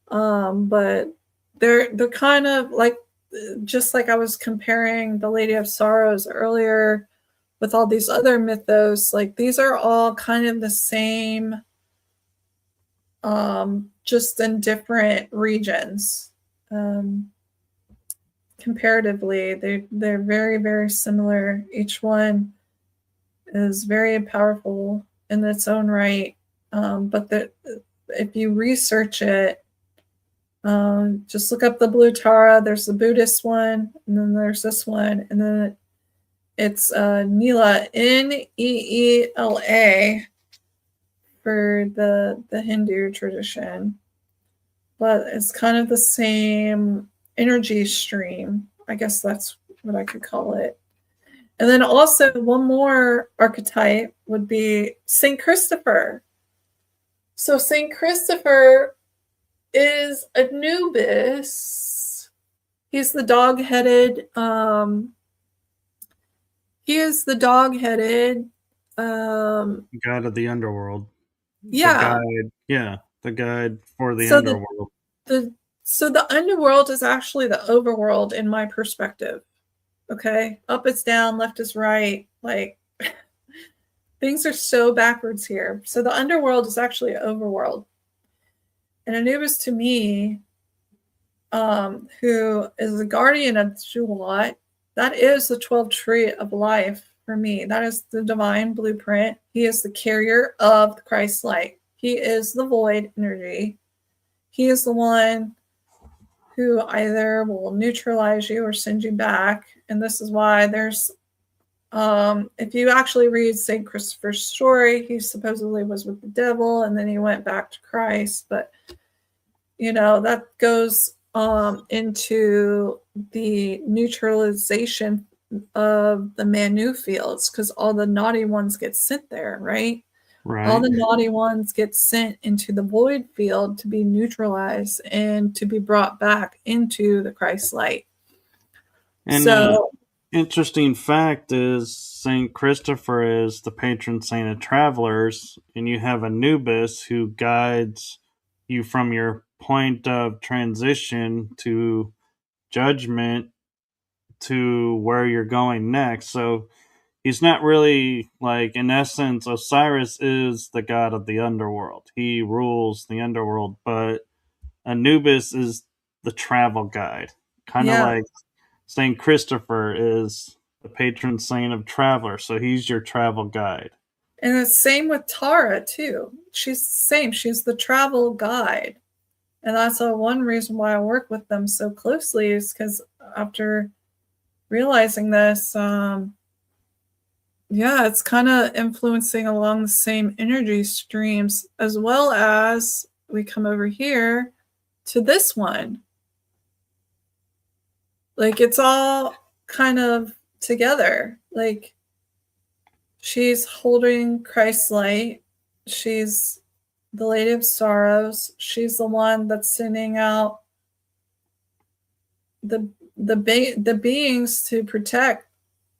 But they're kind of like, just like I was comparing the Lady of Sorrows earlier with all these other mythos, like these are all kind of the same, just in different regions. Comparatively, they're very, very similar. Each one is very powerful in its own right. But if you research it, just look up the Blue Tara. There's the Buddhist one, and then there's this one, and then it's Neela, Neela, for the Hindu tradition. But it's kind of the same energy stream. I guess that's what I could call it. And then also one more archetype would be Saint Christopher. So Saint Christopher is Anubis. He's the dog-headed. He is the dog-headed god of the underworld. Yeah. The guide for the underworld. So the underworld is actually the overworld in my perspective. Okay? Up is down, left is right. Like, things are so backwards here. So the underworld is actually overworld. And Anubis, to me, who is the guardian of Shulat, that is the 12 tree of life for me. That is the divine blueprint. He is the carrier of the Christ light. He is the void energy. He is the one who either will neutralize you or send you back. And this is why there's, if you actually read St. Christopher's story, he supposedly was with the devil and then he went back to Christ. But, that goes into the neutralization of the Manu fields, because all the naughty ones get sent there, right? Right. All the naughty ones get sent into the void field to be neutralized and to be brought back into the Christ light. And so, interesting fact is Saint Christopher is the patron saint of travelers, and you have Anubis who guides you from your point of transition to judgment to where you're going next. So he's not really, like, in essence, Osiris is the god of the underworld. He rules the underworld, but Anubis is the travel guide. Kind of like St. Christopher is the patron saint of travelers, so he's your travel guide. And the same with Tara, too. She's the same. She's the travel guide. And that's one reason why I work with them so closely, is because after realizing this, it's kind of influencing along the same energy streams, as well as we come over here to this one. Like, it's all kind of together. Like, she's holding Christ's light. She's the Lady of Sorrows. She's the one that's sending out the beings to protect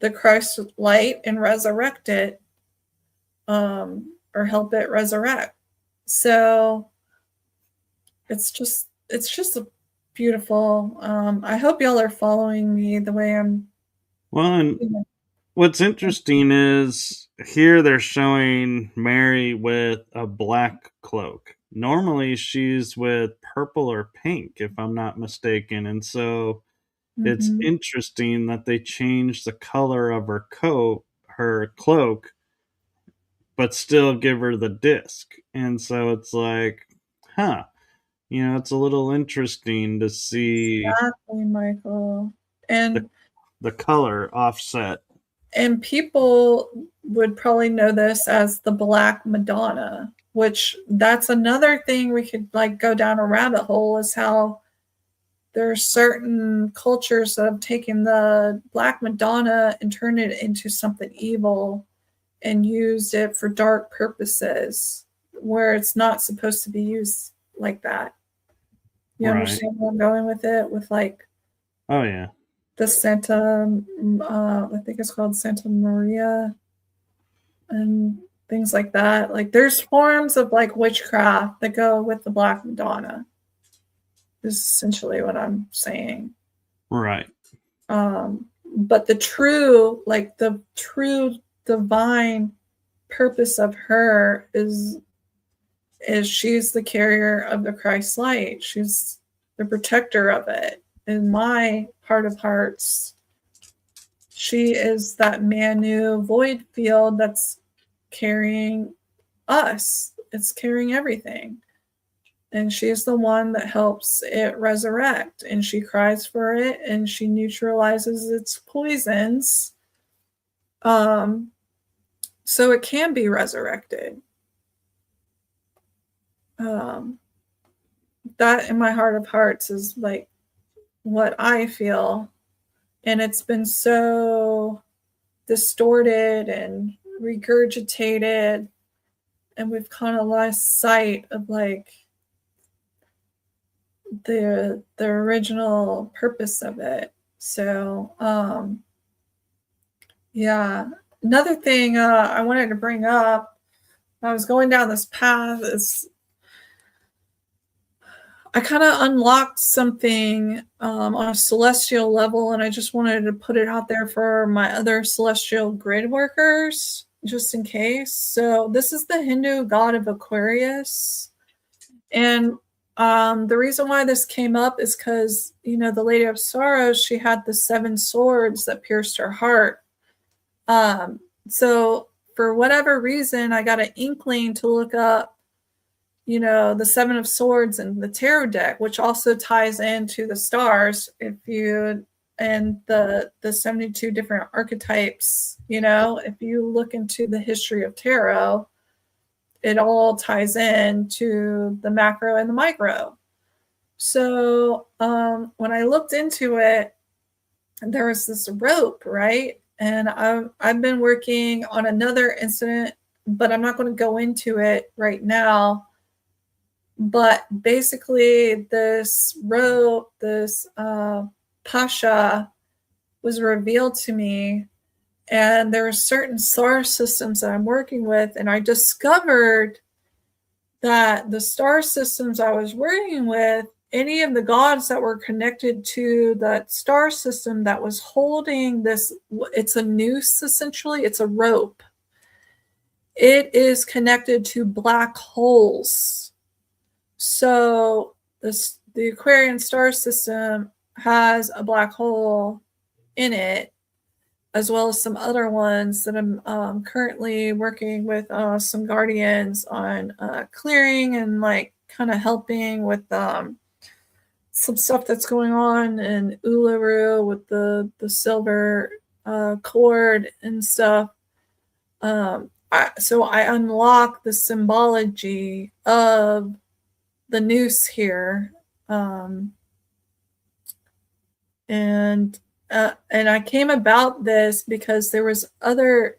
the Christ light and resurrect it, or help it resurrect. So it's just a beautiful. I hope y'all are following me the way I'm. Well, and what's interesting is here they're showing Mary with a black cloak. Normally she's with purple or pink, if I'm not mistaken. And so it's interesting that they changed the color of her cloak, but still give her the disc. And so it's like, it's a little interesting to see exactly, Michael, and the color offset. And people would probably know this as the Black Madonna, which that's another thing we could, like, go down a rabbit hole, is how there are certain cultures that have taken the Black Madonna and turned it into something evil and used it for dark purposes where it's not supposed to be used like that. You understand where I'm going with it? With like, oh yeah, the Santa, I think it's called Santa Maria, and things like that. Like, there's forms of like witchcraft that go with the Black Madonna. Is essentially what I'm saying. Right. But the true divine purpose of her is she's the carrier of the Christ light. She's the protector of it. In my heart of hearts, she is that Manu void field that's carrying us. It's carrying everything. And she's the one that helps it resurrect. And she cries for it and she neutralizes its poisons. So it can be resurrected. That in my heart of hearts is like what I feel. And it's been so distorted and regurgitated. And we've kind of lost sight of like the original purpose of it. So yeah, another thing I wanted to bring up, I was going down this path, is I kind of unlocked something on a celestial level, and I just wanted to put it out there for my other celestial grid workers just in case. So this is the Hindu god of Aquarius, and the reason why this came up is because, you know, the Lady of Sorrows, she had the 7 swords that pierced her heart. So for whatever reason, I got an inkling to look up, you know, the 7 of Swords and the tarot deck, which also ties into the stars. If you, and the 72 different archetypes, you know, if you look into the history of tarot, it all ties in to the macro and the micro. So when I looked into it, there was this rope, right? And I've been working on another incident, but I'm not going to go into it right now. But basically, this rope, this pasha, was revealed to me. And there are certain star systems that I'm working with, and I discovered that the star systems I was working with, any of the gods that were connected to that star system that was holding this, it's a noose essentially, it's a rope. It is connected to black holes. So the Aquarian star system has a black hole in it, as well as some other ones that I'm currently working with some guardians on clearing and like kind of helping with some stuff that's going on in Uluru with the silver cord and stuff. So I unlock the symbology of the noose here. And I came about this because there was other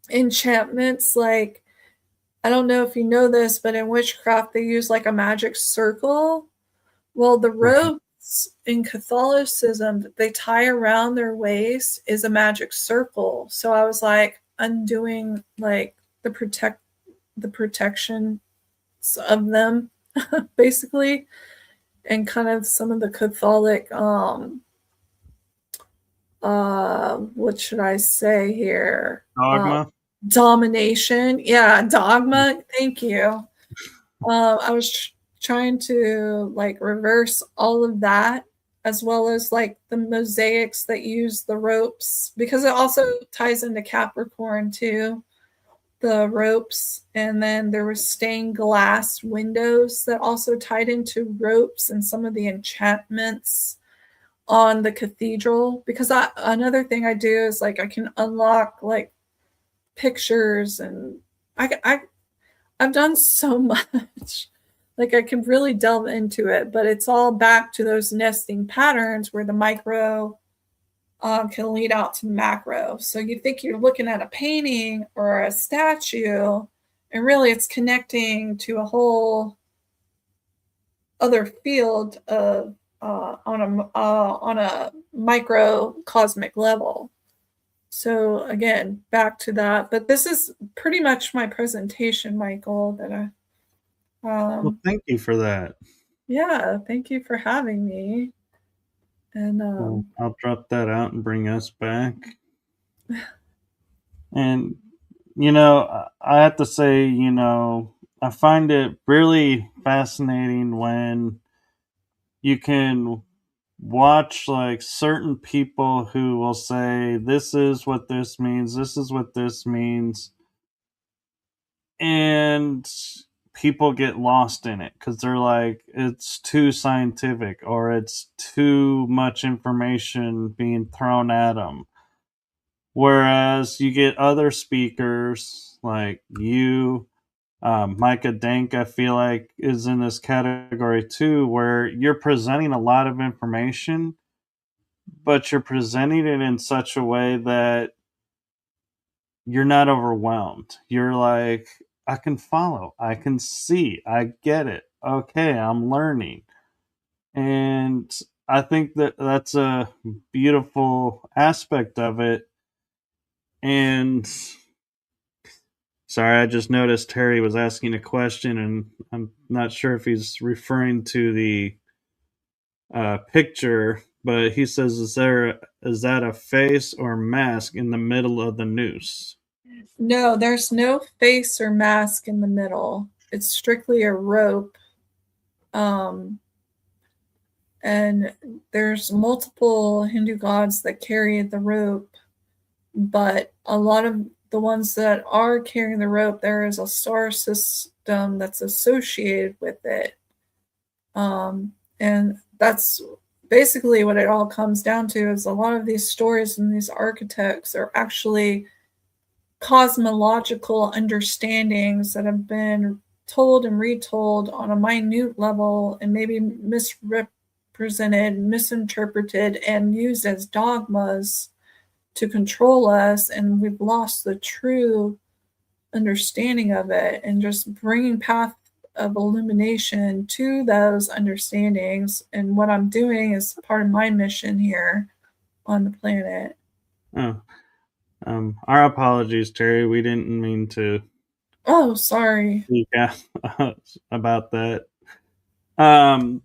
enchantments. Like, I don't know if you know this, but in witchcraft they use like a magic circle. Well, the ropes in Catholicism that they tie around their waist is a magic circle. So I was like undoing like the protection of them basically, and kind of some of the Catholic what should I say here? Dogma. Domination. Yeah, dogma. Thank you. I was trying to like reverse all of that, as well as like the mosaics that use the ropes, because it also ties into Capricorn too, the ropes. And then there was stained glass windows that also tied into ropes and some of the enchantments on the cathedral. Because another thing I do is like I can unlock like pictures, and I've done so much. Like I could really delve into it, but it's all back to those nesting patterns where the micro can lead out to macro. So you think you're looking at a painting or a statue, and really it's connecting to a whole other field of on a microcosmic level. So again, back to that. But this is pretty much my presentation, Michael. That I Well, thank you for that. yeah, thank you for having me. And Well, I'll drop that out and bring us back. And, I have to say, I find it really fascinating when you can watch like certain people who will say, this is what this means, this is what this means. And people get lost in it because they're like, it's too scientific or it's too much information being thrown at them. Whereas you get other speakers like you, Micah Dank, I feel like is in this category too, where you're presenting a lot of information, but you're presenting it in such a way that you're not overwhelmed. You're like, I can follow, I can see, I get it. Okay, I'm learning. And I think that that's a beautiful aspect of it. And sorry, I just noticed Terry was asking a question, and I'm not sure if he's referring to the picture, but he says, is that a face or mask in the middle of the noose? no, there's no face or mask in the middle. It's strictly a rope. And there's multiple Hindu gods that carry the rope, but a lot of the ones that are carrying the rope, there is a star system that's associated with it. And that's basically what it all comes down to, is a lot of these stories and these archetypes are actually cosmological understandings that have been told and retold on a minute level and maybe misrepresented, misinterpreted, and used as dogmas to control us. And we've lost the true understanding of it, and just bringing path of illumination to those understandings. And what I'm doing is part of my mission here on the planet. Oh, our apologies, Terry. We didn't mean to. Oh, sorry. Speak out about that. And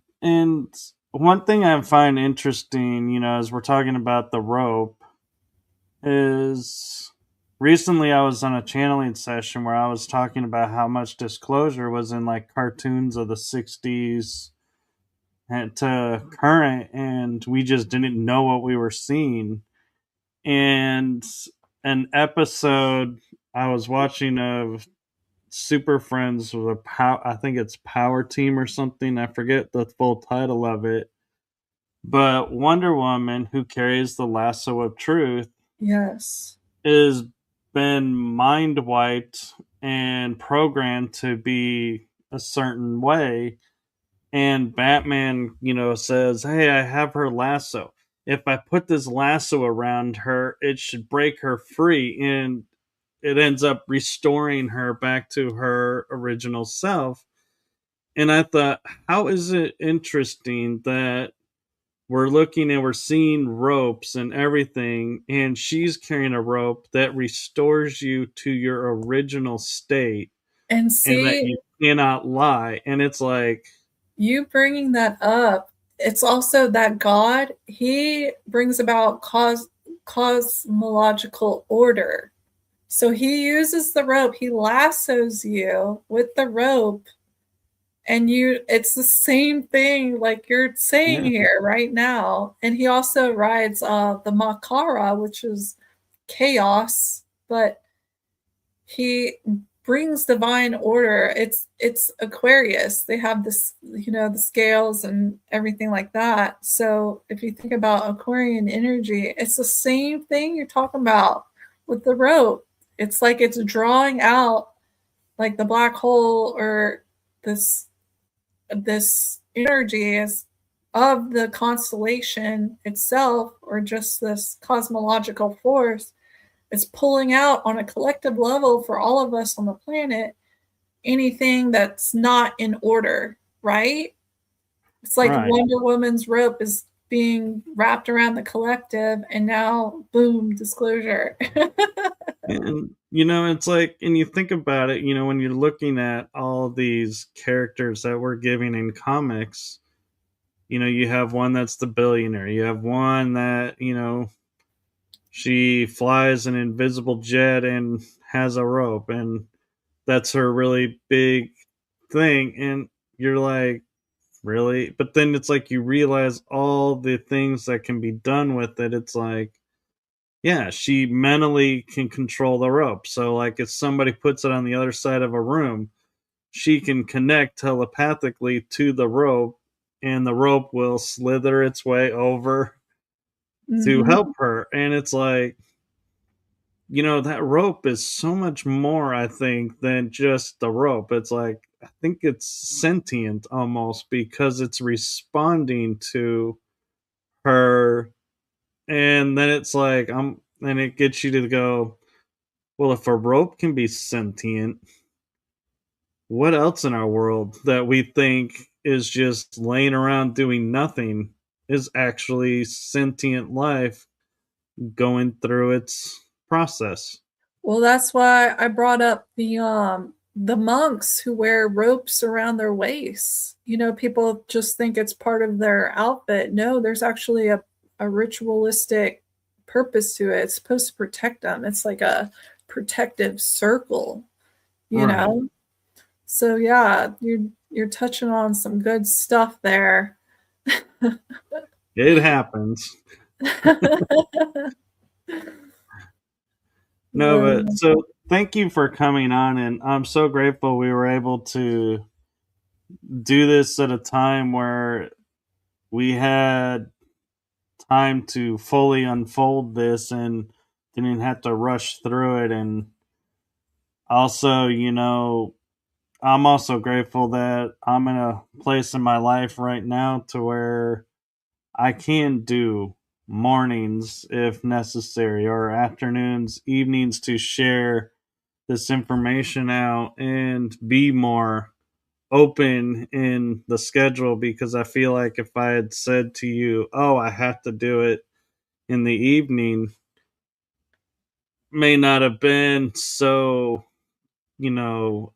one thing I find interesting, as we're talking about the rope, is recently I was on a channeling session where I was talking about how much disclosure was in like cartoons of the 60s and to current, and we just didn't know what we were seeing. And an episode I was watching of Super Friends with I think it's Power Team or something. I forget the full title of it. But Wonder Woman, who carries the lasso of truth, Yes. is been mind wiped and programmed to be a certain way. And Batman, says, hey, I have her lasso. If I put this lasso around her, it should break her free. And it ends up restoring her back to her original self. And I thought, how is it interesting that we're looking and we're seeing ropes and everything, and she's carrying a rope that restores you to your original state And and that see, you cannot lie. And it's like, you bringing that up, it's also that God, he brings about cosmological order. So he uses the rope, he lassos you with the rope, and it's the same thing like you're saying yeah, here right now. And he also rides the Makara, which is chaos, but he brings divine order. It's Aquarius. They have this, the scales and everything like that. So if you think about Aquarian energy, it's the same thing you're talking about with the rope. It's like it's drawing out like the black hole or this this energy is of the constellation itself, or just this cosmological force, is pulling out on a collective level for all of us on the planet anything that's not in order, right? It's like Right. Wonder Woman's rope is being wrapped around the collective, and now, boom, disclosure. And it's like, and you think about it, when you're looking at all these characters that we're giving in comics, you have one that's the billionaire, you have one that, she flies an invisible jet and has a rope, and that's her really big thing. And you're like, really? But then it's like you realize all the things that can be done with it. It's like, yeah, she mentally can control the rope. So, like, if somebody puts it on the other side of a room, she can connect telepathically to the rope, and the rope will slither its way over to Mhm. help her. And it's like, that rope is so much more, I think, than just the rope. It's like, I think it's sentient almost, because it's responding to her. And then it's like, and it gets you to go, well, if a rope can be sentient, what else in our world that we think is just laying around doing nothing is actually sentient life going through its process? Well, that's why I brought up the monks who wear ropes around their waists. People just think it's part of their outfit. No, there's actually a ritualistic purpose to it. It's supposed to protect them. It's like a protective circle, you Right. know? So yeah, you're touching on some good stuff there. It happens. No, but The- so thank you for coming on, and I'm so grateful we were able to do this at a time where we had time to fully unfold this and didn't have to rush through it. And also, I'm also grateful that I'm in a place in my life right now to where I can do mornings if necessary, or afternoons, evenings, to share this information out and be more open in the schedule. Because I feel like if I had said to you, oh, I have to do it in the evening, may not have been so,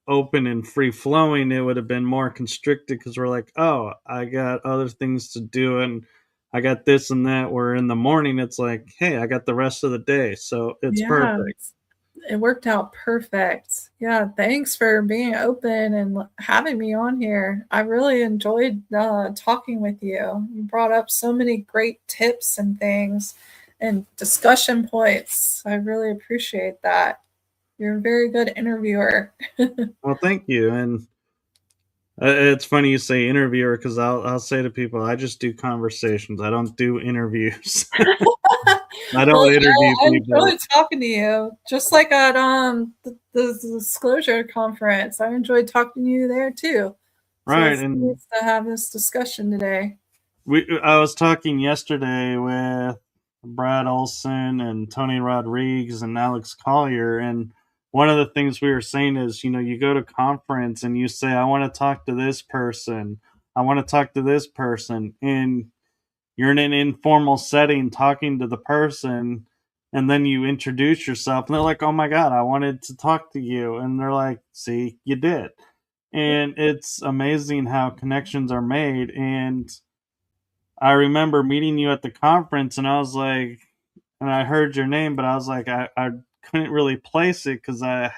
open and free flowing. It would have been more constricted, because we're like, oh, I got other things to do, and I got this and that. Where in the morning, it's like, hey, I got the rest of the day. So it's yeah, perfect. it worked out perfect. Yeah, thanks for being open and having me on here. I really enjoyed talking with you. You brought up so many great tips and things and discussion points. I really appreciate that. You're a very good interviewer. Well, thank you. And it's funny you say interviewer, because I'll say to people, I just do conversations. I don't do interviews. I Well, don't interview I people. enjoyed talking to you, just like at the disclosure conference. I enjoyed talking to you there too. So Right. it's And nice to have this discussion today. I was talking yesterday with Brad Olson and Tony Rodriguez and Alex Collier, and one of the things we were saying is, you go to conference and you say, I want to talk to this person, I want to talk to this person, and you're in an informal setting talking to the person, and then you introduce yourself, and they're like, oh my god, I wanted to talk to you, and they're like, see, you did. And it's amazing how connections are made. And I remember meeting you at the conference, and I was like, and I heard your name, but I was like, I couldn't really place it because I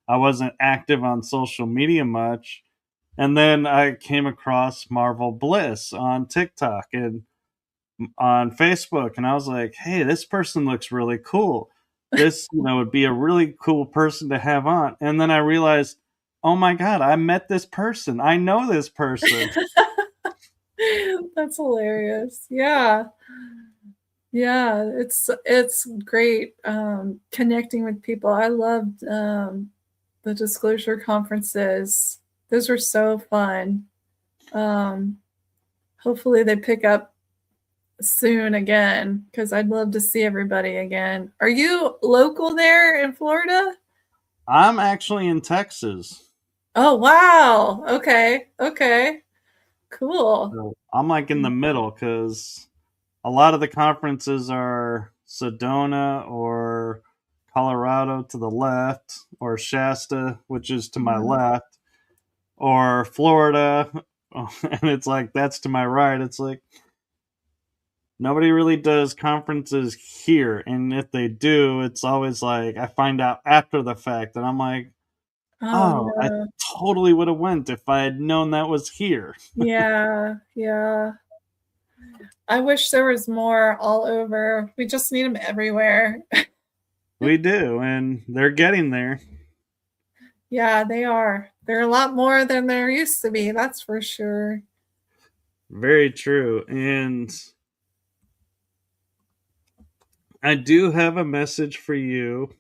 wasn't active on social media much. And then I came across Marvel Bliss on TikTok and on Facebook, and I was like, hey, this person looks really cool. This, would be a really cool person to have on. And then I realized, oh my God, I met this person. I know this person. That's hilarious. Yeah. Yeah, it's great connecting with people. I loved the disclosure conferences. Those were so fun. Hopefully they pick up soon again, because I'd love to see everybody again. Are you local there in Florida? I'm actually in Texas. Oh, wow. Okay. Cool. So I'm like in the middle because a lot of the conferences are Sedona or Colorado to the left, or Shasta, which is to my left, or Florida. And it's like, that's to my right. It's like, nobody really does conferences here. And if they do, it's always like, I find out after the fact. And I'm like, oh, I no. totally would have went if I had known that was here. Yeah. I wish there was more all over. We just need them everywhere. We do, and they're getting there. Yeah, they are. They're a lot more than there used to be, that's for sure. Very true. And I do have a message for you,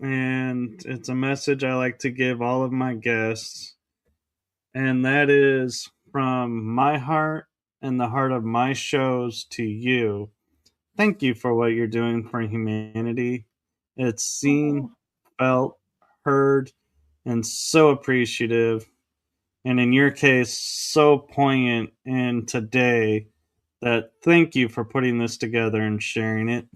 and it's a message I like to give all of my guests, and that is from my heart and the heart of my shows to you. Thank you for what you're doing for humanity. It's seen, felt, heard, and so appreciative. And in your case, so poignant in today, that thank you for putting this together and sharing it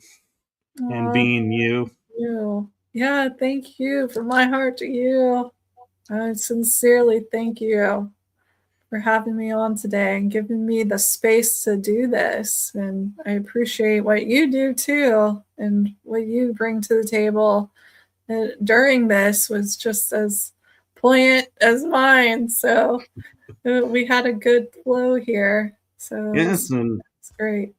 and being you. Thank you. Yeah, thank you from my heart to you. I sincerely thank you for having me on today and giving me the space to do this. And I appreciate what you do too, and what you bring to the table during this was just as poignant as mine. So we had a good flow here. So Yes, and it's great.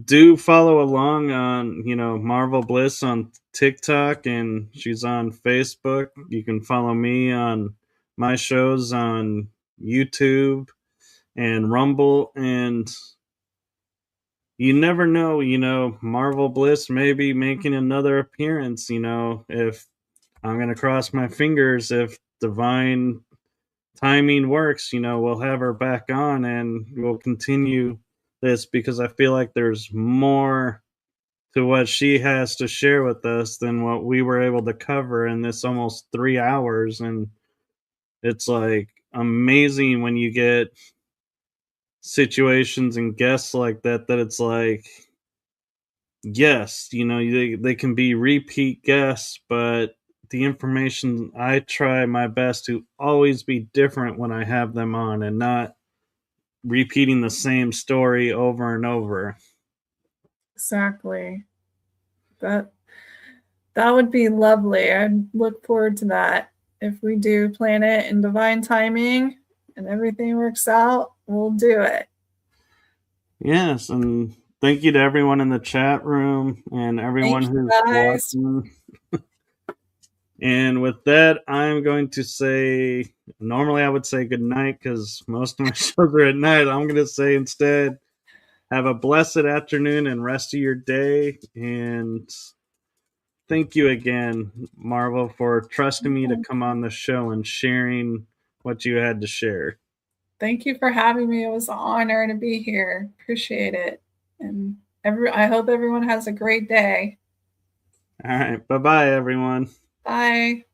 do follow along on, Marvel Bliss on TikTok, and she's on Facebook. You can follow me on my shows on YouTube and Rumble, and you never know, Marvel Bliss may be making another appearance, if I'm going to cross my fingers, if divine timing works, we'll have her back on and we'll continue this, because I feel like there's more to what she has to share with us than what we were able to cover in this almost 3 hours. And it's like amazing when you get situations and guests like that it's like, yes, they can be repeat guests, but the information, I try my best to always be different when I have them on and not repeating the same story over and over. Exactly. That would be lovely. I'd look forward to that. If we do plan it in divine timing and everything works out, we'll do it. Yes, and thank you to everyone in the chat room and everyone who's watching. And with that, I'm going to say, normally I would say good night because most of my shows are at night. I'm going to say instead, have a blessed afternoon and rest of your day. And thank you again, Marvel, for trusting me to come on the show and sharing what you had to share. Thank you for having me. It was an honor to be here. Appreciate it. And I hope everyone has a great day. All right. Bye-bye, everyone. Bye.